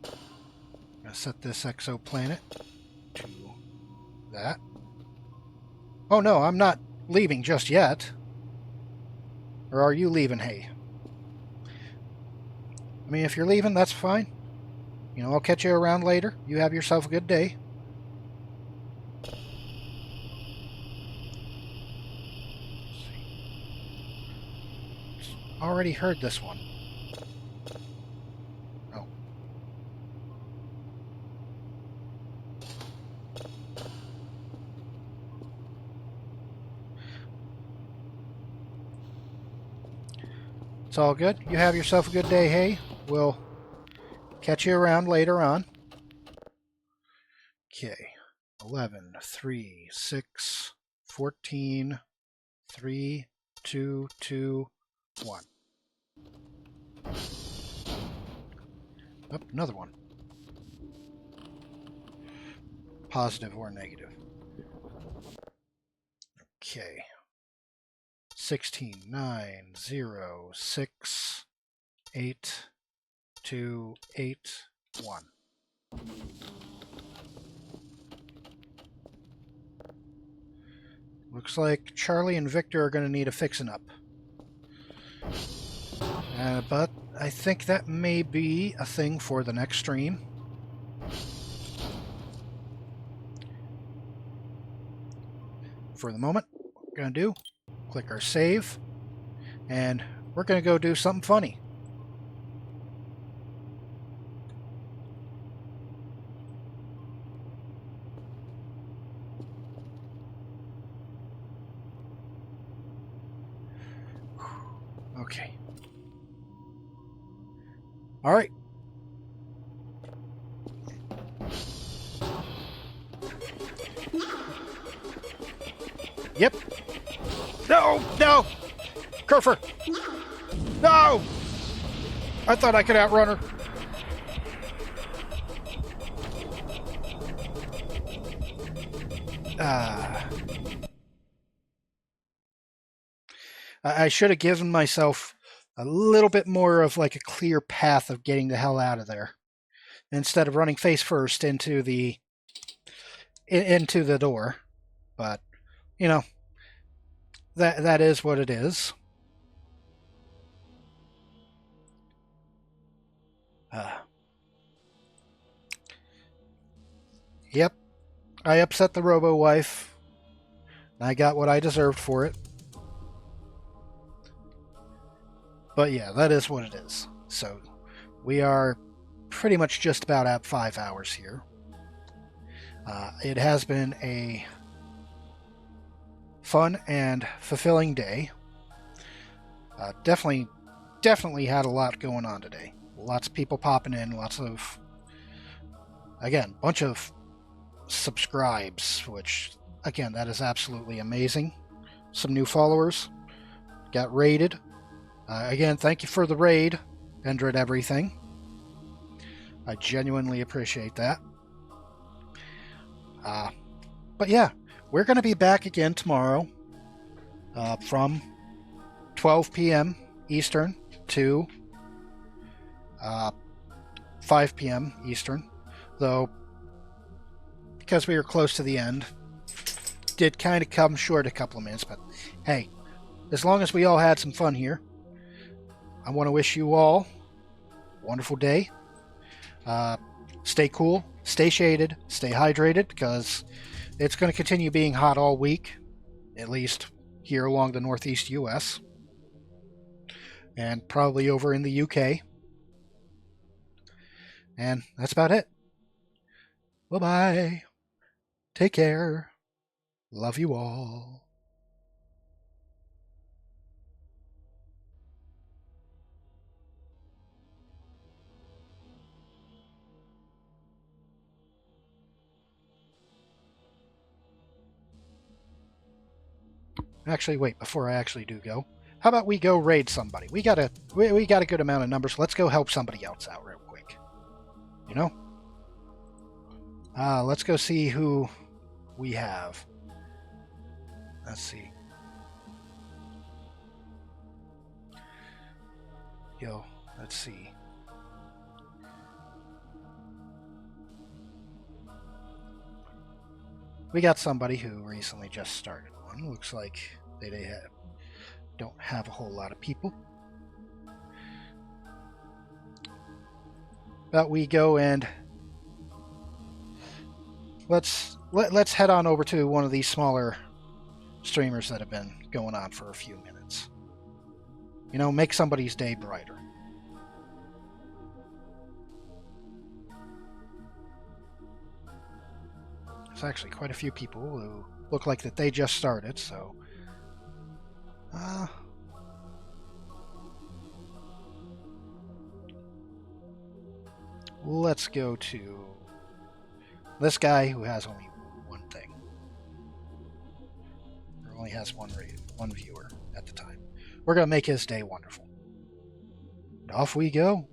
I'm going to set this exoplanet to that. Oh no, I'm not leaving just yet. Or are you leaving, hey? I mean, if you're leaving, that's fine. You know, I'll catch you around later. You have yourself a good day. Already heard this one. Oh. It's all good. You have yourself a good day, hey? We'll catch you around later on. Okay. 11, 3, 6, 14, 3, 2, 2, 1. Oh, another one. Positive or negative. Okay. 16, 9, 0, 6, 8, 2, 8, 1. Looks like Charlie and Victor are going to need a fixing up. But I think that may be a thing for the next stream. For the moment, what we're going to do, click our save, and we're going to go do something funny. Okay. All right. Yep. No, no! Kerfer! No! I thought I could outrun her. I should have given myself a little bit more of like a clear path of getting the hell out of there, instead of running face first into the door. But you know, that is what it is. Yep, I upset the robo-wife. I got what I deserved for it. But yeah, that is what it is. So we are pretty much just about at 5 hours here. It has been a fun and fulfilling day. Definitely had a lot going on today. Lots of people popping in, lots of, again, bunch of subscribes, which, again, that is absolutely amazing. Some new followers got raided. Again, thank you for the raid, Endred Everything. I genuinely appreciate that. But yeah, we're going to be back again tomorrow from 12 p.m. Eastern to 5 p.m. Eastern. Though, because we were close to the end, did kind of come short a couple of minutes. But hey, as long as we all had some fun here, I want to wish you all a wonderful day. Stay cool, stay shaded, stay hydrated, because it's going to continue being hot all week, at least here along the northeast US, and probably over in the UK. And that's about it. Bye bye. Take care. Love you all. Actually, wait, before I actually do go, how about we go raid somebody? We got a good amount of numbers. Let's go help somebody else out real quick. You know? Let's go see who we have. Let's see. Yo, let's see. We got somebody who recently just started one. Looks like don't have a whole lot of people. But we go and let's head on over to one of these smaller streamers that have been going on for a few minutes. You know, make somebody's day brighter. There's actually quite a few people who look like that they just started, so let's go to this guy who has only one thing. Or only has one viewer at the time. We're going to make his day wonderful. And off we go.